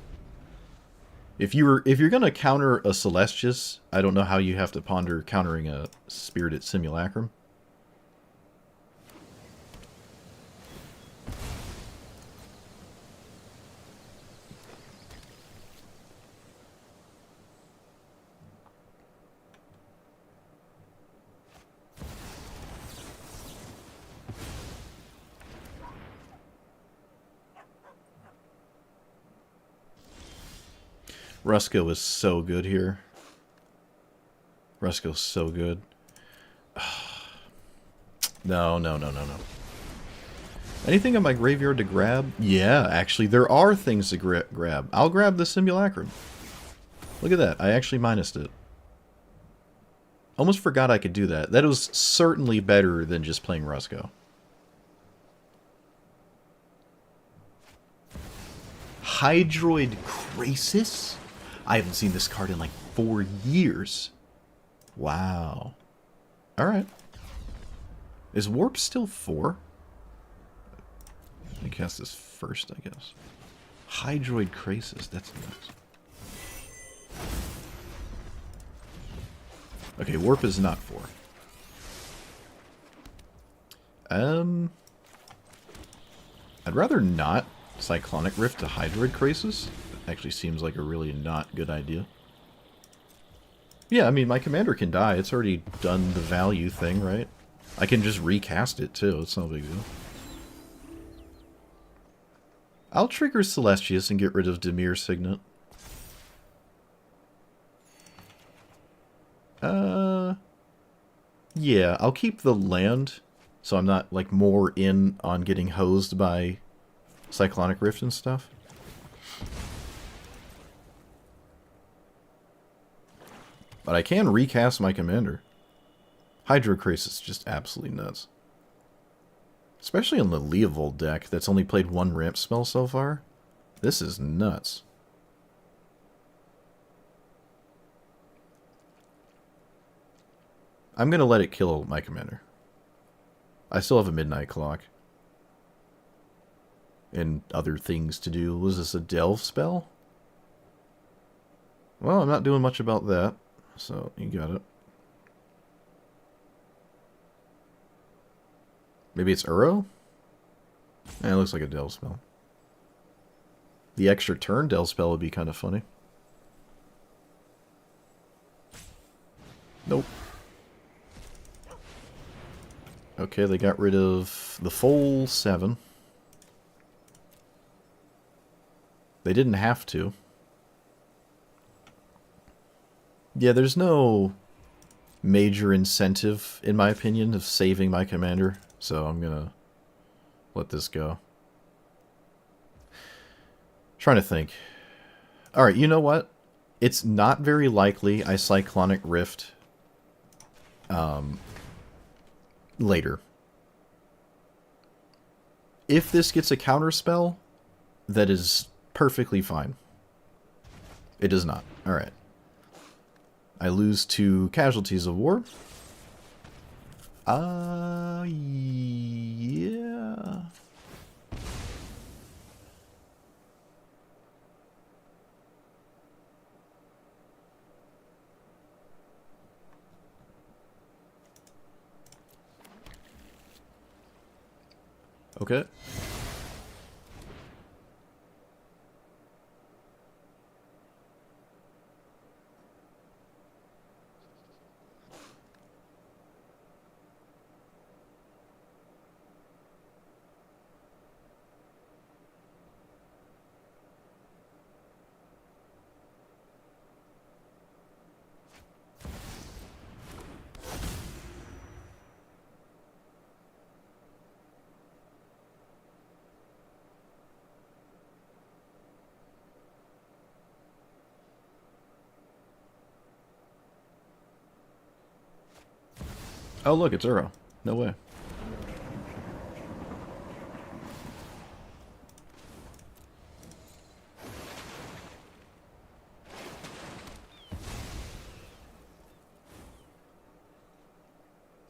If you're gonna counter a Celestius, I don't know how you have to ponder countering a Spirited Simulacrum. Rusko is so good here. Rusko's so good. No. Anything in my graveyard to grab? Yeah, actually, there are things to grab. I'll grab the Simulacrum. Look at that. I actually minused it. Almost forgot I could do that. That was certainly better than just playing Rusko. Hydroid Krasis? I haven't seen this card in like 4 years. Wow. Alright. Is Warp still 4? Let me cast this first, I guess. Hydroid Krasis, that's nice. Okay, Warp is not 4. I'd rather not Cyclonic Rift to Hydroid Krasis. It actually seems like a really not good idea. Yeah, I mean, my commander can die. It's already done the value thing, right? I can just recast it, too. It's no big deal. I'll trigger Celestius and get rid of Dimir Signet. Yeah, I'll keep the land, so I'm not, like, more in on getting hosed by Cyclonic Rift and stuff. But I can recast my commander. Hydrocrasis is just absolutely nuts. Especially on the Leovold deck that's only played 1 ramp spell so far. This is nuts. I'm going to let it kill my commander. I still have a midnight clock. And other things to do. Was this a delve spell? Well, I'm not doing much about that. So, you got it. Maybe it's Uro? Eh, it looks like a delve spell. The extra turn delve spell would be kind of funny. Nope. Okay, they got rid of the full 7. They didn't have to. Yeah, there's no major incentive, in my opinion, of saving my commander, so I'm gonna let this go. Trying to think. Alright, you know what? It's not very likely I Cyclonic Rift later. If this gets a counterspell, that is perfectly fine. It does not. Alright. I lose to Casualties of War. Yeah. Okay. Oh, look, it's Uro. No way.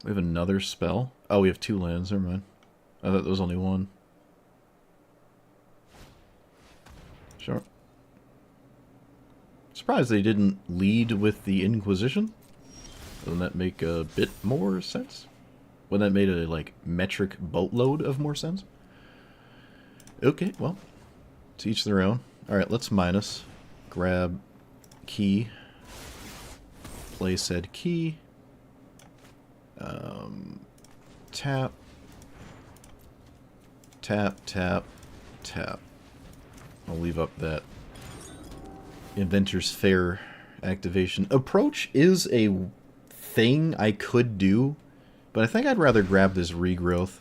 We have another spell? Oh, we have 2 lands. Never mind. I thought there was only 1. Sure. Surprised they didn't lead with the Inquisition. Doesn't that make a bit more sense? Wouldn't that made a, like, metric boatload of more sense? Okay, well, to each their own. Alright, let's minus. Grab key. Play said key. Tap. Tap, tap, tap. I'll leave up that Inventor's Fair activation. Approach is a thing I could do, but I think I'd rather grab this regrowth.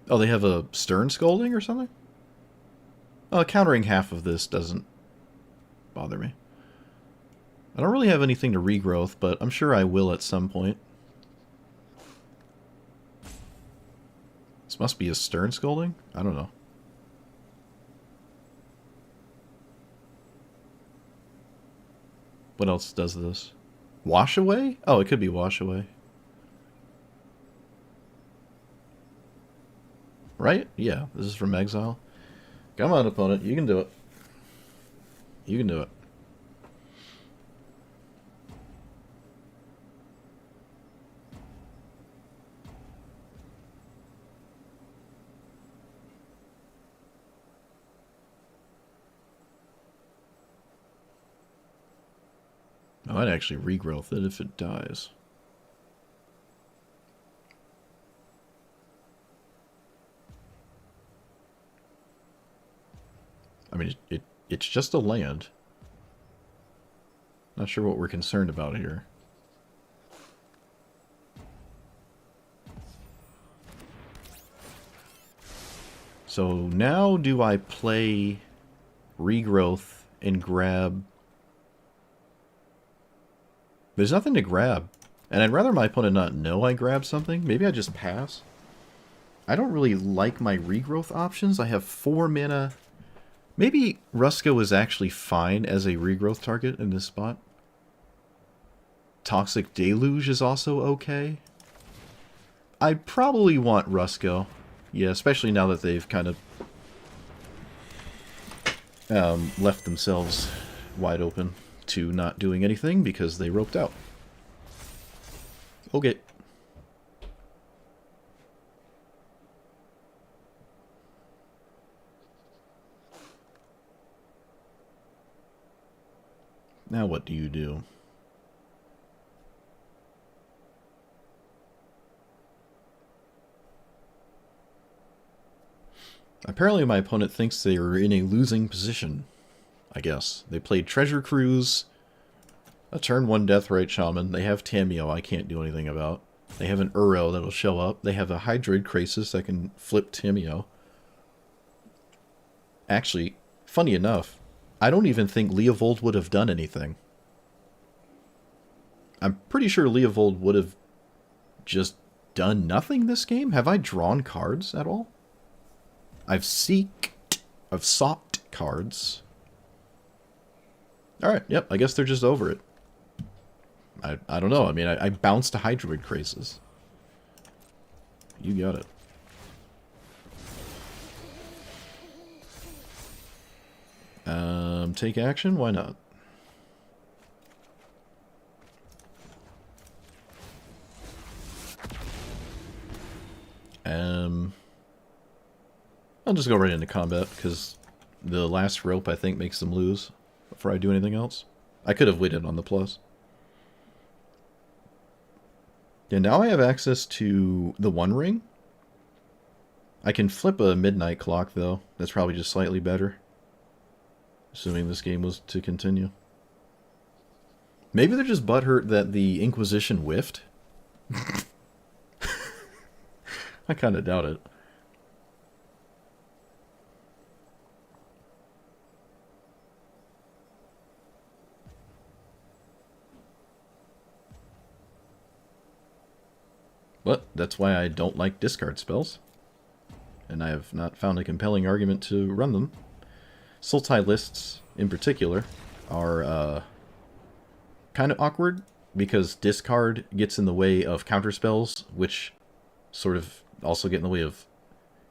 Oh, they have a Stern Scolding or something? Oh, countering half of this doesn't bother me. I don't really have anything to regrowth, but I'm sure I will at some point. This must be a Stern Scolding? I don't know. What else does this? Wash Away? Oh, it could be Wash Away. Right? Yeah, this is from Exile. Come on, opponent. You can do it. You can do it. I might actually regrowth it if it dies. I mean, it's just a land. Not sure what we're concerned about here. So now do I play regrowth and grab... There's nothing to grab. And I'd rather my opponent not know I grabbed something. Maybe I just pass. I don't really like my regrowth options. I have 4 mana Maybe Rusko is actually fine as a regrowth target in this spot. Toxic Deluge is also okay. I'd probably want Rusko. Yeah, especially now that they've kind of left themselves wide open to not doing anything because they roped out. Okay. Now what do you do? Apparently my opponent thinks they are in a losing position. I guess. They played Treasure Cruise, a turn 1 Deathrite Shaman. They have Tameo I can't do anything about. They have an Uro that'll show up. They have a Hydroid Krasis that can flip Tameo. Actually, funny enough, I don't even think Leovold would have done anything. I'm pretty sure Leovold would have just done nothing this game. Have I drawn cards at all? I've sought cards. Alright, yep, I guess they're just over it. I don't know, I mean, I bounced a Hydroid Krasis. You got it. Take action? Why not? I'll just go right into combat, because the last rope, I think, makes them lose before I do anything else. I could have waited on the plus. Yeah, now I have access to the One Ring. I can flip a Midnight Clock, though. That's probably just slightly better. Assuming this game was to continue. Maybe they're just butthurt that the Inquisition whiffed? I kind of doubt it. But that's why I don't like discard spells. And I have not found a compelling argument to run them. Sultai lists, in particular, are kind of awkward, because discard gets in the way of counterspells, which sort of also get in the way of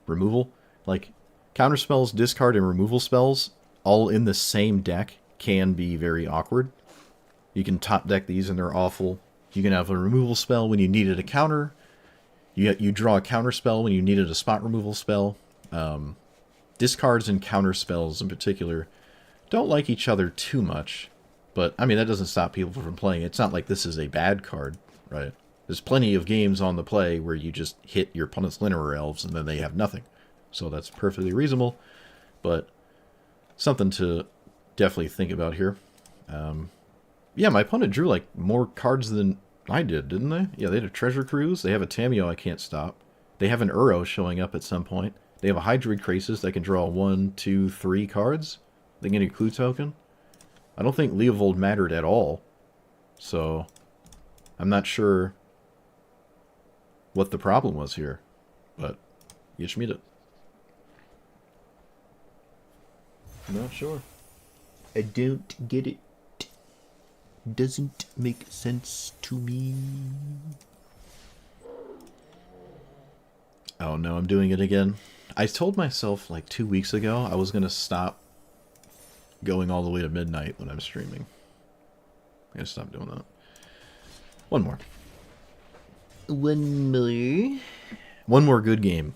removal. Like, counterspells, discard, and removal spells, all in the same deck, can be very awkward. You can top deck these and they're awful. You can have a removal spell when you needed a counter. You draw a counter spell when you needed a spot removal spell. Discards and counter spells in particular don't like each other too much. But, I mean, that doesn't stop people from playing. It's not like this is a bad card, right? There's plenty of games on the play where you just hit your opponent's Linear Elves and then they have nothing. So that's perfectly reasonable, but something to definitely think about here. Yeah, my opponent drew, like, more cards than I did, didn't they? Yeah, they had a Treasure Cruise. They have a Tameo I can't stop. They have an Uro showing up at some point. They have a Hydroid Krasis that can draw 1, 2, 3 cards. They get a clue token. I don't think Leovold mattered at all. So, I'm not sure what the problem was here. But, you should meet it. Not sure. I don't get it. Doesn't make sense to me. Oh no, I'm doing it again. I told myself like 2 weeks ago I was going to stop going all the way to midnight when I'm streaming. I'm going to stop doing that. One more. One more. One more good game.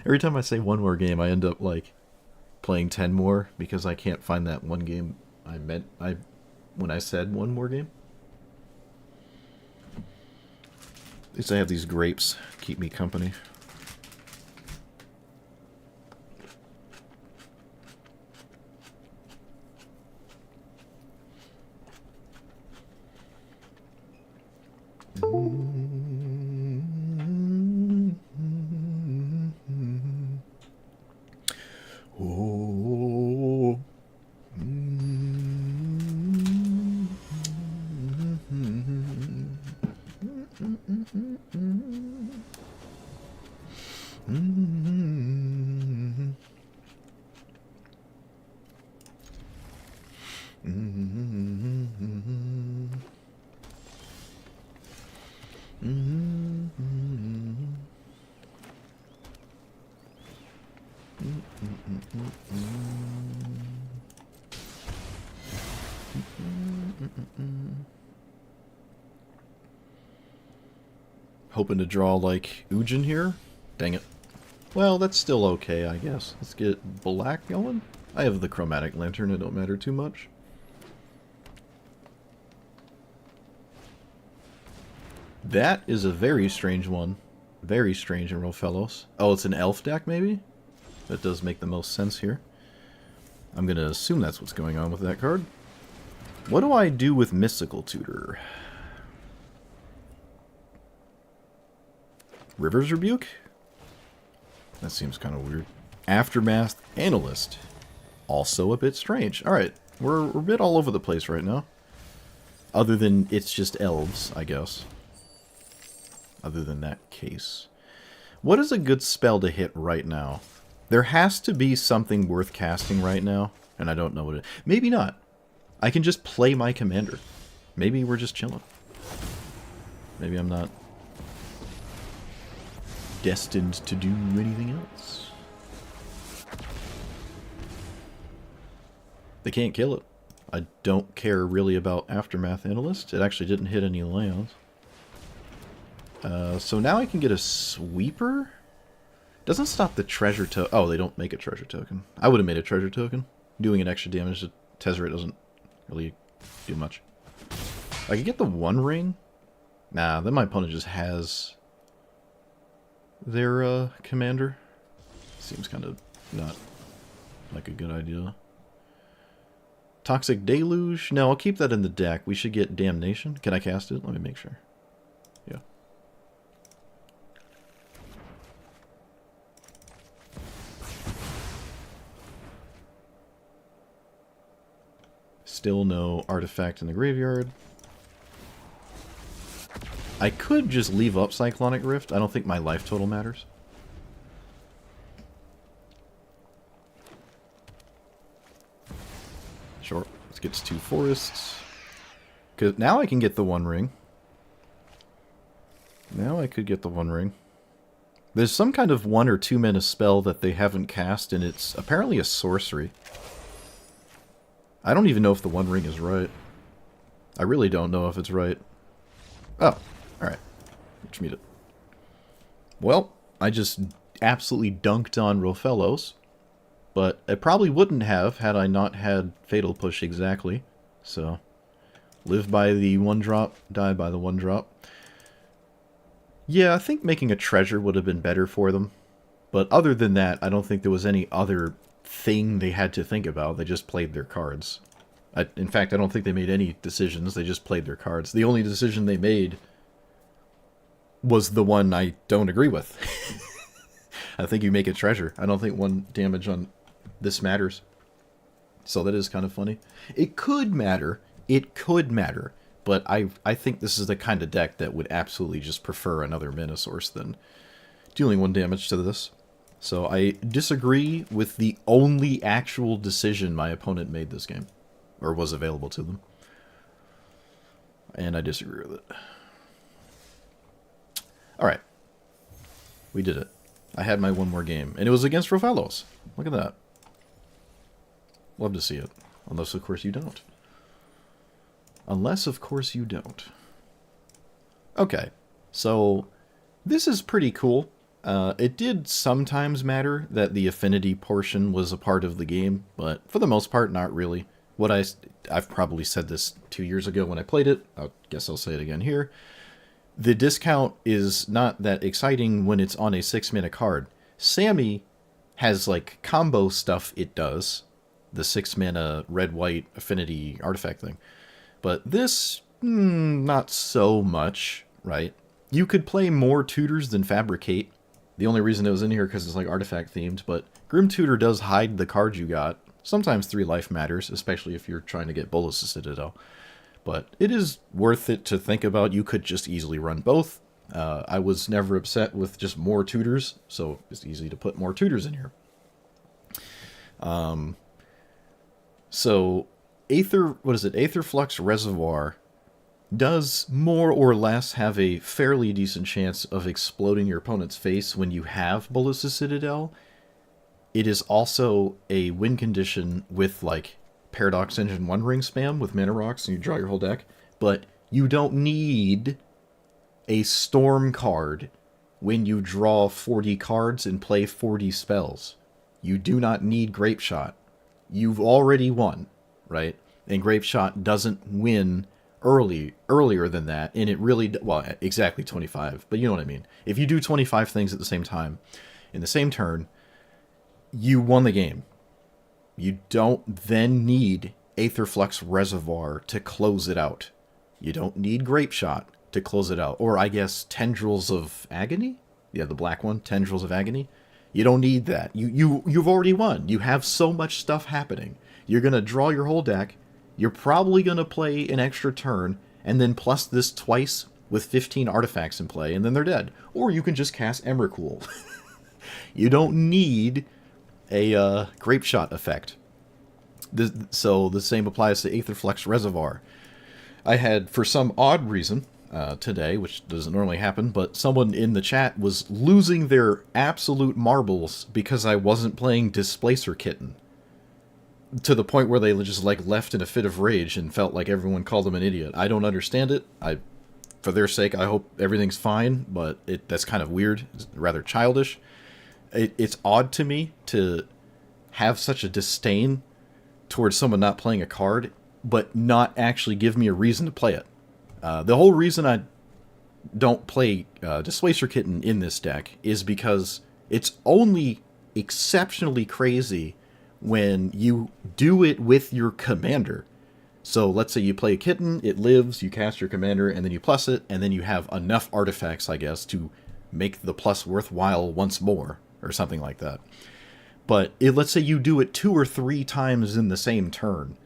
Every time I say one more game, I end up like playing 10 more because I can't find that one game I meant when I said one more game. At least I have these grapes keep me company. Oh. Hoping to draw like Ujin here. Dang it. Well, that's still okay, I guess. Let's get black going. I have the chromatic lantern, it don't matter too much. That is a very strange one. Very strange in Rofellos. Oh, it's an elf deck, maybe? That does make the most sense here. I'm going to assume that's what's going on with that card. What do I do with Mystical Tutor? River's Rebuke? That seems kind of weird. Aftermath Analyst. Also a bit strange. Alright, we're a bit all over the place right now. Other than it's just elves, I guess. Other than that case. What is a good spell to hit right now? There has to be something worth casting right now, and I don't know what it is. Maybe not. I can just play my commander. Maybe we're just chilling. Maybe I'm not destined to do anything else. They can't kill it. I don't care really about Aftermath Analyst. It actually didn't hit any lands. So now I can get a Sweeper? Doesn't stop the treasure token. Oh, they don't make a treasure token. I would have made a treasure token. Doing an extra damage to Tezzeret doesn't really do much. I could get the One Ring. Nah, then my opponent just has their commander. Seems kind of not like a good idea. Toxic Deluge? No, I'll keep that in the deck. We should get Damnation. Can I cast it? Let me make sure. Yeah. Still no artifact in the graveyard. I could just leave up Cyclonic Rift. I don't think my life total matters. Sure. Let's get to 2 forests. Because now I can get the One Ring. Now I could get the One Ring. There's some kind of 1 or 2 mana spell that they haven't cast, and it's apparently a sorcery. I don't even know if the One Ring is right. I really don't know if it's right. Oh, alright. Which meet it. Well, I just absolutely dunked on Rofellos. But I probably wouldn't have had I not had Fatal Push exactly. So, live by the 1-drop, die by the 1-drop. Yeah, I think making a treasure would have been better for them. But other than that, I don't think there was any other thing they had to think about. They just played their cards. In fact, I don't think they made any decisions. They just played their cards. The only decision they made was the one I don't agree with. I think you make a treasure. I don't think 1 damage on this matters. So that is kind of funny. It could matter. It could matter. But I think this is the kind of deck that would absolutely just prefer another mana source than dealing 1 damage to this. So I disagree with the only actual decision my opponent made this game. Or was available to them. And I disagree with it. Alright. We did it. I had my 1 more game. And it was against Rofellos. Look at that. Love to see it. Unless, of course, you don't. Unless, of course, you don't. Okay. So, this is pretty cool. It did sometimes matter that the affinity portion was a part of the game, but for the most part, not really. I've probably said this 2 years ago when I played it. I guess I'll say it again here. The discount is not that exciting when it's on a 6-mana card. Sammy has, like, combo stuff it does. The 6-mana red-white affinity artifact thing. But this, not so much, right? You could play more tutors than Fabricate. The only reason it was in here because it's, like, artifact-themed, but Grim Tutor does hide the cards you got. Sometimes 3 life matters, especially if you're trying to get Bolas' Citadel. But it is worth it to think about. You could just easily run both. I was never upset with just more tutors, so it's easy to put more tutors in here. So Aetherflux Reservoir does more or less have a fairly decent chance of exploding your opponent's face when you have Ballista Citadel. It is also a win condition with, like, Paradox Engine 1 ring spam with mana rocks and you draw your whole deck, but you don't need a Storm card when you draw 40 cards and play 40 spells. You do not need Grape Shot. You've already won, right? And Grape Shot doesn't win earlier than that, and it really, well, exactly 25, but you know what I mean. If you do 25 things at the same time, in the same turn, you won the game. You don't then need Aetherflux Reservoir to close it out. You don't need Grape Shot to close it out. Or I guess Tendrils of Agony? Yeah, the black one, Tendrils of Agony. You don't need that. You've already won. You have so much stuff happening. You're going to draw your whole deck. You're probably going to play an extra turn, and then plus this twice with 15 artifacts in play, and then they're dead. Or you can just cast Emrakul. You don't need a Grape Shot effect. So the same applies to Aetherflux Reservoir. I had, for some odd reason, today, which doesn't normally happen, but someone in the chat was losing their absolute marbles because I wasn't playing Displacer Kitten. To the point where they just, like, left in a fit of rage and felt like everyone called them an idiot. I don't understand it. For their sake, I hope everything's fine, but that's kind of weird. It's rather childish. It's odd to me to have such a disdain towards someone not playing a card, but not actually give me a reason to play it. The whole reason I don't play Displacer Kitten in this deck is because it's only exceptionally crazy when you do it with your commander. So let's say you play a kitten, it lives, you cast your commander, and then you plus it, and then you have enough artifacts, I guess, to make the plus worthwhile once more, or something like that. But let's say you do it 2 or 3 times in the same turn.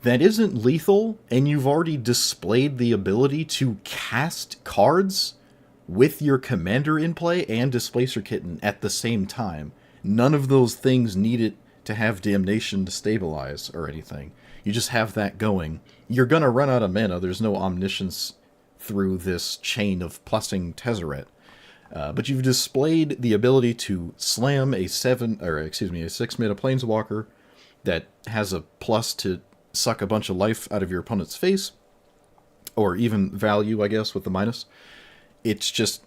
That isn't lethal, and you've already displayed the ability to cast cards with your commander in play and Displacer Kitten at the same time. None of those things need it to have Damnation to stabilize or anything. You just have that going. You're going to run out of mana. There's no omniscience through this chain of plussing Tezzeret. But you've displayed the ability to slam a 6 mana Planeswalker that has a plus to suck a bunch of life out of your opponent's face, or even value, I guess, with the minus. It's just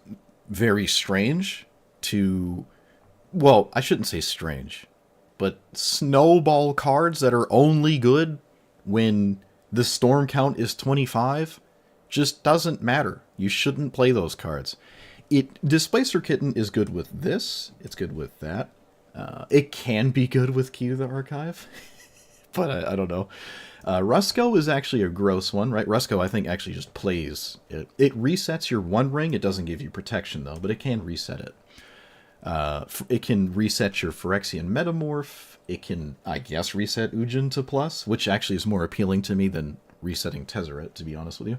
very strange to, well, I shouldn't say strange, but snowball cards that are only good when the storm count is 25 just doesn't matter. You shouldn't play those cards. Displacer Kitten is good with this. It's good with that. It can be good with Key to the Archive. But I don't know. Rusko is actually a gross one, right? Rusko, I think, actually just plays. It resets your 1 ring. It doesn't give you protection, though, but it can reset it. It can reset your Phyrexian Metamorph. It can, I guess, reset Ujin to plus, which actually is more appealing to me than resetting Tezzeret, to be honest with you.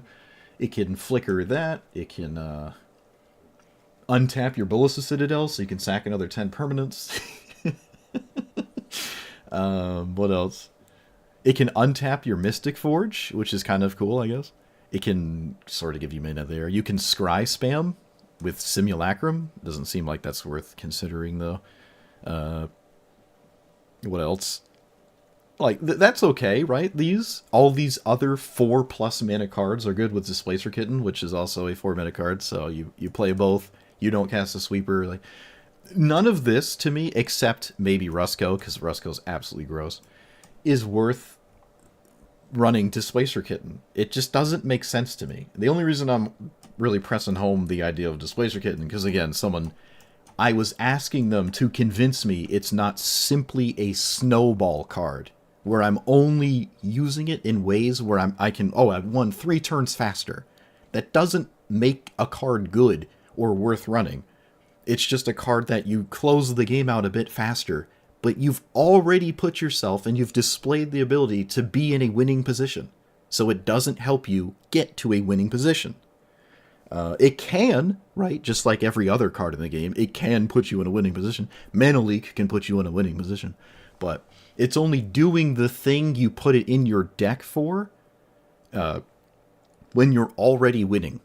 It can flicker that. It can untap your Ballista Citadel so you can sack another 10 permanents. What else? It can untap your Mystic Forge, which is kind of cool, I guess. It can sort of give you mana there. You can scry spam with Simulacrum. Doesn't seem like that's worth considering, though. What else? Like, that's okay, right? All these other 4+ mana cards are good with Displacer Kitten, which is also a 4 mana card, so you play both. You don't cast a sweeper. Like, none of this, to me, except maybe Rusko, because Rusko's absolutely gross, is worth running Displacer Kitten. It just doesn't make sense to me. The only reason I'm really pressing home the idea of Displacer Kitten, because again, I was asking them to convince me it's not simply a snowball card, where I'm only using it in ways where I've won 3 turns faster. That doesn't make a card good or worth running. It's just a card that you close the game out a bit faster, but you've already put yourself and you've displayed the ability to be in a winning position. So it doesn't help you get to a winning position. It can, right, just like every other card in the game, it can put you in a winning position. Mana Leak can put you in a winning position. but it's only doing the thing you put it in your deck for when you're already winning.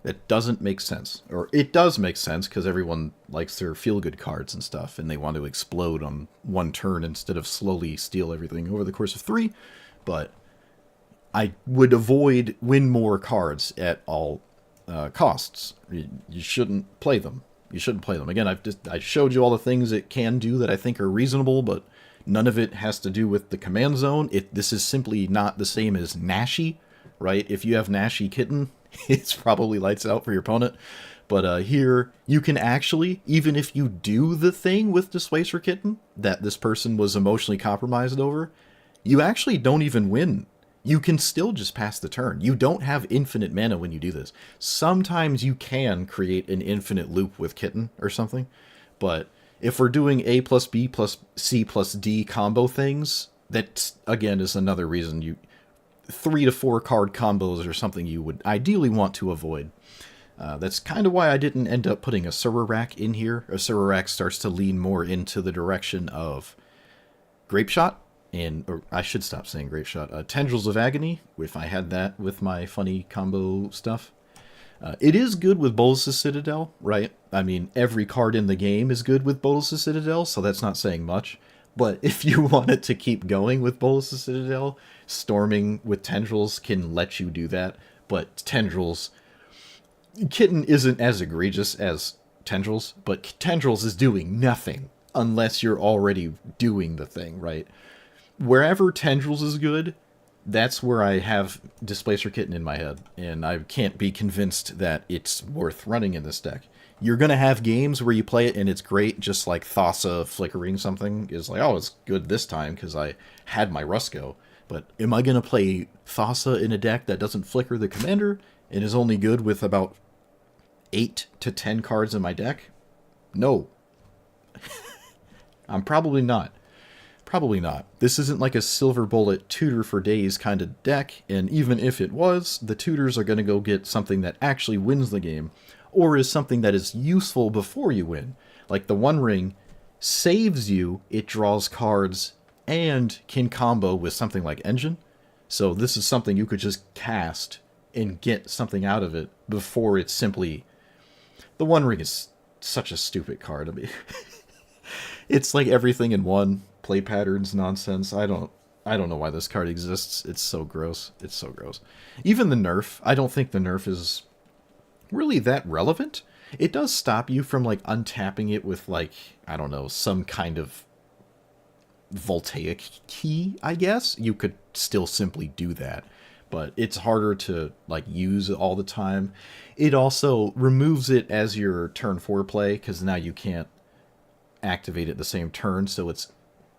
That doesn't make sense. Or it does make sense because everyone likes their feel-good cards and stuff, and they want to explode on one turn instead of slowly steal everything over the course of 3. But I would avoid win more cards at all costs. You shouldn't play them. You shouldn't play them. Again, I showed you all the things it can do that I think are reasonable, but none of it has to do with the command zone. This is simply not the same as Nashi, right? If you have Nashi Kitten, it's probably lights out for your opponent. But here, you can actually, even if you do the thing with Displacer Kitten that this person was emotionally compromised over, you actually don't even win. You can still just pass the turn. You don't have infinite mana when you do this. Sometimes you can create an infinite loop with Kitten or something, but if we're doing A plus B plus C plus D combo things, that, again, is another reason 3 to 4 card combos are something you would ideally want to avoid. That's kind of why I didn't end up putting a Server Rack in here. A Server Rack starts to lean more into the direction of Grape Shot, or I should stop saying Grape Shot, Tendrils of Agony, if I had that with my funny combo stuff. It is good with Bolus's Citadel, right? I mean, every card in the game is good with Bolus's Citadel, so that's not saying much. But if you wanted to keep going with Bolus's Citadel, Storming with Tendrils can let you do that. But Tendrils... Kitten isn't as egregious as Tendrils, but Tendrils is doing nothing unless you're already doing the thing, right? Wherever Tendrils is good, that's where I have Displacer Kitten in my head, and I can't be convinced that it's worth running in this deck. You're going to have games where you play it and it's great, just like Thassa flickering something is like, oh, it's good this time because I had my Rusko. But am I going to play Thassa in a deck that doesn't flicker the commander and is only good with about 8 to 10 cards in my deck? No. I'm probably not. Probably not. This isn't like a Silver Bullet tutor for days kind of deck, and even if it was, the tutors are going to go get something that actually wins the game, or is something that is useful before you win. Like the One Ring saves you, it draws cards, and can combo with something like Engine. So this is something you could just cast and get something out of it before it's simply... The One Ring is such a stupid card. I mean, it's like everything in one. Play patterns nonsense. I don't know why this card exists. It's so gross. It's so gross. Even the nerf, I don't think the nerf is really that relevant. It does stop you from like untapping it with like, I don't know, some kind of voltaic key, I guess. You could still simply do that, but it's harder to like use all the time. It also removes it as your turn 4 play, because now you can't activate it the same turn, so it's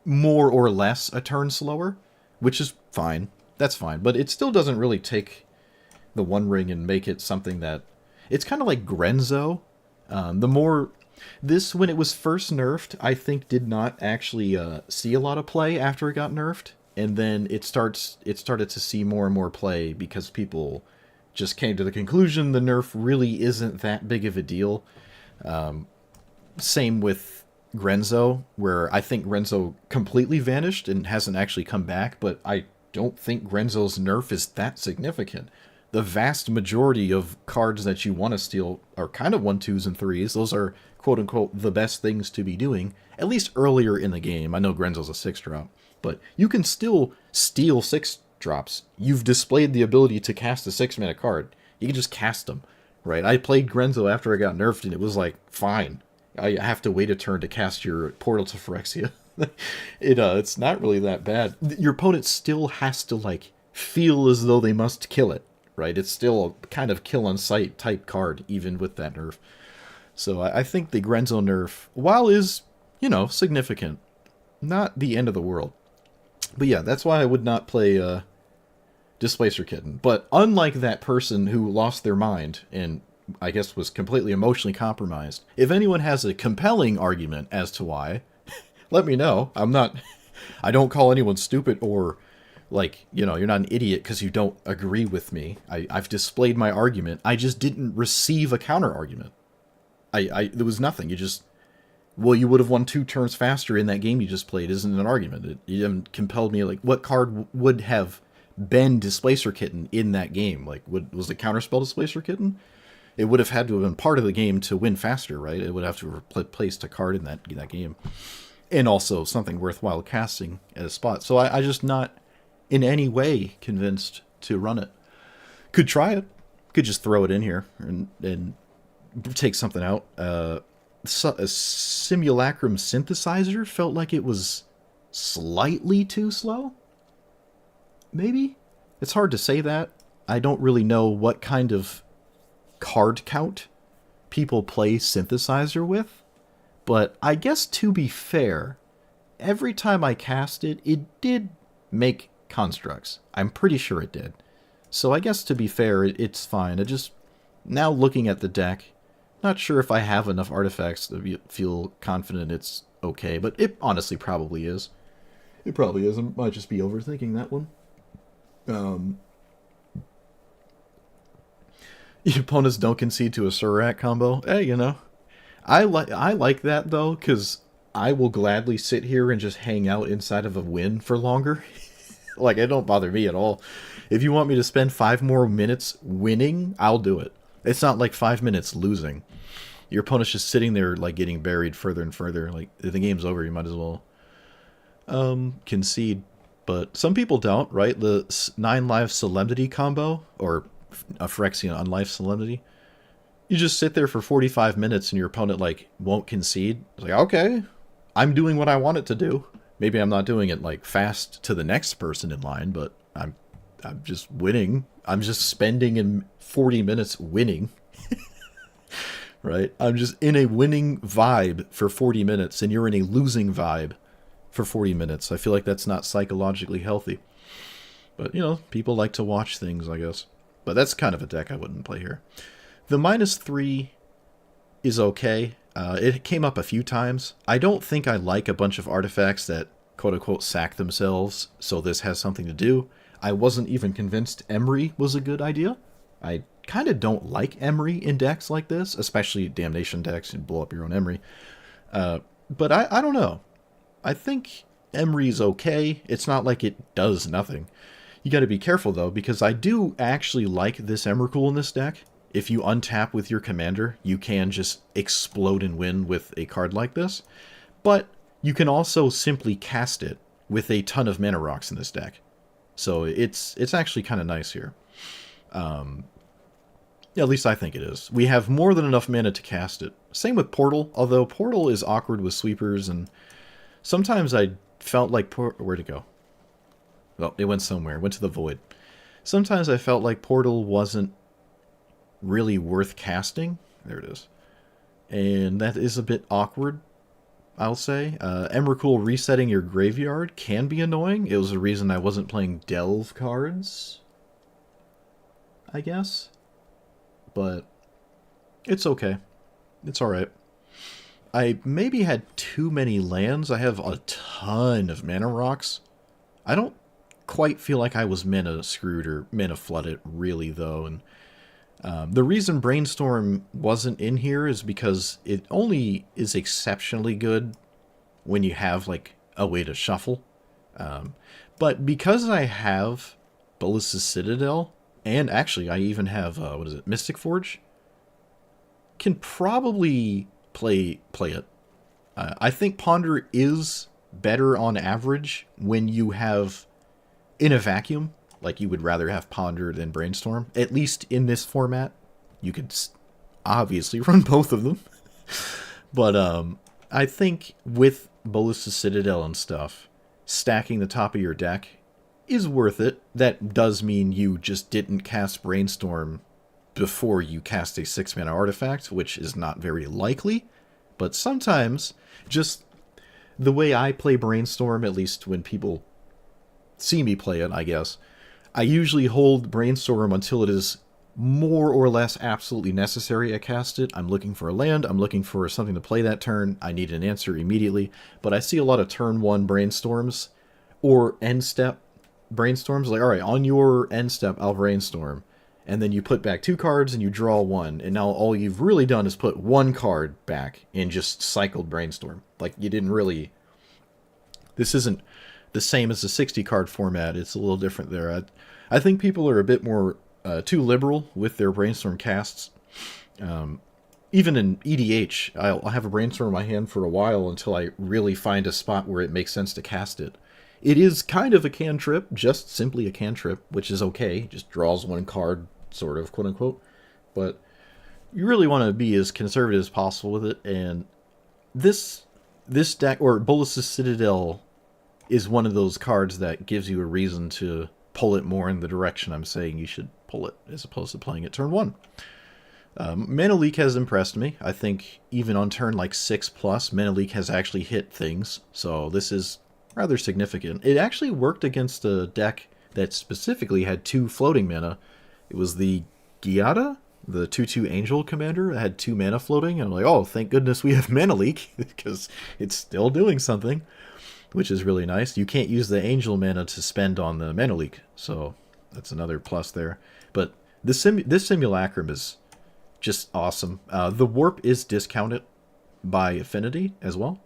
more or less a turn slower, which is fine. That's fine, but it still doesn't really take the One Ring and make it something that... It's kind of like Grenzo. This, when it was first nerfed, I think did not actually see a lot of play after it got nerfed, and then it started to see more and more play because people just came to the conclusion the nerf really isn't that big of a deal. Same with Grenzo, where I think Grenzo completely vanished and hasn't actually come back, but I don't think Grenzo's nerf is that significant. The vast majority of cards that you want to steal are kind of 1, 2s, and 3s. Those are, quote-unquote, the best things to be doing, at least earlier in the game. I know Grenzo's a 6-drop, but you can still steal 6-drops. You've displayed the ability to cast a 6-mana card. You can just cast them, right? I played Grenzo after I got nerfed, and it was like, fine. I have to wait a turn to cast your Portal to Phyrexia. It's not really that bad. Your opponent still has to, like, feel as though they must kill it, right? It's still a kind of kill-on-sight type card, even with that nerf. So I think the Grenzo nerf, while is, significant, not the end of the world. But yeah, that's why I would not play Displacer Kitten. But unlike that person who lost their mind and I guess was completely emotionally compromised, if anyone has a compelling argument as to why, let me know. I don't call anyone stupid or, like, you're not an idiot because you don't agree with me. I've displayed my argument. I just didn't receive a counter argument. There was nothing. You just well, you would have won 2 turns faster in that game you just played isn't an argument. It even compelled me, like, what card would have been Displacer Kitten in that game? Like, was the Counterspell Displacer Kitten? It would have had to have been part of the game to win faster, right? It would have to have replaced a card in that game. And also something worthwhile casting at a spot. So I just not in any way convinced to run it. Could try it. Could just throw it in here and take something out. A Simulacrum Synthesizer felt like it was slightly too slow. Maybe? It's hard to say that. I don't really know what kind of card count people play Synthesizer with. But I guess to be fair, every time I cast it, it did make constructs. I'm pretty sure it did. So I guess to be fair, it's fine. I just, now looking at the deck, not sure if I have enough artifacts to feel confident it's okay, but it honestly probably is. It probably is. I might just be overthinking that one. Your opponents don't concede to a Surat combo. Hey, you know. I like that, though, because I will gladly sit here and just hang out inside of a win for longer. Like, it don't bother me at all. If you want me to spend 5 more minutes winning, I'll do it. It's not like 5 minutes losing. Your opponent's just sitting there, like, getting buried further and further. Like, if the game's over, you might as well concede. But some people don't, right? The 9 Life Solemnity combo, or a Phyrexian Unlife Solemnity. You just sit there for 45 minutes and your opponent, like, won't concede. It's like, okay, I'm doing what I want it to do. Maybe I'm not doing it, like, fast to the next person in line, but I'm just winning. I'm just spending in 40 minutes winning. Right? I'm just in a winning vibe for 40 minutes, and you're in a losing vibe for 40 minutes. I feel like that's not psychologically healthy. But, you know, people like to watch things, I guess. But that's kind of a deck I wouldn't play here. The -3 is okay. It came up a few times. I don't think I like a bunch of artifacts that quote-unquote sack themselves, so this has something to do. I wasn't even convinced Emery was a good idea. I kind of don't like Emery in decks like this, especially Damnation decks and blow up your own Emery. But I don't know. I think Emery's okay. It's not like it does nothing. You got to be careful, though, because I do actually like this Emrakul in this deck. If you untap with your commander, you can just explode and win with a card like this. But you can also simply cast it with a ton of mana rocks in this deck. So it's actually kind of nice here. Yeah, at least I think it is. We have more than enough mana to cast it. Same with Portal, although Portal is awkward with sweepers, and sometimes I felt like... Where'd it go? Well, it went somewhere. It went to the void. Sometimes I felt like Portal wasn't really worth casting. There it is. And that is a bit awkward, I'll say. Emrakul resetting your graveyard can be annoying. It was the reason I wasn't playing Delve cards, I guess. But it's okay. It's alright. I maybe had too many lands. I have a ton of mana rocks. I don't quite feel like I was mana screwed or mana flooded, really, though. And the reason Brainstorm wasn't in here is because it only is exceptionally good when you have, like, a way to shuffle. But because I have Ballista's Citadel, and actually I even have, Mystic Forge, can probably play it. I think Ponder is better on average when you have in a vacuum. Like, you would rather have Ponder than Brainstorm. At least in this format. You could obviously run both of them. But I think with Ballista's Citadel and stuff, stacking the top of your deck is worth it. That does mean you just didn't cast Brainstorm before you cast a 6-mana artifact, which is not very likely. But sometimes, just the way I play Brainstorm, at least when people see me play it, I guess, I usually hold Brainstorm until it is more or less absolutely necessary I cast it. I'm looking for a land, I'm looking for something to play that turn, I need an answer immediately. But I see a lot of turn 1 Brainstorms, or end step Brainstorms, like, alright, on your end step, I'll Brainstorm. and then you put back 2 cards and you draw 1, and now all you've really done is put 1 card back and just cycled Brainstorm. Like, you didn't really... This isn't the same as the 60 card format. It's a little different there. I think people are a bit more too liberal with their Brainstorm casts. Even in EDH, I'll have a Brainstorm in my hand for a while until I really find a spot where it makes sense to cast it. It is kind of a cantrip, just simply a cantrip, which is okay. Just draws 1 card, sort of, quote-unquote. But you really want to be as conservative as possible with it, and this deck, or Bolas's Citadel, is one of those cards that gives you a reason to pull it more in the direction I'm saying you should pull it, as opposed to playing it turn 1. Mana Leak has impressed me. I think even on turn like 6+, Mana Leak has actually hit things, so this is rather significant. It actually worked against a deck that specifically had 2 floating mana. It was the Giada, the 2/2 Angel Commander, that had 2 mana floating, and I'm like, oh, thank goodness we have Mana Leak, because it's still doing something, which is really nice. You can't use the Angel mana to spend on the Mana Leak, so that's another plus there. But this Simulacrum is just awesome. The Warp is discounted by Affinity as well.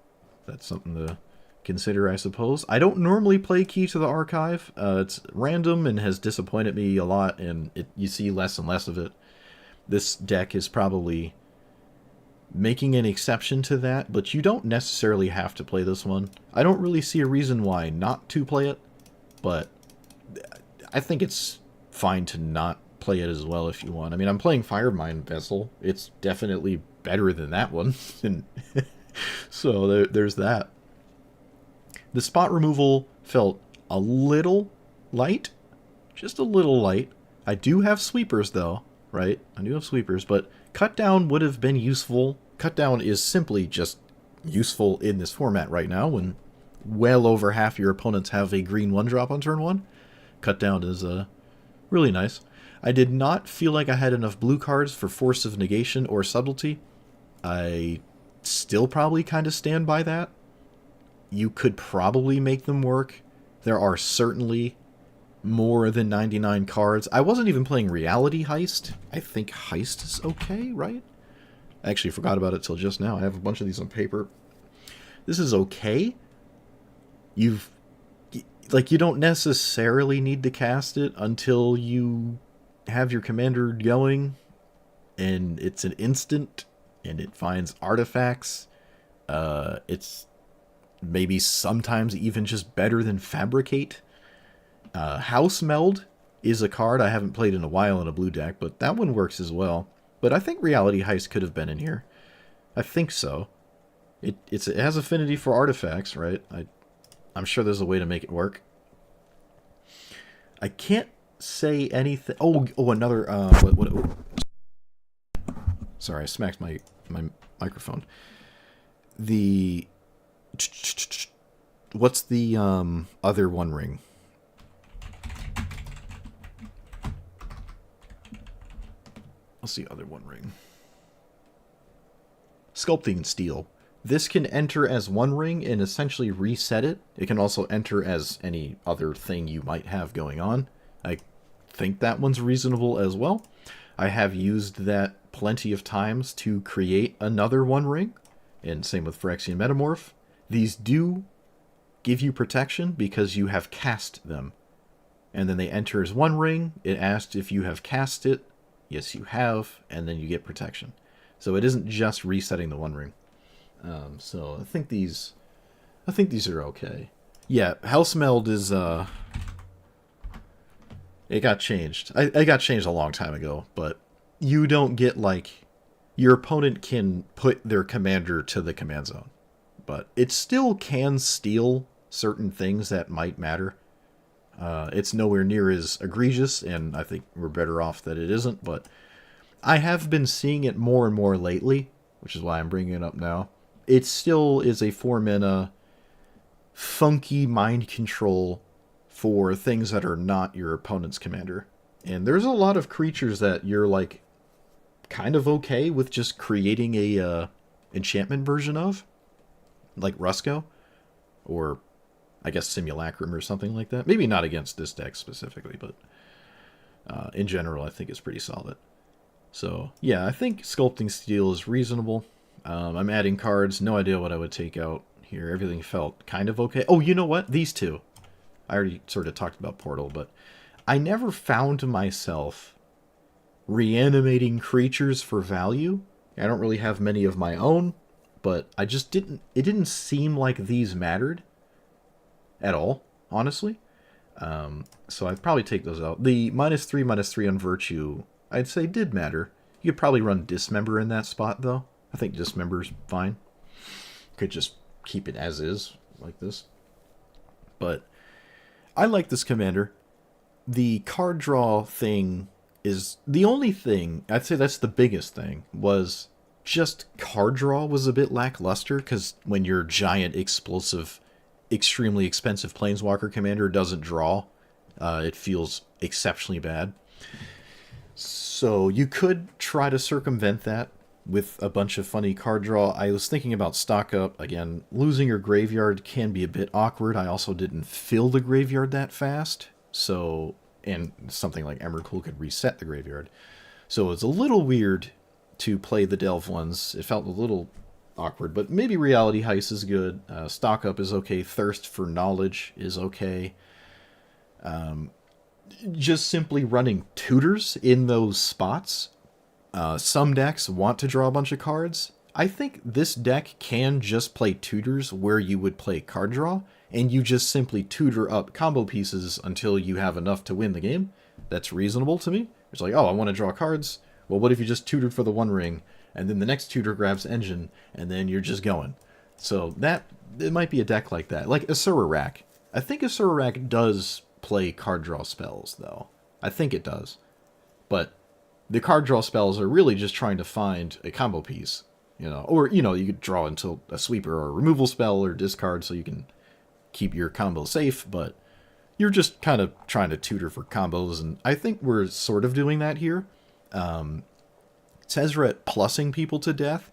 That's something to consider, I suppose. I don't normally play Key to the Archive. It's random and has disappointed me a lot, and you see less and less of it. This deck is probably making an exception to that, but you don't necessarily have to play this one. I don't really see a reason why not to play it, but I think it's fine to not play it as well if you want. I mean, I'm playing Firemind Vessel. It's definitely better than that one. And so there's that. The spot removal felt a little light. Just a little light. I do have sweepers, though, right? I do have sweepers, but Cut Down would have been useful. Cut Down is simply just useful in this format right now, when well over half your opponents have a green 1-drop on turn 1. Cut Down is really nice. I did not feel like I had enough blue cards for Force of Negation or Subtlety. I still probably kind of stand by that. You could probably make them work. There are certainly more than 99 cards. I wasn't even playing Reality Heist. I think Heist is okay, right? I actually forgot about it till just now. I have a bunch of these on paper. This is okay. You don't necessarily need to cast it until you have your commander going, and it's an instant, and it finds artifacts. It's maybe sometimes even just better than Fabricate. House Meld is a card I haven't played in a while in a blue deck, but that one works as well. But I think Reality Heist could have been in here. I think so. It has affinity for artifacts, right? I'm sure there's a way to make it work. I can't say anything. Oh, another. Sorry, I smacked my microphone. What's the other One Ring? What's the other One Ring? Sculpting Steel. This can enter as One Ring and essentially reset it. It can also enter as any other thing you might have going on. I think that one's reasonable as well. I have used that plenty of times to create another One Ring, and same with Phyrexian Metamorph. These do give you protection because you have cast them. And then they enter as One Ring. It asks if you have cast it. Yes, you have, and then you get protection. So it isn't just resetting the One Ring. So I think these are okay. Yeah, House Meld is it got changed. It got changed a long time ago, but you don't get, like, your opponent can put their commander to the command zone, but it still can steal certain things that might matter. It's nowhere near as egregious, and I think we're better off that it isn't, but I have been seeing it more and more lately, which is why I'm bringing it up now. It still is a 4-mana funky mind control for things that are not your opponent's commander. And there's a lot of creatures that you're, like, kind of okay with just creating a enchantment version of, like Rusko, or I guess Simulacrum or something like that. Maybe not against this deck specifically, but In general, I think it's pretty solid. So, yeah, I think Sculpting Steel is reasonable. I'm adding cards. No idea what I would take out here. Everything felt kind of okay. Oh, you know what? These two. I already sort of talked about Portal, but I never found myself reanimating creatures for value. I don't really have many of my own, but I just didn't... It didn't seem like these mattered at all, honestly. So I'd probably take those out. The -3/-3 on Virtue, I'd say did matter. You could probably run Dismember in that spot, though. I think Dismember's fine. Could just keep it as is, like this. But I like this commander. The card draw thing is the only thing, I'd say that's the biggest thing, was just card draw was a bit lackluster, because when your giant, explosive, extremely expensive Planeswalker commander doesn't draw, it feels exceptionally bad. So you could try to circumvent that with a bunch of funny card draw. I was thinking about stock up. Again, losing your graveyard can be a bit awkward. I also didn't fill the graveyard that fast. So, and something like Emrakul could reset the graveyard. So it's a little weird to play the Delve ones. It felt a little awkward, but maybe Reality Heist is good. Stock up is okay. Thirst for Knowledge is okay. Just simply running tutors in those spots. Some decks want to draw a bunch of cards. I think this deck can just play tutors where you would play card draw, and you just simply tutor up combo pieces until you have enough to win the game. That's reasonable to me. It's like, oh, I want to draw cards. Well, what if you just tutored for the One Ring, and then the next tutor grabs Engine, and then you're just going. So that, it might be a deck like that. Like Asura Rack. I think Asura Rack does play card draw spells, though. I think it does. But the card draw spells are really just trying to find a combo piece, you know, or, you know, you could draw until a sweeper or a removal spell or discard so you can keep your combo safe, but you're just kind of trying to tutor for combos, and I think we're sort of doing that here. Tezzeret plussing people to death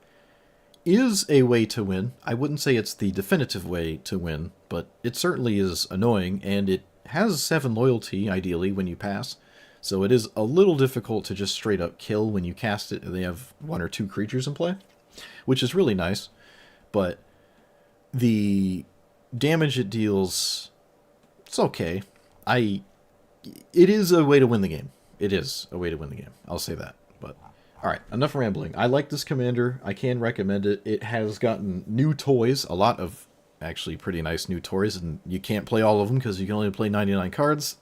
is a way to win. I wouldn't say it's the definitive way to win, but it certainly is annoying, and it has 7 loyalty, ideally, when you pass. So it is a little difficult to just straight up kill when you cast it and they have 1 or 2 creatures in play, which is really nice. But the damage it deals, it's okay. It is a way to win the game. It is a way to win the game. I'll say that. But alright, enough rambling. I like this commander. I can recommend it. It has gotten new toys, a lot of actually pretty nice new toys, and you can't play all of them because you can only play 99 cards.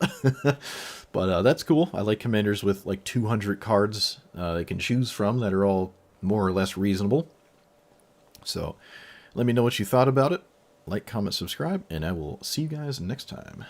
But that's cool. I like commanders with like 200 cards they can choose from that are all more or less reasonable. So let me know what you thought about it. Like, comment, subscribe, and I will see you guys next time.